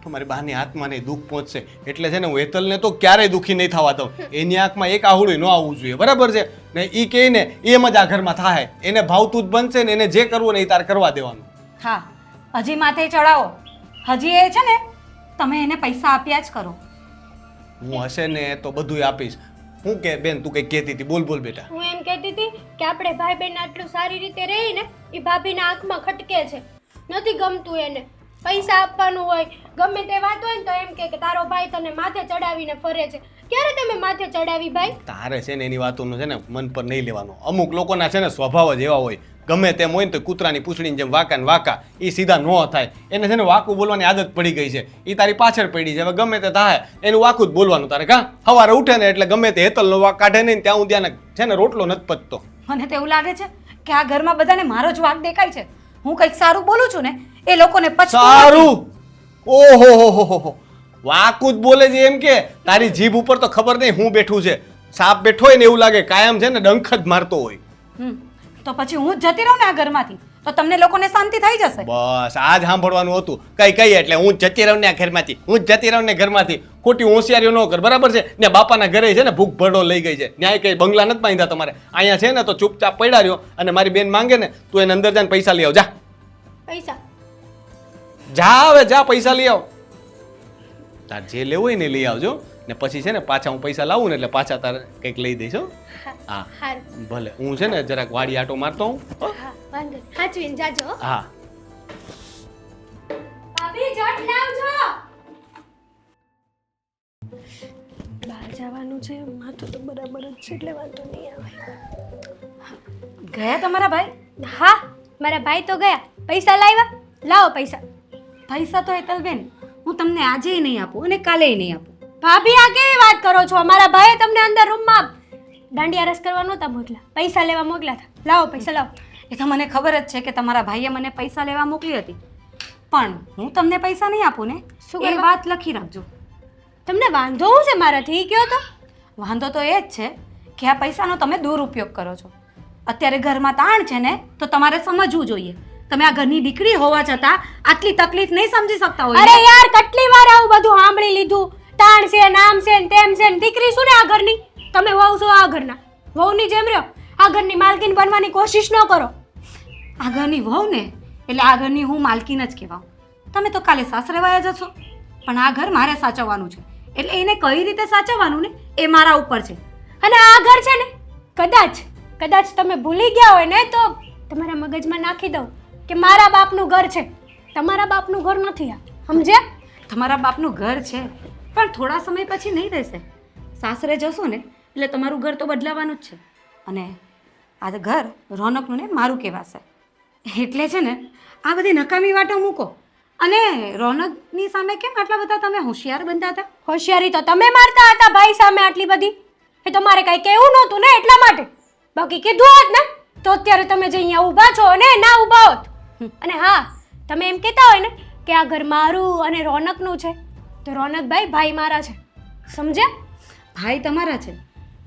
તો મારી બાની આત્માને દુઃખ પહોંચશે. એટલે છે ને હું હેતલને તો ક્યારેય દુઃખી નહીં થવા દઉં. એની આંખમાં એક આહુડું ન આવવું જોઈએ, બરાબર છે ને? એ કહે ને એમ જ આ ઘરમાં થાય. એને ભાવતું જ બનશે ને, એને જે કરવું ને એ તારે કરવા દેવાનું. હા, હજી માથે ચડાવો. હજી એ છે ને તમે એને પૈસા આપ્યા જ કરો. હું હશે ને તો બધું આપીશ. હું કે બેન તું કંઈક કહેતી હતી, બોલ બોલ બેટા. હું એમ કહેતી હતી કે આપણે ભાઈ બહેન આટલું સારી રીતે રહીને એ ભાભીના આંખમાં ખટકે છે, નથી ગમતું એને. પૈસા આપવાનું હોય, ગમે તે વાત હોય ને તો એમ કે તારો ભાઈ તને માથે ચડાવીને ફરે છે. ક્યારે તમે માથે ચડાવી ભાઈ? તારે છે ને એની વાતોનું છે ને મન પર નહીં લેવાનું. અમુક લોકોના છે ને સ્વભાવ જ એવા હોય, ગમે તેમ હોય ને તો કૂતરાની પૂંછડીની જેમ વાંકા ને વાંકા, એ સીધા ન થાય. એને છે ને વાંકું બોલવાની આદત પડી ગઈ છે, એ તારી પાછળ પડી છે. હવે ગમે તે થાય એનું વાંકું જ બોલવાનું તારે. કાં સવારે ઉઠે ને એટલે ગમે તે હેતલનો વાંક કાઢે નહીં, ત્યાં હું ત્યાં છે ને રોટલો નથી પચતો. મને તો એવું લાગે છે કે આ ઘરમાં બધાને મારો જ વાંક દેખાય છે. હું કંઈક સારું બોલું છું ને એ લોકોને પચતું નથી. સારું? ઓહો હો હો, વાંકું જ બોલે છે એમ કે? તારી જીભ ઉપર તો ખબર નહીં હું બેઠું છે. સાપ બેઠો હોય ને એવું લાગે, કાયમ છે ને ડંખ જ મારતો હોય. તો પછી હું જ જતી રહું ને આ ઘરમાંથી, તો તમને લોકોને શાંતિ થઈ જશે. બસ આ જ સાંભળવાનું હતું. કઈ એટલે હું જ જતી રહું ને આ ઘરમાંથી, હું જ જતી રહું ને ઘરમાંથી. ખોટી હોશિયારીઓ ન કર, બરાબર છે ને? બાપાના ઘરે છે ને ભૂખ ભરડો લઈ ગઈ છે, ન્યાય કઈ બંગલા નથી બાંધ્યા તમારે. અહીંયા છે ને તો ચૂપચાપ પડ્યા રહ્યો, અને મારી બેન માંગે ને તું એને અંદર જઈને પૈસા લઈ આવ. જા પૈસા જા, હવે જા પૈસા લઈ આવ. તાર જે લેવું હોય ને લઈ આવજો, ને પછી છે ને પાછા હું પૈસા લાવું ને એટલે પાછા તારે કંઈક લઈ દઈશ. હા ભલે, હું છે ને જરાક વાડી આટો મારતો હું. હા વાંધો નહીં, સાચવીને જાજો. હા ભાભી જટ લાવજો. બહાર જવાનું છે, માથું તો બરાબર જ છે એટલે વાંધો નહીં આવે. ગયા તમારા ભાઈ? હા મારા ભાઈ તો ગયા. પૈસા લાવ્યા? લાવો પૈસા. પૈસા તો હેતલબેન હું તમને આજે નહીં આપું અને કાલે નહીં આપું. ભાભી આ કેવી વાત કરો છો? મારા ભાઈએ તમને અંદર રૂમમાં દાંડિયા રસ કરવા નહોતા મોકલા, પૈસા લેવા મોકલા હતા. લાવો પૈસા લાવો. એ તો મને ખબર જ છે કે તમારા ભાઈએ મને પૈસા લેવા મોકલી હતી, પણ હું તમને પૈસા નહીં આપું ને. શું એ વાત લખી રાખજો. તમને વાંધો શું છે મારાથી? કયો તો. વાંધો તો એ જ છે કે આ પૈસાનો તમે દુરુપયોગ કરો છો. અત્યારે ઘરમાં તાણ છે ને તો તમારે સમજવું જોઈએ. તમે આ ઘરની દીકરી હોવા છતાં આટલી તકલીફ નહીં સમજી શકતા હોય. અરે યાર કેટલી વાર આવું બધું સાંભળી લીધું. તાણ છે, નામ છે ને તેમ છે ને. દીકરી શું ને આ ઘરની? તમે વહુ છો આ ઘરના, વહુની જેમ રહ્યો. આ ઘરની માલકીન બનવાની કોશિશ ન કરો. આ ઘરની વહુ ને એટલે આ ઘરની હું માલકીન જ કહેવાઉં. તમે તો કાલે સાસરે વયા જશો, પણ આ ઘર મારે સાચવવાનું છે. એટલે એને કઈ રીતે સાચવવાનું ને એ મારા ઉપર છે. અને આ ઘર છે ને કદાચ કદાચ તમે ભૂલી ગયા હોય ને તો તમારા મગજમાં નાખી દઉં કે મારા બાપનું ઘર છે, તમારા બાપનું ઘર નથી આ, સમજ્યા? તમારા બાપનું ઘર છે પણ થોડા સમય પછી નહીં રહેશે. સાસરે જશો ને એટલે તમારું ઘર તો બદલાવાનું જ છે. અને આ ઘર રોનકનું ને મારું કહેવાશે. એટલે છે ને આ બધી નકામી વાતો મૂકો. અને રોનકની સામે કેમ આટલા બધા તમે હોશિયાર બનતા હતા? હોશિયારી તો તમે મારતા હતા ભાઈ સામે આટલી બધી, એ તમારે કાંઈ કહેવું નહોતું ને એટલા માટે. બાકી કીધું હોત ને તો અત્યારે તમે જે અહીંયા ઊભા છો ને ના ઊભા હોત. અને હા, તમે એમ કહેતા હોય ને કે આ ઘર મારું અને રોનકનું છે, તો રોનકભાઈ ભાઈ મારા છે, સમજ્યા? ભાઈ તમારા છે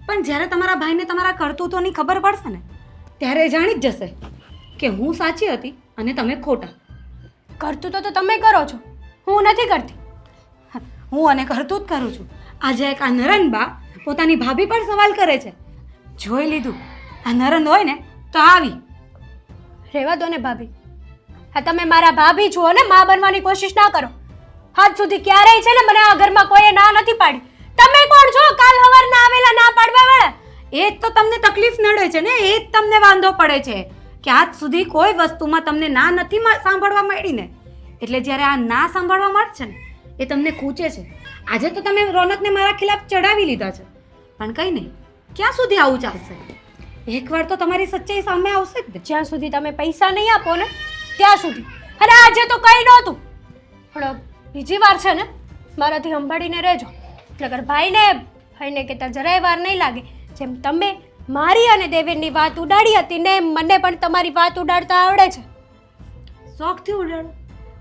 પણ જ્યારે તમારા ભાઈને તમારા કરતૂતોની ખબર પડશે ને ત્યારે એ જાણી જ જશે કે હું સાચી હતી અને તમે ખોટા. કરતું તો તમે કરો છો, હું નથી કરતી. હું અને કરતું જ કરું છું. આજે એક આ નરનબા પોતાની ભાભી પર સવાલ કરે છે. જોઈ લીધું, આ નરન હોય ને તો આવી. રહેવા દો ને ભાભી, હા તમે મારા ભાભી છો ને મા બનવાની કોશિશ ના કરો. આજ સુધી ક્યારેય છે ને મને આ ઘરમાં કોઈએ ના નથી પાડી. તમે કોણ છો કાલ સવારના આવેલા ના પાડવા વાળા? એ જ તો તમને તકલીફ નડે છે ને, એ જ તમને વાંધો પડે છે કે આજ સુધી કોઈ વસ્તુમાં તમને ના નથી સાંભળવા મળી ને, એટલે જ્યારે આ ના સાંભળવા મળશે ને એ તમને ખૂચે છે. આજે તો તમે રોનકને મારા ખિલાફ ચડાવી લીધા છે પણ કંઈ નહીં, ક્યાં સુધી આવું ચાલશે? એકવાર તો તમારી સચ્ચાઈ સામે આવશે જ ને. જ્યાં સુધી તમે પૈસા નહીં આપો ને ત્યાં સુધી. અને આજે તો કંઈ નહોતું, પણ બીજી વાર છે ને મારાથી સંભાળીને રહેજો. એટલે અગર ભાઈને કહેતા જરાય વાર નહીં લાગે. જેમ તમે મારી અને દેવેનની વાત ઉડાડી હતી ને મને પણ તમારી વાત ઉડાડતા આવડે છે. શોખથી ઉડાડો.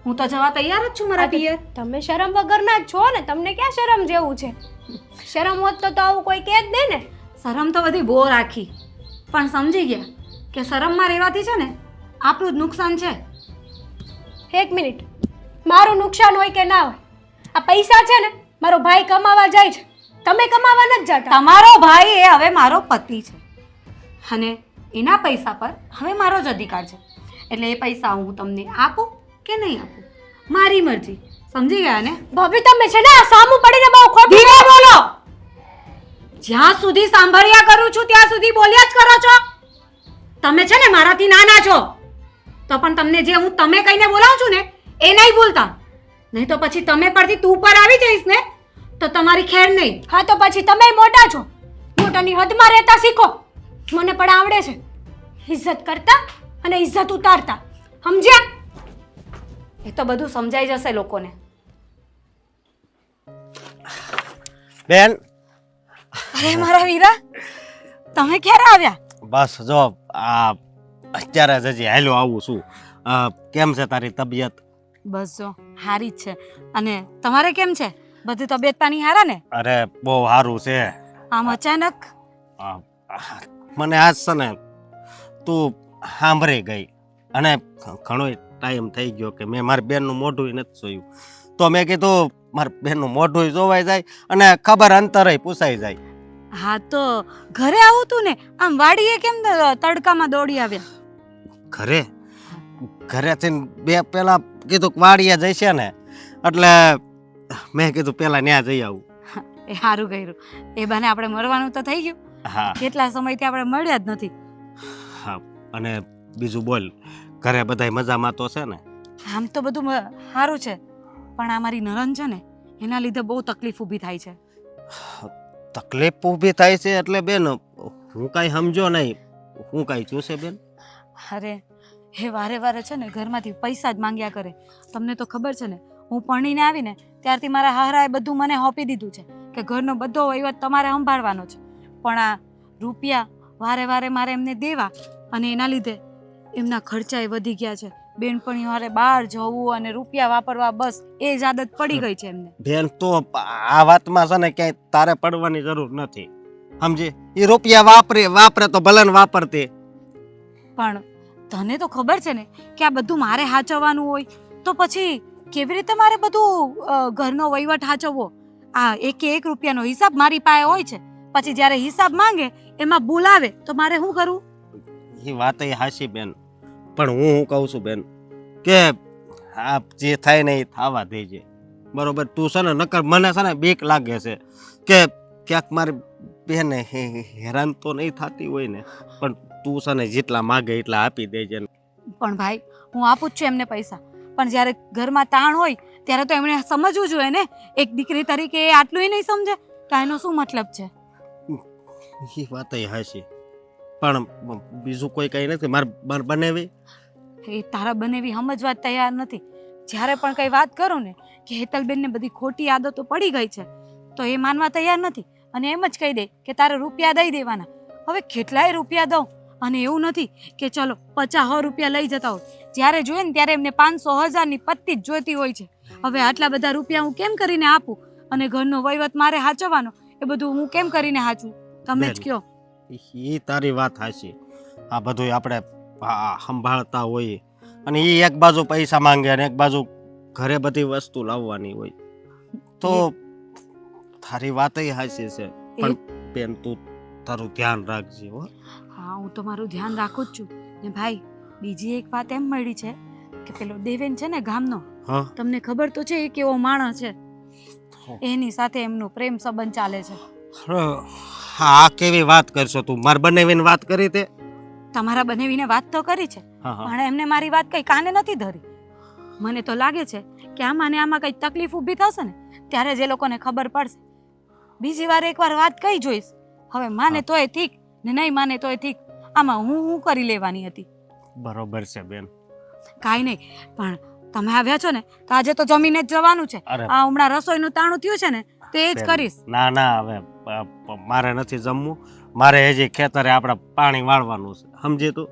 હું તો જવા તૈયાર જ છું મારા પિયર. તમે શરમ વગરના જ છો ને, તમને ક્યાં શરમ જેવું છે? શરમ હોત તો આવું કોઈ કહે જ નહીં ને. શરમ તો બધી બહુ રાખી પણ સમજી ગયા કે શરમમાં રહેવાથી છે ને આપણું જ નુકસાન છે. એક મિનિટ, મારું નુકસાન હોય કે ના હોય, આ પૈસા છે ને મારો ભાઈ કમાવા જાય છે, તમે કમાવા નથી જતા. તમારો ભાઈ એ હવે મારો પતિ છે અને એના પૈસા પર હવે મારો જ અધિકાર છે. એટલે એ પૈસા હું તમને આપું કે નહીં આપું મારી મરજી. સમજી ગયા ને? ભાભી તમે છે ને આ સામું પડીને બહુ ખોટું ધીરે બોલો. જ્યાં સુધી સાંભળ્યા કરું છું ત્યાં સુધી બોલ્યા જ કરો છો. તમે છે ને મારાથી નાના છો તો પણ તમને જે હું તમે કહીને બોલાવું છું ને એ નહીં ભૂલતા, નહીં તો પછી તમે પરથી તું પર આવી જઈશ ને તો તમારી ખેર નહીં. હા તો પછી તમે મોટા છો, મોટાની હદમાં રહેતા શીખો. મને પણ આવડે છે ઇજ્જત કરતા અને ઇજ્જત ઉતારતા, સમજ્યા? એ તો બધું સમજાઈ જશે લોકોને. બેન, અરે મારા વીરા, તમે ક્યારે આવ્યા? બસ જો આ અત્યારે જ હજી હાલ્યો આવું છું. કેમ છે તારી તબિયત? બસ જો હારી જ છે. અને તમારે કેમ છે? બધી તબિયત પાણી હારા ને? અરે બહુ સારું છે. આમ અચાનક? મને આજ છે ને તું સાંભળી ગઈ અને ઘણો ટાઈમ થઈ ગયો કે મેં મારી બેનનું મોઢું નથી જોયું, તો મેં કીધું મારી બેનનું મોઢું જોવાઈ જાય અને ખબર અંતરે પૂછાઈ જાય. હા તો ઘરે આવું તું ને, આમ વાડીએ કેમ તડકામાં દોડી આવ્યા? ઘરે ઘરેથી બે પેલા કીધું કે વાડીએ જઈશે ને એટલે મેં કીધું પેલા ત્યાં જઈ આવું. એ સારું કર્યું. એ બાને આપણે મળવાનું તો થઈ ગયું. હા કેટલા સમયથી આપણે મળ્યા જ નથી. હા, અને બીજું બોલ, ઘરે બધાય મજામાં તો છે ને? આમ તો બધું સારું છે પણ આ મારી નરન છે ને એના લીધે બહુ તકલીફ ઊભી થાય છે. તકલીફ ઊભી થાય છે એટલે બેન હું કાંઈ સમજો નહીં. હું કાંઈ જોશે બેન? અરે એ વારે વારે છે ને ઘરમાંથી પૈસા જ માંગ્યા કરે. તમને તો ખબર છે ને હું પરણીને આવીને ત્યારથી મારા હારાએ બધું મને સોંપી દીધું છે કે ઘરનો બધો વહીવટ તમારે સંભાળવાનો છે. પણ આ રૂપિયા વારે વારે મારે એમને દેવા અને એના લીધે એમના ખર્ચાએ વધી ગયા છે. બેનપણીઓ હારે બહાર જવું અને રૂપિયા વાપરવા, બસ એ જ આદત પડી ગઈ છે એમને. બેન તો આ વાતમાં છે ને ક્યાંય તારે પડવાની જરૂર નથી, સમજી? એ રૂપિયા વાપરે તો ભલે ને વાપરતી. પણ તને તો ખબર છે ને કે આ બધું મારે સાચવવાનું હોય તો પછી કેવી રીતે મારે બધું ઘરનો વહીવટ સાચવવો? આ એક રૂપિયાનો હિસાબ મારી પાસે હોય છે, પછી જ્યારે હિસાબ માંગે એમાં ભૂલ આવે તો મારે શું કરવું? એ વાત એ હાચી બેન, પણ હું કહું છું બેન કે આ જે થાય ને એ થવા દેજે, બરોબર? તું છે ને નકર મને છે ને બીક લાગે છે કે ક્યાંક મારી બેન હેરાન તો નહીં થતી હોય ને, પણ તું છે ને જેટલા માગે એટલા આપી દેજે. પણ ભાઈ હું આપું જ છું એમને પૈસા, પણ જ્યારે ઘરમાં તાણ હોય ત્યારે તો એમણે સમજવું જોઈએ ને. એક દીકરી તરીકે એ આટલું નહીં સમજે તો એનો શું મતલબ છે? એ વાત હાચી, પણ બીજું કોઈ કઈ નથી. માર બનેવી એ તારા બનેવી સમજવા જ તૈયાર નથી. જ્યારે પણ કંઈ વાત કરું ને કે હેતલબેનને બધી ખોટી આદતો પડી ગઈ છે તો એ માનવા તૈયાર નથી અને એમ જ કહી દે કે તારે રૂપિયા દઈ દેવાના. હવે કેટલાય રૂપિયા દઉં અને એવું નથી કે ચલો 50-100 રૂપિયા લઈ જતા હોય, જ્યારે જોઈએ ને ત્યારે એમને 500-1000ની પત્તી જ જોઈતી હોય છે. હવે આટલા બધા રૂપિયા હું કેમ કરીને આપું? અને ઘરનો વહીવટ મારે હાચવવાનો, એ બધું હું કેમ કરીને હાચું? તમે જ કહો. એ તારી વાત હાચી. આ બધું આપણે સંભાળતા હોઈએ અને એ એક બાજુ પૈસા માંગે અને એક બાજુ ઘરે બધી વસ્તુ લાવવાની હોય, તો તારી વાત હાચી છે. પણ બેન તું તારું ધ્યાન રાખજે હો. હા, હું તો મારું ધ્યાન રાખું જ છું ને ભાઈ. બીજી એક વાત એમ મળી છે કે પેલો દેવેન છે ને ગામનો, તમને ખબર તો છે એ કેવો માણસ છે. એની સાથે એમનો પ્રેમ સંબંધ ચાલે છે. હા, કેવી વાત કરશો તું? માર બનેવીને વાત કરી તે? તમારા બનેવીને વાત તો કરી છે, પણ એમને મારી વાત કઈ કાને નથી ધરી. મને તો લાગે છે કે આમાં ને આમાં કઈ તકલીફ ઊભી થશે ને ત્યારે જ એ લોકોને ખબર પડશે. બીજી વાર એકવાર વાત કહી જોઈશ. હવે માને તોય ઠીક ને નહીં માને તોય ઠીક. આમાં હું કરી લેવાની હતી. બરોબર છે બેન, કાંઈ નહીં. પણ તમે આવ્યા છો ને તો આજે તો જમીને જ જવાનું છે. આ હમણાં રસોઈનું તાણું થયું છે ને તે જ કરીશ. ના હવે મારે નથી જમવું. મારે હજી ખેતરે આપણે પાણી વાળવાનું છે, સમજી તું?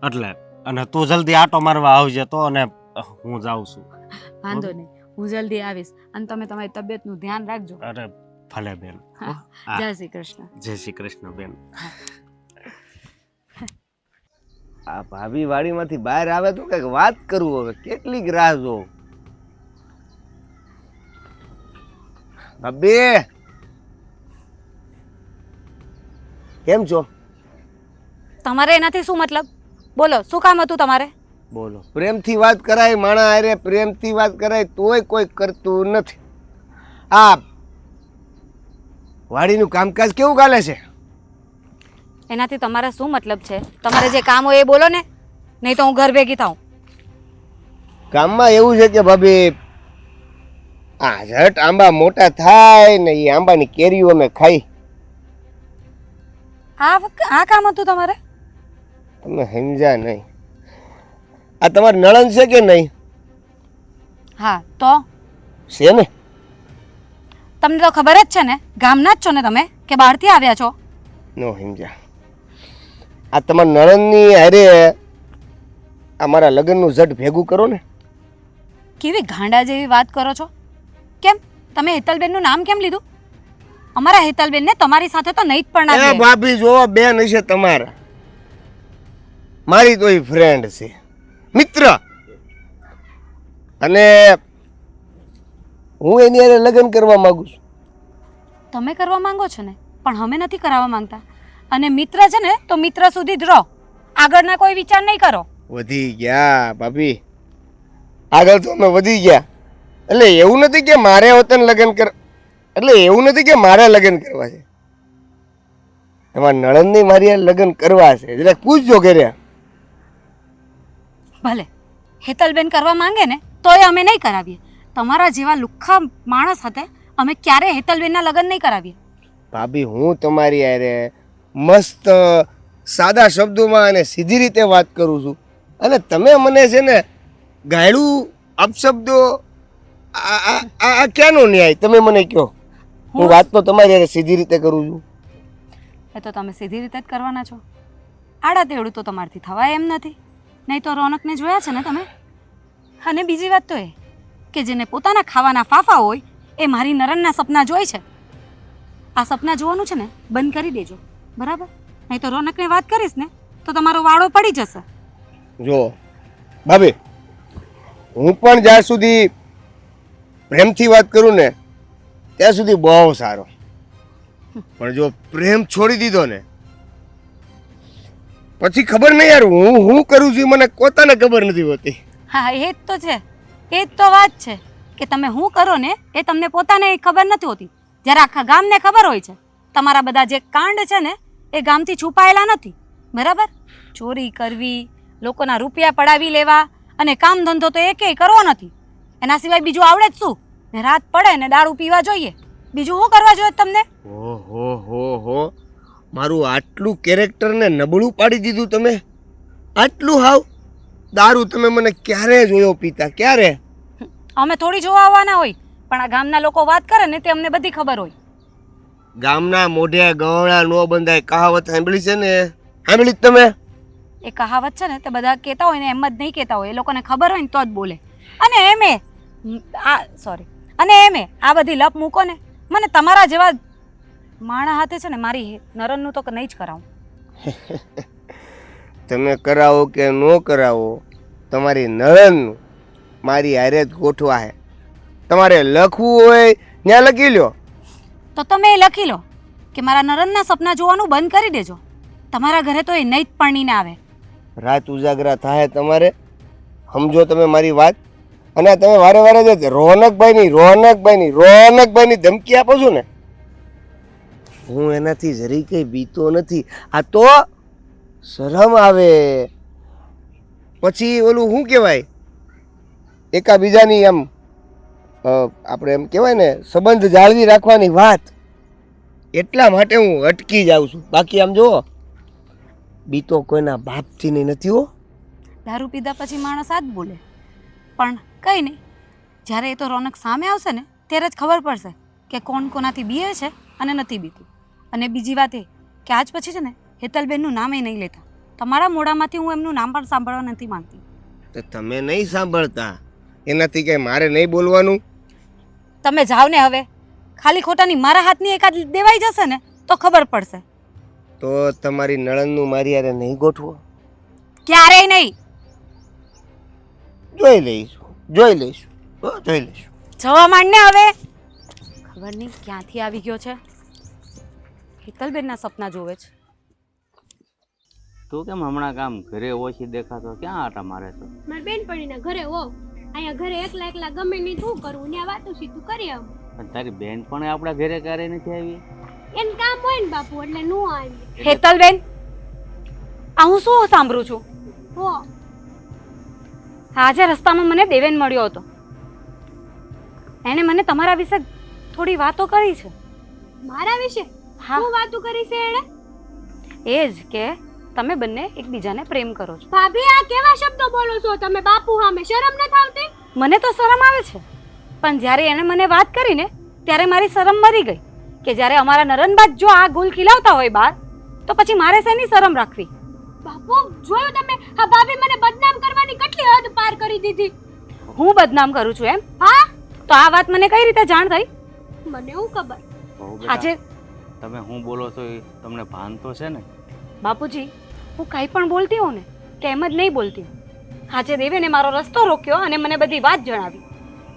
એટલે અને તું જલ્દી આટો મારવા આવજે તો, અને હું જાઉં છું. વાંધો નહીં, હું જલ્દી આવીશ અને તમે તમારી તબિયતનું ધ્યાન રાખજો. અરે ભલે બેન. જય શ્રી કૃષ્ણ. જય શ્રી કૃષ્ણ બેન. આ ભાભી વાડીમાંથી બહાર આવે તો કઈક વાત કરું. હવે કેટલીક રાહ જોઉં. ભાભી કેમ છો? તમારે એનાથી શું મતલબ? બોલો, શું કામ હતું તમારે? બોલો. પ્રેમથી વાત કરાય, માણા હારે પ્રેમથી વાત કરાય તોય કોઈ કરતું નથી. આ વાડીનું કામકાજ કેવું ચાલે છે? એનાથી તમારે શું મતલબ છે? તમારે જે કામ હોય એ બોલો ને, નહીં તો હું ઘર ભેગી થાઉં. કામમાં એવું છે કે ભાભી આ ઝટ આંબા મોટા થાય ને એ આંબાની કેરીઓ અમે ખાઈ. આ કામ હતું તમારે? તમે સમજ્યા નહીં. આ તમારી નણંદ છે કે નહીં? હા તો છે ને. તમને તો ખબર જ છે ને, ગામના જ છો ને તમે કે બહારથી આવ્યા છો? નો સમજ્યા. આ તમારા નણંદની હારે અમારા લગ્નનું ઝટ ભેગું કરો ને. કેવી ગાંડા જેવી વાત કરો છો? કેમ તમે હેતલબેનનું નામ કેમ લીધું? અમારા હેતલબેનને તમારી સાથે તો નહીં જ પરણાવીએ. ભાભી જો બેન હશે તમારા, મારી તો એ ફ્રેન્ડ છે, મિત્ર, અને હું એની હારે લગ્ન કરવા માંગુ છું. તમે કરવા માંગો છો ને, પણ અમે નથી કરાવવા માંગતા. અને મિત્ર છે ને તો મિત્ર સુધી જ રહો, આગળના કોઈ વિચાર નહીં કરો. વધી ગયા ભાભી, આગળ તો અમે વધી ગયા. એટલે એવું નથી કે મારે વતન લગ્ન કર, એટલે એવું નથી કે મારે લગ્ન કરવા છે. તમારા નણંદની મારી હારે લગ્ન કરવા છે, જરાક પૂછજો કર્યા. ભલે હેતલબેન કરવા માંગે ને તોય અમે નહીં કરાવીએ. તમારા જેવા લુખ્ખા માણસ સાથે અમે ક્યારે હેતલબેનના લગ્ન નહીં કરાવીએ. ભાભી હું તમારી હારે મસ્ત સાદા શબ્દોમાં અને સીધી રીતે વાત કરું છું, અને તમે મને છે ને ગાયડું અપશબ્દો, આ ક્યાંનો ન્યાય? તમે મને કહો. હું વાત તો તમારી હારે સીધી રીતે કરું છું. એ તો તમે સીધી રીતે જ કરવાના છો. આડા તેવડું તો તમારથી થવાય એમ નથી. નહીં તો રોનકને જોયા છે ને તમે. અને બીજી વાત તો એ કે જેને પોતાના ખાવાના ફાફા હોય એ મારી નરણના સપના જોઈ છે. આ સપના જોવાનું છે ને બંધ કરી દેજો, બરાબર? નહીં તો રોનકને વાત કરીશ ને તો તમારો વાળો પડી જશે. જો ભાભી, હું પણ જ્યાં સુધી પ્રેમથી વાત કરું ને ત્યાં સુધી બહુ સારો, પણ જો પ્રેમ છોડી દીધો ને પછી ખબર નહીં યાર હું કરું છું મને પોતાને ખબર નથી હોતી. હા એ જ તો છે, એ જ તો વાત છે કે તમે શું કરો ને એ તમને પોતાને ખબર નથી હોતી, જ્યારે આખા ગામને ખબર હોય છે. તમારા બધા જે કાંડ છે ને એ ગામથી છુપાયેલા નથી, બરાબર? ચોરી કરવી, લોકોના રૂપિયા પડાવી લેવા અને કામ ધંધો તો એકેય કરવો નથી. એના સિવાય બીજું આવડે જ શું? ને રાત પડે ને દારૂ પીવા જોઈએ, બીજું શું કરવા જોઈએ તમને? હો મારું આટલું કેરેક્ટરને નબળું પાડી દીધું તમે. આટલું હાવ દારૂ તમે મને ક્યારે જોયો પીતા? ક્યારે? અમે થોડી જોવા આવવાના હોય, પણ આ ગામના લોકો વાત કરે ને તે અમને બધી ખબર હોય. ગામના મોઢે ગવળા નો બંધાય કહાવત સાંભળી છે ને? સાંભળી જ તમે? એ કહાવત છે ને તે બધા કહેતા હોય ને એમ જ નહીં કહેતા હોય, એ લોકોને ખબર હોય ને તો જ બોલે. અને આ બધી લપ મૂકો ને, મને તમારા જેવા માણા હાથે છે ને મારી નરનનું તો નહીં જ કરાવું. તમે કરાવો કે ન કરાવો, તમારી નળનનું મારી હારે જ ગોઠવા હે. તમારે લખવું હોય ત્યાં લખી લો. તો તમે એ લખી લો કે મારા નરનના સપના જોવાનું બંધ કરી દેજો. તમારા ઘરે તો એ નહીં જ પરણીને આવે. રાત ઉજાગરા થાય તમારે, સમજો તમે મારી વાત. અને તમે વારે વારે જે રોનકભાઈની ધમકી આપો છો ને, હું એનાથી જરી કઈ બીતો નથી. આ તો શરમ આવે. પછી ઓલું શું કહેવાય, એકાબીજાની એમ આપણે એમ કહેવાય ને સંબંધ જાળવી રાખવાની વાત, એટલા માટે હું અટકી જાઉં છું. બાકી આમ જુઓ, બીતો કોઈના બાપથી નહીં નથી હો. દારૂ પીધા પછી માણસ આ જ બોલે, પણ કંઈ નહીં, જ્યારે એ તો રોનક સામે આવશે ને ત્યારે જ ખબર પડશે કે કોણ કોનાથી બીએ છે અને નથી બીતું. અને બીજી વાત એ કે આજ પછી છે ને હેતલબેનનું નામ એ નહીં લેતા. તમારા મોઢામાંથી હું એમનું નામ પણ સાંભળવા નથી માંગતી. તો તમે નહીં સાંભળતા એનાથી કઈ મારે નહીં બોલવાનું? તમે જાઓ ને હવે, ખાલી ખોટાની મારા હાથની એકાદ દેવાઈ જશે ને તો ખબર પડશે. તો તમારી નળનનું મારી હારે નહીં ગોઠવો? ક્યારેય નહીં. જોઈ લઈશું. જવા માંડને હવે. ખબર નહીં ક્યાંથી આવી ગયો છે. હેતલબેનના સપના જોવે છે. તું કેમ હમણાં કામ ઘરે ઓછી દેખાતો? ક્યાં આટા મારે છે? મારી બેનપણીના ઘરે હો. અહીંયા ઘરે એકલા ગમે નહીં શું કરવું, ને વાતો સીધું કરી આવું. પણ તારી બેન પણ આપણા ઘરે ક્યારે નથી આવી? એને કામ હોય ને બાપુ, એટલે નો આવી. હેતલબેન, આ હું શું સાંભળું છું? હો આજે રસ્તામાં મને દેવેન મળ્યો હતો. એને મને તમારા વિશે થોડી વાતો કરી છે. મારા વિશે? હા. શું વાતો કરી છે એણે? એ જ કે તમે બંને એકબીજાને પ્રેમ કરો છો. ભાભી, આ કેવા શબ્દો બોલો છો તમે બાપુ સામે? શરમ નથી આવતી? મને તો શરમ આવે છે, પણ જ્યારે એણે મને વાત કરી ને ત્યારે મારી શરમ મરી ગઈ કે જ્યારે અમારા નરનબાજ જો આ ગુલ ખીલાવતા હોય બહાર, તો પછી મારે શેની શરમ રાખવી? બાપુ, જોયું તમે? આ ભાભી મને બદનામ કરવાની કેટલી હદ પાર કરી દીધી. હું બદનામ કરું છું એમ? હા. તો આ વાત મને કઈ રીતે જાણ થઈ? મને હું ખબર. આજે તમે હું બોલો છો એ તમને ભાન તો છે ને? બાપુજી, હું કાંઈ પણ બોલતી હોઉં ને કે એમ જ નહીં બોલતી. આજે દેવેને મારો રસ્તો રોક્યો અને મને બધી વાત જણાવી.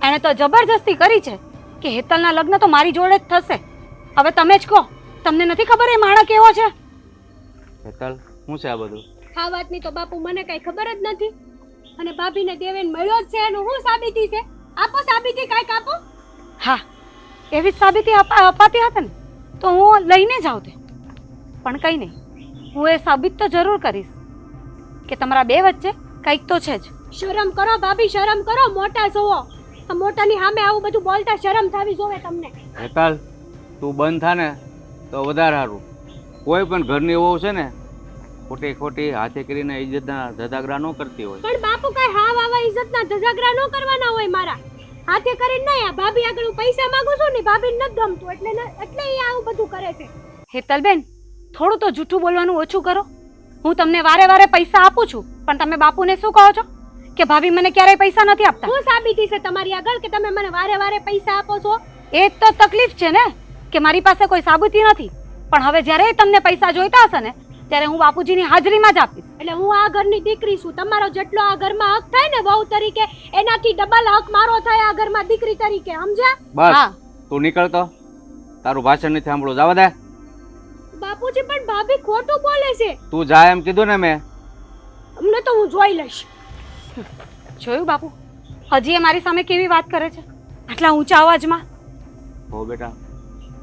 એણે તો જબરજસ્તી કરી છે કે હેતલના લગ્ન તો મારી જોડે જ થશે. હવે તમે જ કહો, તમને નથી ખબર એ માણસ કેવો છે? હેતલ, શું છે આ બધું? આ વાતની તો બાપુ મને કઈ ખબર જ નથી. અને ભાભીને દેવેન મળ્યો જ છે એનું શું સાબિતી છે? આપો સાબિતી, કાંઈક આપો. હા, એવી જ સાબિતી અપાતી હતી ને તો હું લઈને જ આવતે. પણ કંઈ નહીં, હું એ સાબિત તો જરૂર કરીશ કે તમારા બે વચ્ચે કંઈક તો છે જ. શરમ કરો ભાભી, શરમ કરો. મોટા જોવો, આ મોટાની સામે આવું બધું બોલતા શરમ થવી જોવે તમને. હેતલ, તું બંધ થા ને તો વધારે સારું. કોઈ પણ ઘરની વહુ છે ને ખોટી હાથે કરીને ઇજ્જતના ધજાગરા ન કરતી હોય. પણ બાપુ કઈ હાવ આવા ઇજ્જતના ધજાગરા ન કરવાના હોય મારા. હાથે કરીને નહીં. આ ભાભી આગળ હું પૈસા માંગુ છું ને, ભાભીને નથી ગમતું એટલે એ આવું બધું કરે છે. હેતલબેન, થોડું તો જૂઠું બોલવાનું ઓછું કરો. હું તમને વારે વારે પૈસા આપું છું, પણ તમે બાપુને શું કહો છો કે ભાભી મને ક્યારેય પૈસા નથી આપતા? શું સાબિતી છે તમારી આગળ કે તમે મને વારે વારે પૈસા આપો છો? એ જ તો તકલીફ છે ને કે મારી પાસે કોઈ સાબિતી નથી. પણ હવે જ્યારે તમને પૈસા જોઈતા હશે ને ત્યારે હું બાપુજીની હાજરીમાં જ આપીશ. એટલે હું આ ઘરની દીકરી છું. તમારો જેટલો આ ઘરમાં હક થાય ને વહુ તરીકે, એનાથી ડબલ હક મારો થાય આ ઘરમાં દીકરી તરીકે. સમજ્યા? બસ, તું નીકળતો. તારું ભાષણ નથી સાંભળવું, જવા દે. બાપુજી, પણ ભાભી ખોટું બોલે છે. તું જા એમ કીધું ને મેં. અમને તો હું જોઈ લઈશ. જોયું બાપુ, હજી એ મારી સામે કેવી વાત કરે છે આટલા ઊંચા અવાજમાં? હો બેટા,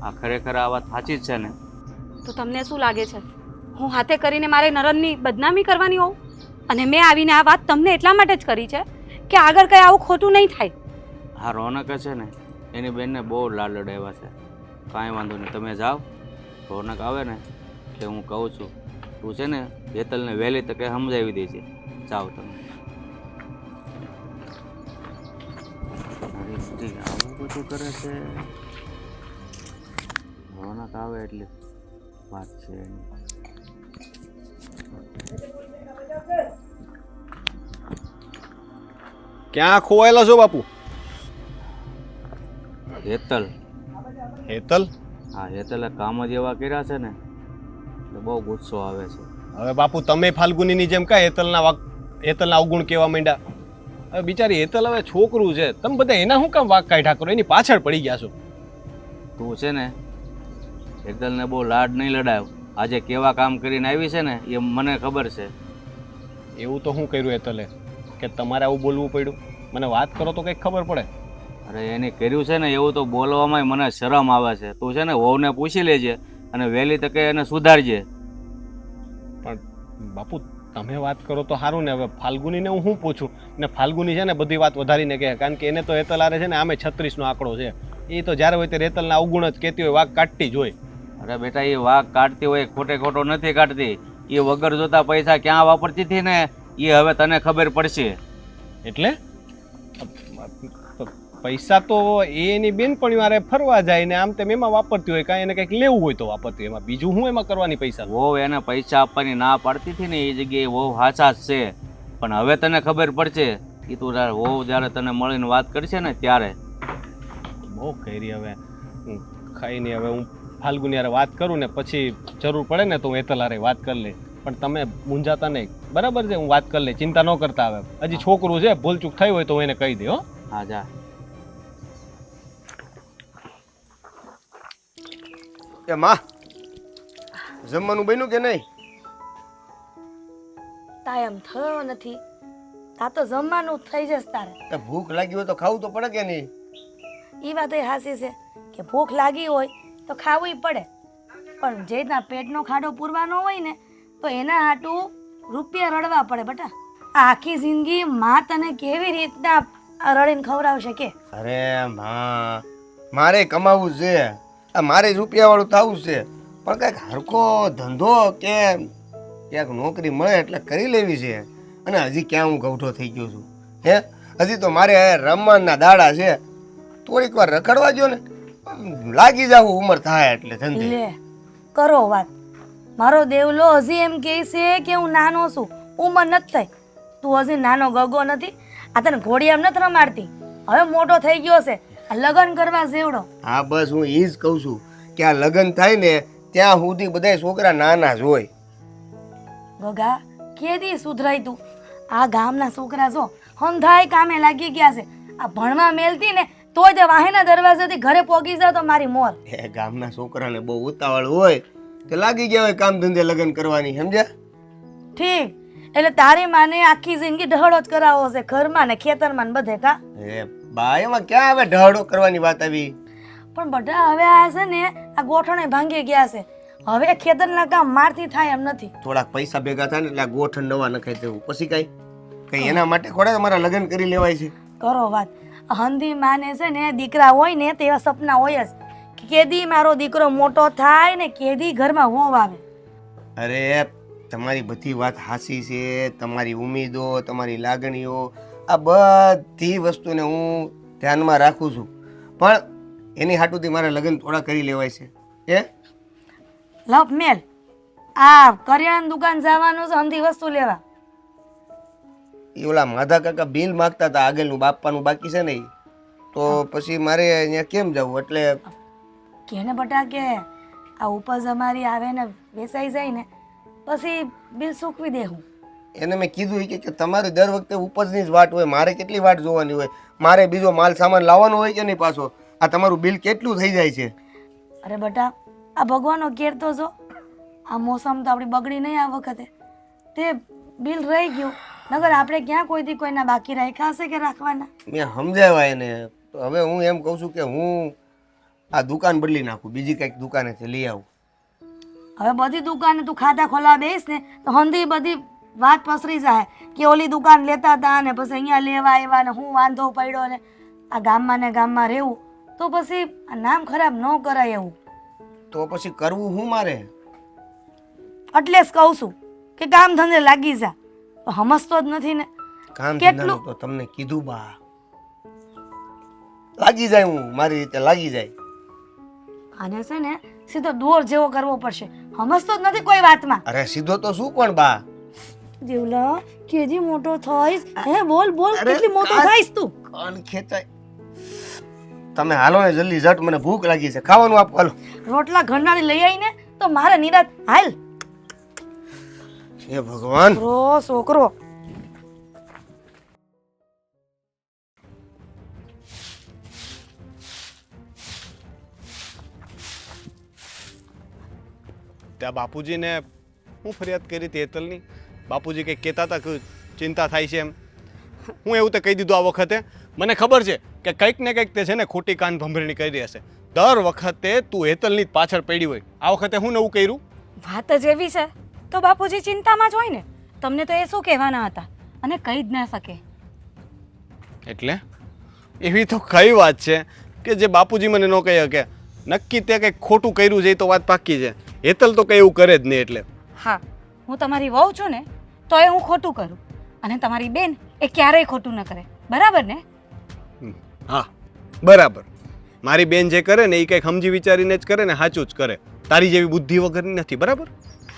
આ ખરેખર આ વાત સાચી જ છે ને? તો તમને શું લાગે છે હું હાથે કરીને મારે નરનની બદનામી કરવાની હોઉં? અને મેં આવીને આ વાત તમને એટલા માટે જ કરી છે કે આગળ કંઈ આવું ખોટું નહીં થાય. હા રોનક છે ને એની બેનને બહુ લાડ લડાવ્યા છે. કાંઈ વાંધો નહીં, તમે જાઓ. રોનક આવે ને એટલે હું કહું છું તું છે ને હેતલને વહેલી તકે સમજાવી દેજે. જાઓ તમે. આવું બધું કરે છે. રોનક આવે એટલે વાત છે એની. ક્યાં ખોવાયેલા છો બાપુ? હેતલ. હેતલ? હા, હેતલે કામ જ એવા કર્યા છે ને એટલે બહુ ગુસ્સો આવે છે. હવે બાપુ તમે ફાલ્ગુનીની જેમ કાંઈ હેતલના અવગુણ કહેવા માંડ્યા? હવે બિચારી હેતલ હવે છોકરું છે, તમે બધા એના શું કામ વાક કાઢ્યા કરો? એની પાછળ પડી ગયા છો. તું છે ને હેતલને બહુ લાડ નહીં લડાવ. આજે કેવા કામ કરીને આવી છે ને એ મને ખબર છે. એવું તો શું કર્યું હેતલે કે તમારે આવું બોલવું પડ્યું? મને વાત કરો તો કંઈક ખબર પડે. અરે એને કર્યું છે ને એવું તો બોલવામાં મને શરમ આવે છે. તું છે ને વહુને પૂછી લેજે અને વહેલી તકે એને સુધારજે. પણ બાપુ તમે વાત કરો તો સારું ને. હવે ફાલ્ગુનીને હું શું પૂછું? ને ફાલ્ગુની છે ને બધી વાત વધારીને કહે, કારણ કે એને તો હેતલ આરે છે ને આમે 36નો આંકડો છે. એ તો જ્યારે હોય તે હેતલના અવગુણ જ કહેતી હોય, વાક કાઢતી જ હોય. અરે બેટા એ વાક કાઢતી હોય, ખોટે ખોટો નથી કાઢતી. એ વગર જોતા પૈસા ક્યાં વાપરતી હતી ને એ હવે તને ખબર પડશે. એટલે પૈસા તો એની બેનપણી વારે ફરવા જાય ને આમ તેમ એમાં વાપરતી હોય, કાંઈ એને કંઈક લેવું હોય તો વાપરતી હોય. એમાં બીજું હું એમાં કરવાની પૈસા? વહુ એને પૈસા આપવાની ના પાડતી હતી ને એ જગ્યાએ વહુ હાચા જ છે. પણ હવે તને ખબર પડશે કે તું વહુ જ્યારે તને મળીને વાત કરશે ને ત્યારે. બહુ કરી હવે ખાઈને હવે હું ફાલ્ગુની હારે વાત કરું ને પછી જરૂર પડે ને તો હું હેતલ હારે વાત કરી લઈ. પણ તમે મૂંઝાતા નહીં, બરાબર છે? હું વાત કરી લઈ, ચિંતા ન કરતા. હવે હજી છોકરું છે, ભૂલચૂક થઈ હોય તો હું એને કહી દે. હો હા જા. એ માં જમવાનું બન્યું કે નહીં? ટાઈમ થયો નથી. આ તો જમવાનું થઈ જશે તારે. તો ભૂખ લાગી હોય તો ખાવું તો પડે કે નહીં? એ વાત એ હાસી છે કે ભૂખ લાગી હોય તો ખાવું પડે, પણ જે રીતના પેટનો ખાડો પૂરવાનો હોય ને તો એના હાટું રૂપિયા રડવા પડે બેટા. આ આખી જિંદગી માં તને કેવી રીતના રડીને ખવડાવશે કે? અરે માં મારે કમાવું છે, આ મારે રૂપિયાવાળું થવું છે, પણ કંઈક હરખો ધંધો કે ક્યાંક નોકરી મળે એટલે કરી લેવી છે. અને હજી ક્યાં હું ગૌઠો થઈ ગયો છું? હે હજી તો મારે રમવાના દાડા છે. થોડીક વાર રખડવા જો ને લાગી જાવ ઉંમર થાય એટલે ધંધે. લે કરો વાત. મારો દેવલો હજી એમ કહે છે કે હું નાનો છું, ઉંમર નથી થઈ. તું હજી નાનો ગગો નથી. આ તને ઘોડિયામ નથી રમાડતી, હવે મોટો થઈ ગયો છે, આ લગ્ન કરવા જેવડો. હા બસ હું એ જ કહું છું કે આ લગ્ન થાય ને ત્યાં સુધી બધા છોકરા નાના જ હોય. ગગા કેદી સુધરાય તું? આ ગામના છોકરા જો હંધાય કામે લાગી ગયા છે. આ ભણવા મેલતી ને તોય તે વાહેના દરવાજાથી ઘરે પોગી જાવ તો મારી મોર. એ ગામના છોકરાને બહુ ઉતાવળ હોય કે લાગી ગયા હોય કામ ધંધે લગ્ન કરવાની, સમજ્યા? ઠીક, એટલે તારી માને આખી જિંદગી ઢહડો જ કરાવો છે ઘરમાં ને ખેતરમાં ને બધે કા? એ બા એમાં ક્યાં હવે ઢહડો કરવાની વાત આવી? પણ બધા હવે આ છે ને આ ગોઠણે ભાંગી ગયા છે. હવે ખેતરના કામ મારથી થાય એમ નથી. થોડાક પૈસા ભેગા થાય ને એટલે આ ગોઠણ નવા નખાઈ દેવું, પછી કઈ એના માટે ખોડા તમારા લગ્ન કરી લેવાય છે. કરો વાત. હંધી માને છે ને દીકરા હોય ને તેવા સપના હોય જ કે કેદી મારો દીકરો મોટો થાય ને કેદી ઘરમાં હોવ આવે. અરે તમારી બધી વાત હાસી છે, તમારી ઉમેદો, તમારી લાગણીઓ, આ બધી વસ્તુને હું ધ્યાનમાં રાખું છું, પણ એની હાટુથી મારે લગ્ન થોડા કરી લેવાય છે. એ લપ મેલ આ કરિયાણાની દુકાન જવાનું છે હંધી વસ્તુ લેવા. એ ઓલા માધા કાકા બિલ માગતા હતા, આગળનું બાપાનું બાકી છે ને, તો પછી મારે અહીંયા કેમ જવું? એટલે કેને બટા કે આ ઉપજ અમારી આવે ને વેચાઈ જાય ને પછી બિલ સૂકવી દેવું. એને મેં કીધું કે તમારે દર વખતે ઉપજની જ વાટ હોય, મારે કેટલી વાટ જોવાની હોય? મારે બીજો માલ સામાન લાવવાનો હોય કે નહીં પાછો? આ તમારું બિલ કેટલું થઈ જાય છે? અરે બટા આ ભગવાનનો કેર તો જો, આ મોસમ તો આપણી બગડી નહીં આ વખતે, તે બિલ રહી ગયું. નગર આપણે ક્યાં કોઈથી કોઈના બાકી રાખ્યા હશે કે રાખવાના? મેં સમજાવ્યા એને. હવે હું એમ કહું છું કે હું આ દુકાન બદલી નાખું, બીજી કંઈક દુકાનેથી લઈ આવું. હવે બધી દુકાને તું ખાતા ખોલા બેસ ને તો હંધી બધી વાત પસરી જાય કે ઓલી દુકાન લેતા હતા ને પછી અહીંયા લેવા આવ્યા ને હું વાંધો પડ્યો ને આ ગામમાં રહેવું તો પછી આ નામ ખરાબ ન કરાય એવું. તો પછી કરવું શું મારે? એટલે જ કહું છું કે કામ ધંધે લાગી જા. સમજતો જ નથી ને. કામ કેટલું? ધંધાનું તો તમને કીધું બા, લાગી જાય, હું મારી રીતે લાગી જાય. આને છે ને સીધો દોર જેવો કરવો પડશે. સમજતો જ નથી કોઈ વાતમાં. અરે સીધો તો શું પણ બા, જીવલા કેજી મોટો થઈશ હે? બોલ બોલ, અરે કેટલી મોટો કાન- થઈશ તું? કાન ખેંચાય. તમે હાલો ને જલ્દી ઝટ, મને ભૂખ લાગી છે, ખાવાનું આપો હાલો. રોટલા ઘરનાની લઈ આવીને તો મારે નિરાત હાલ. હે ભગવાન. છોકરો ત્યાં બાપુજીને હું ફરિયાદ કરી હતી હેતલની. બાપુજી કંઈક કહેતા હતા કે ચિંતા થાય છે એમ. હું એવું તો કહી દીધું આ વખતે. મને ખબર છે કે કંઈક ને કંઈક તે છે ને ખોટી કાન ભંભરણી કરી હશે. દર વખતે તું હેતલની જ પાછળ પડી હોય. આ વખતે હું નવું કર્યું? વાત જ એવી છે તો બાપુજી ચિંતામાં જ હોય ને. તમને તો એ શું કહેવાના હતા અને કહી જ ના શકે. એટલે એવી તો કઈ વાત છે કે જે બાપુજી મને ન કહી શકે? નક્કી તે કંઈક ખોટું કર્યું છે એ તો વાત પાકી છે. હેતલ તો કંઈ એવું કરે જ નહીં. એટલે હા, હું તમારી વહુ છું ને તો એ હું ખોટું કરું અને તમારી બેન એ ક્યારેય ખોટું ન કરે. બરાબર ને? હા બરાબર. મારી બેન જે કરે ને એ કંઈક સમજી વિચારીને જ કરે ને સાચું જ કરે. તારી જેવી બુદ્ધિ વગરની નથી. બરાબર?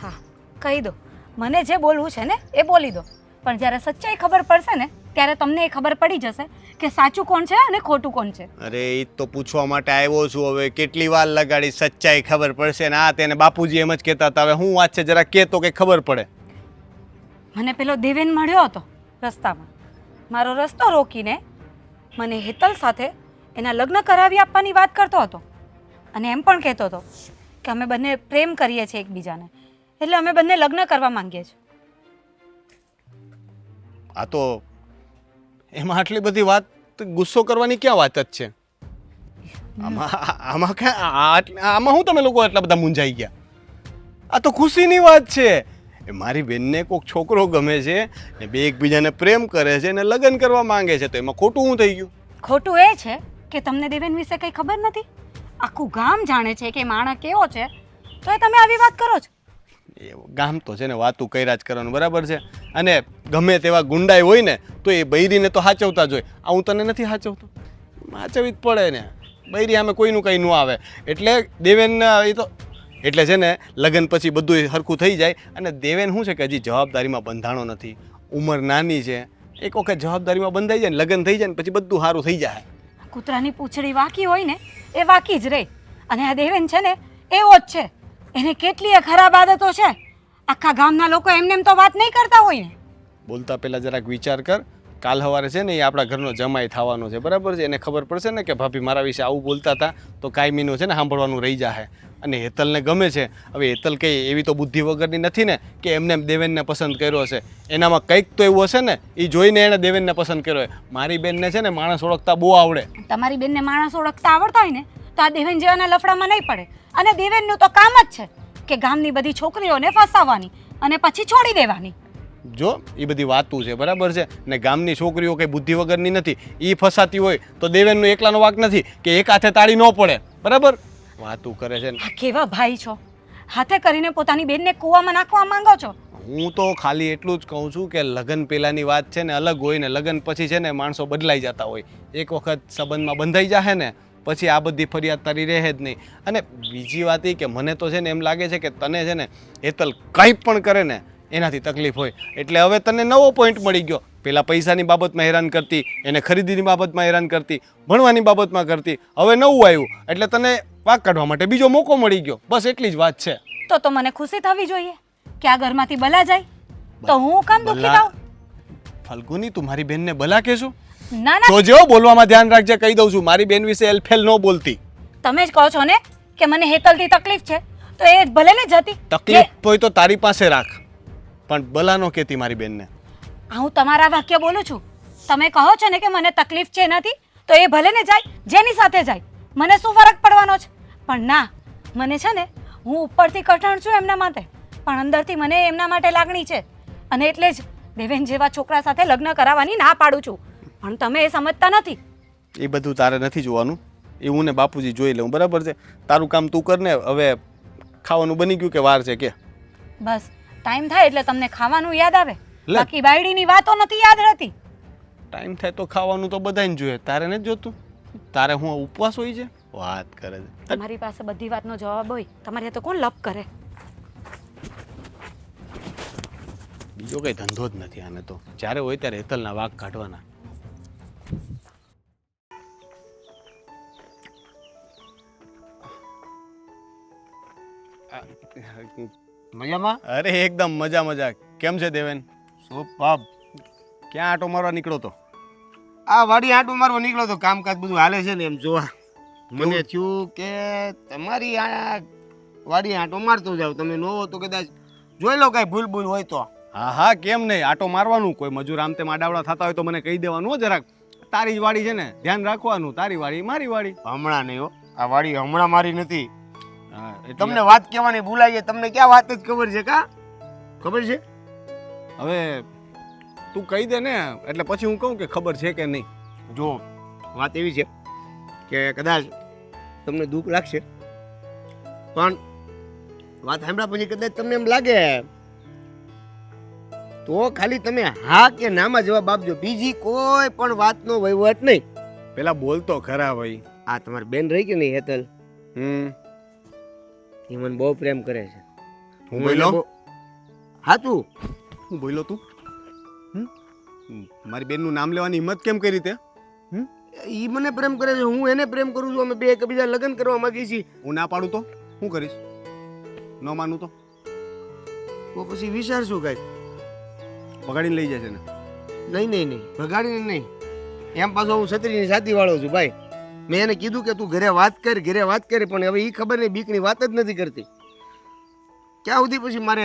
હા, કહી દો. મને જે બોલવું છે ને એ બોલી દો. પણ જ્યારે સચ્ચાઈ ખબર પડશે ને ત્યારે તમને એ ખબર પડી જશે કે સાચું કોણ છે અને ખોટું કોણ છે. અરે એ તો પૂછવા માટે આવ્યો છું. હવે કેટલી વાર લગાડી, સચ્ચાઈ ખબર પડશે ને આ તેને બાપુજી એમ જ કહેતા હતા. હવે હું વાત છે જરા કે તો કંઈ ખબર પડે. મને પેલો દેવેન મળ્યો હતો રસ્તામાં. મારો રસ્તો રોકીને મને હેતલ સાથે એના લગ્ન કરાવી આપવાની વાત કરતો હતો અને એમ પણ કહેતો હતો કે અમે બંને પ્રેમ કરીએ છીએ એકબીજાને, એટલે અમે બંને લગ્ન કરવા માંગીએ છીએ. આ તો એમાં આટલી બધી વાત ગુસ્સો કરવાની ક્યાં વાત જ છે? આમાં હું તમે લોકો આટલા બધા મૂંઝાઈ ગયા? આ તો ખુશીની વાત છે. એ મારી બેનને કોઈક છોકરો ગમે છે ને બે એકબીજાને પ્રેમ કરે છે ને લગ્ન કરવા માંગે છે, તો એમાં ખોટું શું થઈ ગયું? ખોટું એ છે કે તમને દેવેન વિશે કંઈ ખબર નથી. આખું ગામ જાણે છે કે માણસ કેવો છે, તો એ તમે આવી વાત કરો છો. ગામ તો છે ને વાતું કર્યા જ કરવાનું. બરાબર છે? અને ગમે તેવા ગુંડાઈ હોય ને તો એ બૈરીને તો સાચવતા જ હોય. આ હું તને નથી સાચવતો? સાચવવી જ પડે ને. બૈરી આમે કોઈનું કંઈ ન આવે. એટલે દેવેન એ તો એટલે છે ને લગ્ન પછી બધું સરખું થઈ જાય. અને દેવેન શું છે કે હજી જવાબદારીમાં બંધાણો નથી, ઉંમર નાની છે. એક વખત જવાબદારીમાં બંધાઈ જાય ને લગ્ન થઈ જાય ને પછી બધું સારું થઈ જાય. કૂતરાની પૂંછડી વાંકી હોય ને એ વાંકી જ રહે. અને આ દેવેન છે ને એવો જ છે. એને કેટલીય ખરાબ આદતો છે. આખા ગામના લોકો એમને એમ તો વાત નહીં કરતા હોય ને. બોલતા પહેલાં જરાક વિચાર કર. કાલ સવારે છે ને એ આપણા ઘરનો જમાઈ થવાનો છે. બરાબર છે? એને ખબર પડશે ને કે ભાભી મારા વિશે આવું બોલતા હતા, તો કાયમીનું છે ને સાંભળવાનું રહી જાય. અને હેતલને ગમે છે. હવે હેતલ કંઈ એવી તો બુદ્ધિ વગરની નથી ને કે એમને દેવેનને પસંદ કર્યો હશે. એનામાં કંઈક તો એવું હશે ને, એ જોઈને એણે દેવેનને પસંદ કર્યો હોય. મારી બેનને છે ને માણસ ઓળખતા બહુ આવડે. તમારી બેનને માણસ ઓળખતા આવડતા હોય ને તો આ દેવેન જેવાના લફડામાં નહીં પડે. અને દેવેનનું તો કામ જ છે કે ગામની બધી છોકરીઓને ફસાવવાની અને પછી છોડી દેવાની. જો એ બધી વાતું છે. બરાબર છે? ને ગામની છોકરીઓ કંઈ બુદ્ધિ વગરની નથી. એ ફસાતી હોય તો દેવેનનો એકલાનો વાંક નથી કે એક હાથે તાળી ન પડે. બરાબર? વાતું કરે છે ને. આ કેવા ભાઈ છો? હાથે કરીને પોતાની બેનને કૂવામાં નાખવા માંગો છો. હું તો ખાલી એટલું જ કહું છું કે લગ્ન પહેલાંની વાત છે ને અલગ હોય ને લગ્ન પછી છે ને માણસો બદલાઈ જતા હોય. એક વખત સંબંધમાં બંધાઈ જાય ને પછી આ બધી ફરિયાદ તારી રહે જ નહીં. અને બીજી વાત એ કે મને તો છે ને એમ લાગે છે કે તને છે ને હેતલ કંઈ પણ કરે ને એનાથી તકલીફ હોય. એટલે હવે તને નવો પોઈન્ટ મળી ગયો. પહેલાં પૈસાની બાબતમાં હેરાન કરતી, એને ખરીદીની બાબતમાં હેરાન કરતી, ભણવાની બાબતમાં કરતી. હવે નવું આવ્યું એટલે તને વાંક કાઢવા માટે બીજો મોકો મળી ગયો. બસ એટલી જ વાત છે. તો મને ખુશી થવી જોઈએ કે આ ઘરમાંથી બલા જાય. તો હું કામ દુઃખી થાઉં? ફલ્ગુની, તું મારી બેનને બલા કહેશું? ના ના, તો જો બોલવામાં ધ્યાન રાખજે. કહી દઉં છું, મારી બેન વિશે એલફેલ ન બોલતી. તમે જ કહો છો ને કે મને હેતલથી તકલીફ છે, તો એ ભલે ને જતી. તકલીફ હોય તો તારી પાસે રાખ, પણ બલા ન કહેતી મારી બેનને. હું તમારા વાક્ય બોલું છું. તમે કહો છો ને કે મને તકલીફ છે નથી, તો એ ભલે ને જાય, જેની સાથે જાય, મને શું ફરક પડવાનો છે. પણ ના, મને છે ને હું ઉપરથી કઠણ છું એમના માટે, પણ અંદરથી મને એમના માટે લાગણી છે. અને એટલે જ દેવેન જેવા છોકરા સાથે લગ્ન કરાવવાની ના પાડું છું, પણ તમે એ સમજતા નથી. એ બધું તારે નથી જોવાનું, એ હું ને બાપુજી જોઈ લઉં, બરાબર છે? તારું કામ તું કર ને. હવે ખાવાનું બની ગયું કે વાર છે કે? બસ ટાઈમ થાય એટલે તમને ખાવાનું યાદ આવે, લે. બાકી બાયડીની વાતો નથી યાદ રહેતી. ટાઈમ થાય તો ખાવાનું તો બધાને જોઈએ, તારે નથી જોતું? તારે હું ઉપવાસ હોય છે? વાત કરે છે. તમારી પાસે બધી વાતનો જવાબ હોય, તમારે તો કોણ લપ કરે? બીજો કઈ ધંધો જ નથી આને તો. જ્યારે હોય ત્યારે હેતલના વાઘ કાઢવાના. મજામાં? અરે એકદમ મજા મજા. કેમ છે દેવેન? શું પાપ? ક્યાં આટો મારવા નીકળો તો? આ વાડી આંટો મારવા નીકળ્યો તો, કામકાજ બધું હાલે છે ને એમ જોવા. મને થયું કે તમારી આ વાડી આંટો મારતો જાવ, તમે નો હો તો કદાચ જોઈ લો કાંઈ ભૂલ ભૂલ હોય તો. હા હા, કેમ નહીં, આટો મારવાનું. કોઈ મજૂર આમ તેમ આડાવડા થતા હોય તો મને કહી દેવાનું હો જરાક. તારી જ વાડી છે ને, ધ્યાન રાખવાનું. તારી વાડી મારી વાડી. હમણાં નહીં હો, આ વાડી હમણાં મારી નથી. હા, એટલે તમને વાત કહેવાની ભૂલાઈ જાય. તમને ક્યાં વાત જ ખબર છે? કા ખબર છે? હવે તું કહી દે ને, એટલે પછી હું કહું કે ખબર છે કે નહીં. જો વાત એવી છે કે કદાચ તમને દુઃખ લાગશે, પણ વાત સાંભળ્યા પછી કદાચ તમને એમ લાગે તો ખાલી તમે હા કે નામાં જવાબ આપજો, બીજી કોઈ પણ વાતનો વહીવટ નહીં. પેલા બોલતો ખરા ભાઈ. આ તમારી બેન રહી કે નહીં હેતલ, એ મને બહુ પ્રેમ કરે છે. હું બોલ્યો? હાચું. હું બોલ્યો તું? મારી બેનનું નામ લેવાની હિંમત કેમ કરી તે? ઈ મને પ્રેમ કરે છે, હું એને પ્રેમ કરું છું. અમે બે એકબીજા લગ્ન કરવા માંગીએ છીએ. હું ના પાડું તો શું કરીશ? ન માનું તો પછી વિચારશું કાંઈ. પગાડીને લઈ જશે ને? નહીં નહીં નહીં, ભગાડીને નહીં. એમ પાછો હું છત્રીની સાથી વાળો છું ભાઈ. મેં એને કીધું કે તું ઘરે વાત કર, ઘરે વાત કરી, પણ હવે એ ખબર નહીં, બીકની વાત જ નથી કરતી. ક્યાં સુધી પછી મારે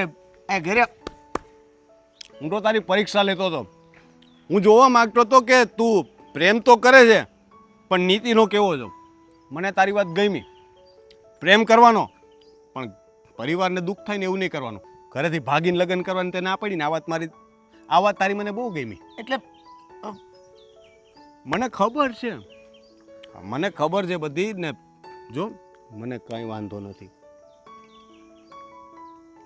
આ ઘરે? હું તો તારી પરીક્ષા લેતો હતો. હું જોવા માંગતો હતો કે તું પ્રેમ તો કરે છે પણ નીતિનો કેવો છો. મને તારી વાત ગમી, પ્રેમ કરવાનો, પણ પરિવારને દુઃખ થાય ને એવું નહીં કરવાનું. ઘરેથી ભાગીને લગ્ન કરવાની તે ના પડીને આ વાત તારી મને બહુ ગમી. એટલે મને ખબર છે, મને ખબર છે બધી ને. જો મને કંઈ વાંધો નથી.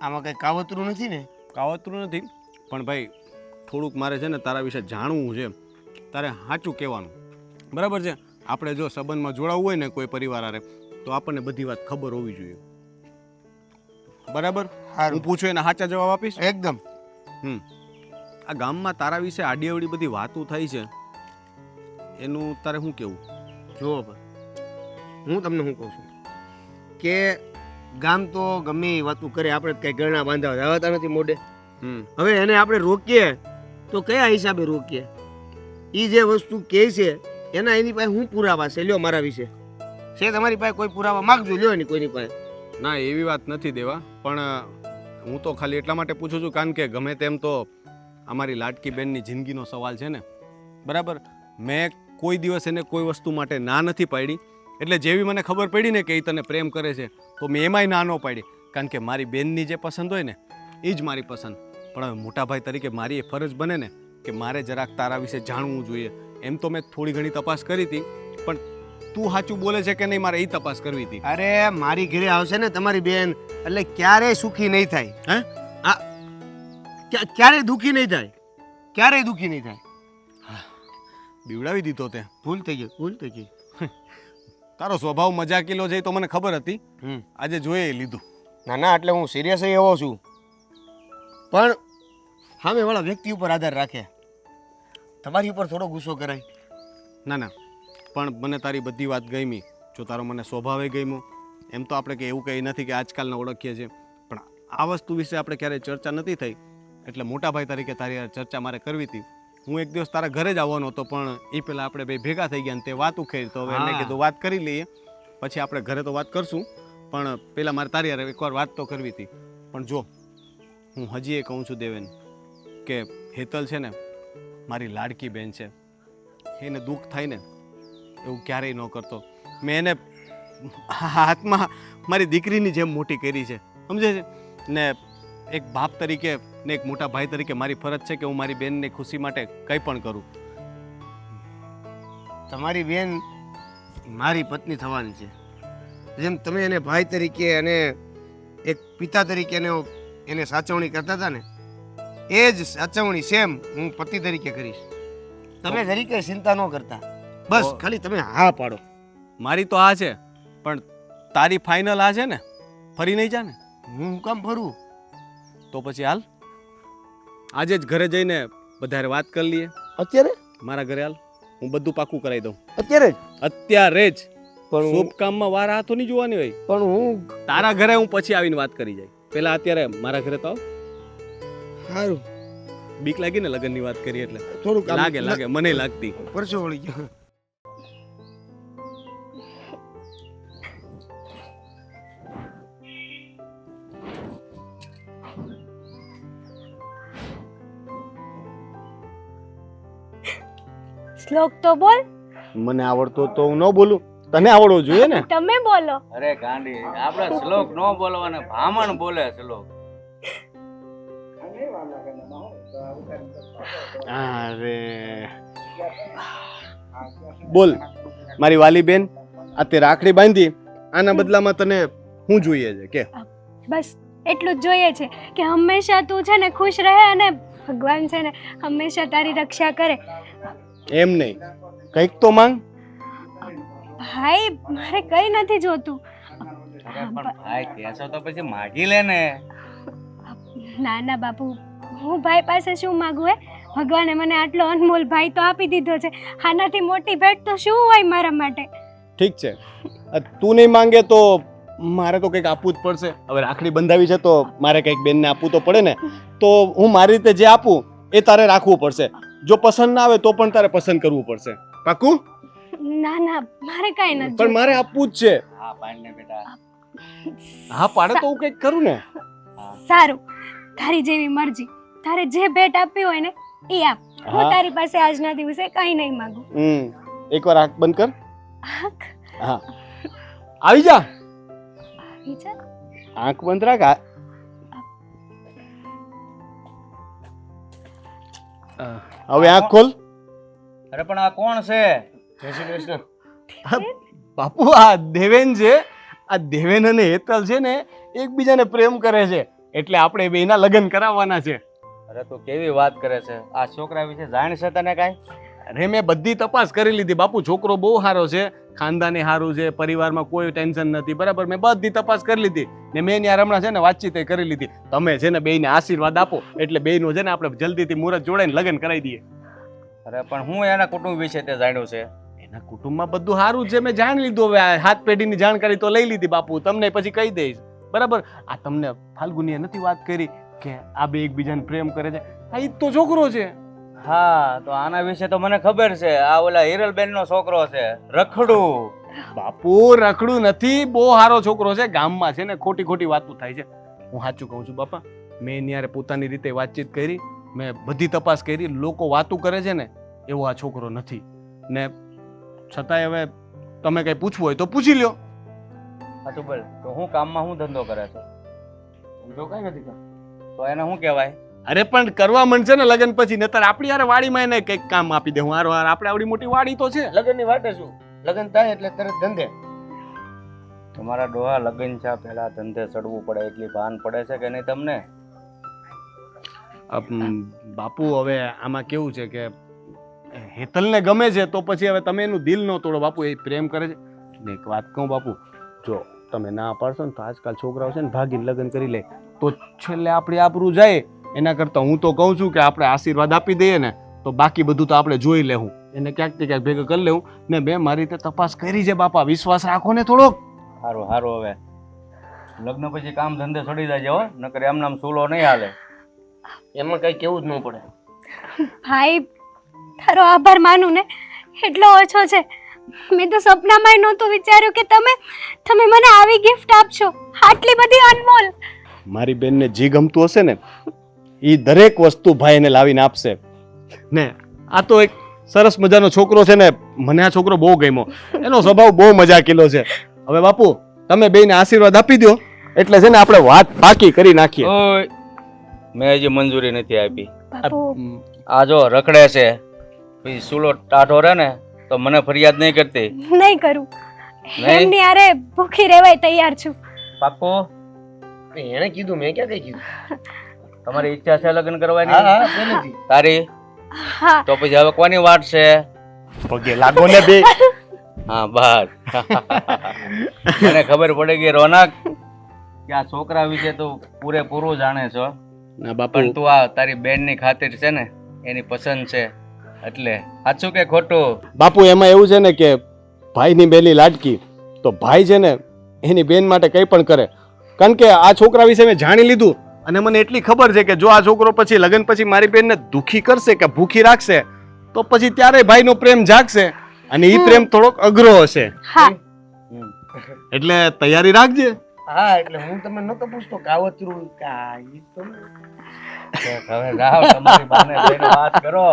આમાં કંઈ કાવતરું નથી ને? કાવતરું નથી, પણ ભાઈ થોડુંક મારે છે ને તારા વિશે જાણવું છે. તારે સાચું કહેવાનું, બરાબર છે? આપણે જો સંબંધમાં જોડાવવું હોય ને કોઈ પરિવાર હારે, તો આપણને બધી વાત ખબર હોવી જોઈએ, બરાબર? હું પૂછું એને સાચા જવાબ આપીશ એકદમ. આ ગામમાં તારા વિશે આડી અવડી બધી વાતો થઈ છે, એનું તારે શું કેવું? જુઓ હું તમને શું કહું છું કે ગામ તો ગમે એ વાતું કરે, આપણે કઈ ગરણા બાંધવા જવાતા નથી મોઢે. હવે એને આપણે રોકીએ તો કયા હિસાબે રોકીએ? એ જે વસ્તુ કહે છે એના એની પાસે હું પુરાવા છે? લ્યો મારા વિશે છે તમારી પાસે કોઈ પુરાવા માગજો, લ્યો એની કોઈની પાસે. ના, એવી વાત નથી દેવા, પણ હું તો ખાલી એટલા માટે પૂછું છું કારણ કે ગમે તેમ તો અમારી લાડકી બેનની જિંદગીનો સવાલ છે ને, બરાબર? મેં કોઈ દિવસ એને કોઈ વસ્તુ માટે ના નથી પાડી, એટલે જેવી મને ખબર પડી ને કે એ તને પ્રેમ કરે છે તો મેં એમાંય ના ન પાડી, કારણ કે મારી બેનની જે પસંદ હોય ને એ જ મારી પસંદ. પણ હવે મોટા ભાઈ તરીકે મારી એ ફરજ બને ને કે મારે જરાક તારા વિશે જાણવું જોઈએ. એમ તો મેં થોડી ઘણી તપાસ કરી હતી, પણ તું સાચું બોલે છે કે નહીં મારે એ તપાસ કરવી હતી. અરે મારી ઘરે આવશે ને તમારી બેન એટલે ક્યારેય સુખી નહીં થાય. ક્યારેય દુઃખી નહીં થાય, ક્યારેય દુઃખી નહીં થાય. બીવડાવી દીધો તે. ભૂલ થઈ ગઈ, ભૂલ થઈ ગઈ. તારો સ્વભાવ મજાકીલો છે તો મને ખબર હતી, આજે જોઈએ લીધું. ના ના, એટલે હું સિરિયસ એવો છું, પણ સામેવાળા વ્યક્તિ ઉપર આધાર રાખે. તમારી ઉપર થોડો ગુસ્સો કરાય. ના ના, પણ મને તારી બધી વાત ગમી. જો તારો મને સ્વભાવે ગમ્યો, એમ તો આપણે કે એવું કંઈ નથી કે આજકાલના ઓળખીએ છીએ, પણ આ વસ્તુ વિશે આપણે ક્યારેય ચર્ચા નથી થઈ, એટલે મોટા ભાઈ તરીકે તારી ચર્ચા મારે કરવી હતી. હું એક દિવસ તારા ઘરે જ આવવાનો હતો, પણ એ પહેલાં આપણે બે ભેગા થઈ ગયા ને તે વાત ઉખેરી, તો હવે એને કીધું વાત કરી લઈએ, પછી આપણે ઘરે તો વાત કરશું, પણ પહેલાં મારે તારી યાર એકવાર વાત તો કરવી હતી. પણ જો હું હજી એ કહું છું દેવેન કે હેતલ છે ને મારી લાડકી બેન છે, એને દુઃખ થાય ને એવું ક્યારેય ન કરતો. મેં એને હાથમાં મારી દીકરીની જેમ મોટી કરી છે, સમજે છે ને. એક બાપ તરીકે ને એક મોટા ભાઈ તરીકે મારી ફરજ છે કે હું મારી બેનની ખુશી માટે કંઈ પણ કરું. તમારી બેન મારી પત્ની થવાની છે. જેમ તમે એને ભાઈ તરીકે અને એક પિતા તરીકે એને સાચવણી કરતા હતા ને, એ જ સાચવણી સેમ હું પતિ તરીકે કરીશ. તમે તરીકે ચિંતા ન કરતા, બસ ખાલી તમે હા પાડો. મારી તો આ છે, પણ તારી ફાઇનલ આ છે ને? ફરી નહીં જા ને? હું કામ ફરું? તો પછી હાલ, આજે જ ઘરે જઈને બધારે વાત કરી લઈએ. અત્યારે? મારા ઘરે હાલ, હું બધું પાકું કરાવી દઉં. અત્યારે જ? અત્યારે જ. પણ શુભ કામમાં વાર હાથો નહીં જોવાની હોય. પણ હું તારા ઘરે હું પછી આવીને વાત કરી જાય. પેલા અત્યારે મારા ઘરે તો આવ. સારું. બીક લાગી ને લગ્નની વાત કરી એટલે? થોડુંક લાગે મને લાગતી. પરસો વળી ગયો. શ્લોક તો બોલ. મને આવડતો તો હું ન બોલું, તને આવડવો જોઈએ ને. તમે બોલો. અરે ગાંડી, આપણે શ્લોક ન બોલવાને બ્રાહ્મણ બોલે શ્લોક. અરે બોલ મારી વાલી બેન, આ તે રાખડી બાંધી, આના બદલામાં તને શું જોઈએ છે કે? બસ એટલું જ જોઈએ છે કે હંમેશા તું છે ને ખુશ રહે અને ભગવાન છે ને હંમેશા તારી રક્ષા કરે. એમ નહીં, કંઈક તો માંગ. ભાઈ મારે કઈ નથી જોતું. અરે પણ ભાઈ કહેશો તો પછી માગી લે ને. ના ના બાપુ, હું ભાઈ પાસે શું માંગુ? ભગવાને મને આટલો અનમોલ ભાઈ તો આપી દીધો છે, આનાથી મોટી ભેટ તો શું હોય મારા માટે? ઠીક છે, તું નહીં માંગે તો મારે તો કંઈક આપવું જ પડશે. હવે રાખડી બંધાવી છે તો મારે કંઈક બેનને આપવું તો પડે ને. તો હું મારી રીતે જે આપું એ તારે રાખવું પડશે. જો પસંદ ના આવે તો પણ તારે પસંદ કરવું પડશે. પાકું? ના ના મારે કઈ નથી. પણ મારે આપવું જ છે. હા પાડ ને બેટા. હા પાડે તો હું કંઈક કરું ને. સારું, તારી જેવી મરજી. તારે જે ભેટ આપવી હોય ને એ આપ. હું તારી પાસે આજના દિવસે કઈ નહીં માંગુ. એકવાર આંખ બંધ કર. આંખ? હા, આવી જા. આવી જા. આંખ બંધ રાખ. હવે આંખ ખોલ. અરે પણ આ કોણ છે? જય શ્રી કૃષ્ણ. બાપુ આ દેવેન છે. આ દેવેન અને હેતલ છે ને એકબીજાને પ્રેમ કરે છે, એટલે આપણે બેના લગ્ન કરાવવાના છે. અરે તું કેવી વાત કરે છે? આ છોકરા વિશે જાણ છે તને કાંઈ? અરે મેં બધી તપાસ કરી લીધી બાપુ. છોકરો બહુ સારો છે, ખાનદાને સારું છે, પરિવારમાં કોઈ ટેન્શન નથી. બરાબર, મેં બધી તપાસ કરી લીધી ને મેં ત્યાં હમણાં છે ને વાતચીત કરી લીધી. તમે છે ને બેયને આશીર્વાદ આપો એટલે બેયનો છે ને આપણે જલ્દીથી મુહૂર્ત જોડાઈને લગ્ન કરાવી દઈએ. અરે પણ હું એના કુટુંબ વિશે તે જાણ્યું છે. એના કુટુંબમાં બધું સારું છે, મેં જાણી લીધું. હવે આ હાથ પેઢીની જાણકારી તો લઈ લીધી બાપુ. તમને પછી કહી દઈશ. બરાબર, આ તમને ફાલ્ગુનીએ નથી વાત કરી કે આ બે એકબીજાને પ્રેમ કરે છે? આ ઈ તો છોકરો છે. હા, તો આના વિશે તો મને ખબર છે. આ ઓલા હિરલબેન નો છોકરો છે, રખડું. બાપુ રખડું નથી, બહુ સારો છોકરો છે. ગામમાં છે ને ખોટી ખોટી વાતો થાય છે. હું સાચું કહું છું બાપા, મેં ન્યારે પોતાની રીતે વાતચીત કરી, મેં બધી તપાસ કરી. લોકો વાતું કરે છે ને એવો આ છોકરો નથી. ને છતાંય હવે તમે કઈ પૂછવું હોય તો પૂછી લ્યો. સાચું બોલ, તો હું કામમાં હું ધંધો કરે છે? જો કઈ નથી કરતો. તો એને શું કહેવાય? અરે પણ કરવા માંડશે ને લગ્ન પછી, નતર આપણી યાર વાડીમાં એને કંઈક કામ આપી દે. હું આપણે આવડી મોટી વાડી તો છે. લગ્નની વાટે શું? લગ્ન થાય એટલે તરત ધંધે. તમારા ડોહા લગ્ન છે પહેલા ધંધે ચડવું પડે એટલી ભાન પડે છે કે નહીં તમને? બાપુ હવે આમાં કેવું છે કે હેતલને ગમે છે તો પછી હવે તમે એનું દિલ ન તોડો બાપુ. એ પ્રેમ કરે છે ને. એક વાત કહું બાપુ, જો તમે ના પાડશો ને તો આજકાલ છોકરાઓ છે ને ભાગીને લગ્ન કરી લે તો છેલ્લે આપણે આબરૂ જાય. એના કરતાં હું તો કહું છું કે આપણે આશીર્વાદ આપી દઈએ ને તો બાકી બધું તો આપણે જોઈ લેવું. એને ક્યાંક ને ક્યાંક ભેગું કરી લેવું. ને મેં મારી રીતે તપાસ કરી છે બાપા, વિશ્વાસ રાખો ને થોડોક. સારું સારું, હવે લગ્ન પછી કામ ધંધે ચડી જાય હો, નકર એમ નામ સૂલો નહીં હાલે. એમાં કઈ કેવું જ ન પડે. ભાઈ તારો આભાર માનું ને એટલો ઓછો છે. મેં તો સપનામાંય નહોતું વિચાર્યું કે તમે મને આવી ગિફ્ટ આપશો, આટલી બધી અનમોલ. મારી બેનને જે ગમતું હશે ને એ દરેક વસ્તુ ભાઈ એને લાવીને આપશે ને. આ તો એક સરસ મજાનો છોકરો છે ને, મને આ છોકરો બહુ ગમ્યો. એનો સ્વભાવ બહુ મજાકીલો છે. હવે બાપુ તમે બેયને આશીર્વાદ આપી દો એટલે છે ને આપણે વાત પાકી કરી નાખીએ. ઓય મેં હજી મંજૂરી નથી આપી. બાપુ આ જો રખડે છે પછી સુલો ટાઢો રહે ને તો મને ફરિયાદ નહીં કરતી. નહીં કરું નહીં? એમની હારે ભૂખી રહેવાય તૈયાર છું. પાક્કું? એને કીધું મેં ક્યાં કઈ કીધું? તમારી ઈચ્છા છે લગ્ન કરવાની? હા હા પહેલેથી. તારી? હા તો પછી હવે કોની વાટ છે? પગે લાગો ને બે. હા બસ મને ખબર પડી ગઈ રોનક કે આ છોકરા વિશે તું પૂરેપૂરું જાણે છો. ના બાપુ પણ તું આ તારી બેનની ખાतिर છે ને એની પસંદ છે એટલે સાચું કે ખોટું? બાપુ એમાં એવું છે ને કે ભાઈની બેલી લાડકી તો ભાઈ છે ને એની બેન માટે કંઈ પણ કરે. કારણ કે આ છોકરા વિશે મેં જાણી લીધું અને મને એટલી ખબર છે કે જો આ છોકરો પછી લગ્ન પછી મારી બેનને દુખી કરશે કે ભૂખી રાખશે તો પછી ત્યારે ભાઈનો પ્રેમ જાગશે અને એ પ્રેમ થોડોક અઘરો હશે. હા એટલે તૈયારી રાખજે. હા એટલે હું તમને નતો પૂછતો કાવતરું કાઈ તો હવે જાઓ તમારી બાને જઈને વાત કરો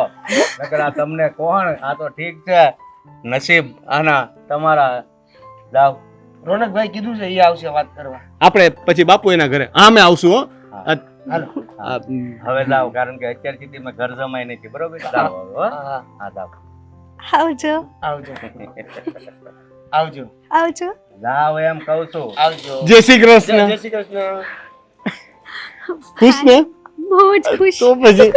નકર આ તમને કોણ આ તો ઠીક છે નસીબ આના તમારા. જાઓ રોનકભાઈ કીધું છે એ આવશે વાત કરવા. આપણે પછી બાપુ એના ઘરે આમે આવશું હો. હવે જાઓ કારણ કે અત્યાર સુધીમાં ઘર જમાય નથી બરોબર. જાઓ હવે હો. હા જાઓ આવજો આવજો આવજો આવજો જાઓ એમ કહું છું. આવજો. જય શ્રી કૃષ્ણ. જય શ્રી કૃષ્ણ. ખુશ ને? બહુ જ ખુશ. તો પછી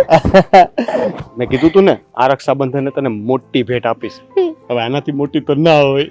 મેં કીધું તું ને આ રક્ષાબંધને તને મોટી ભેટ આપીશ. હવે આનાથી મોટી તો ના હોય.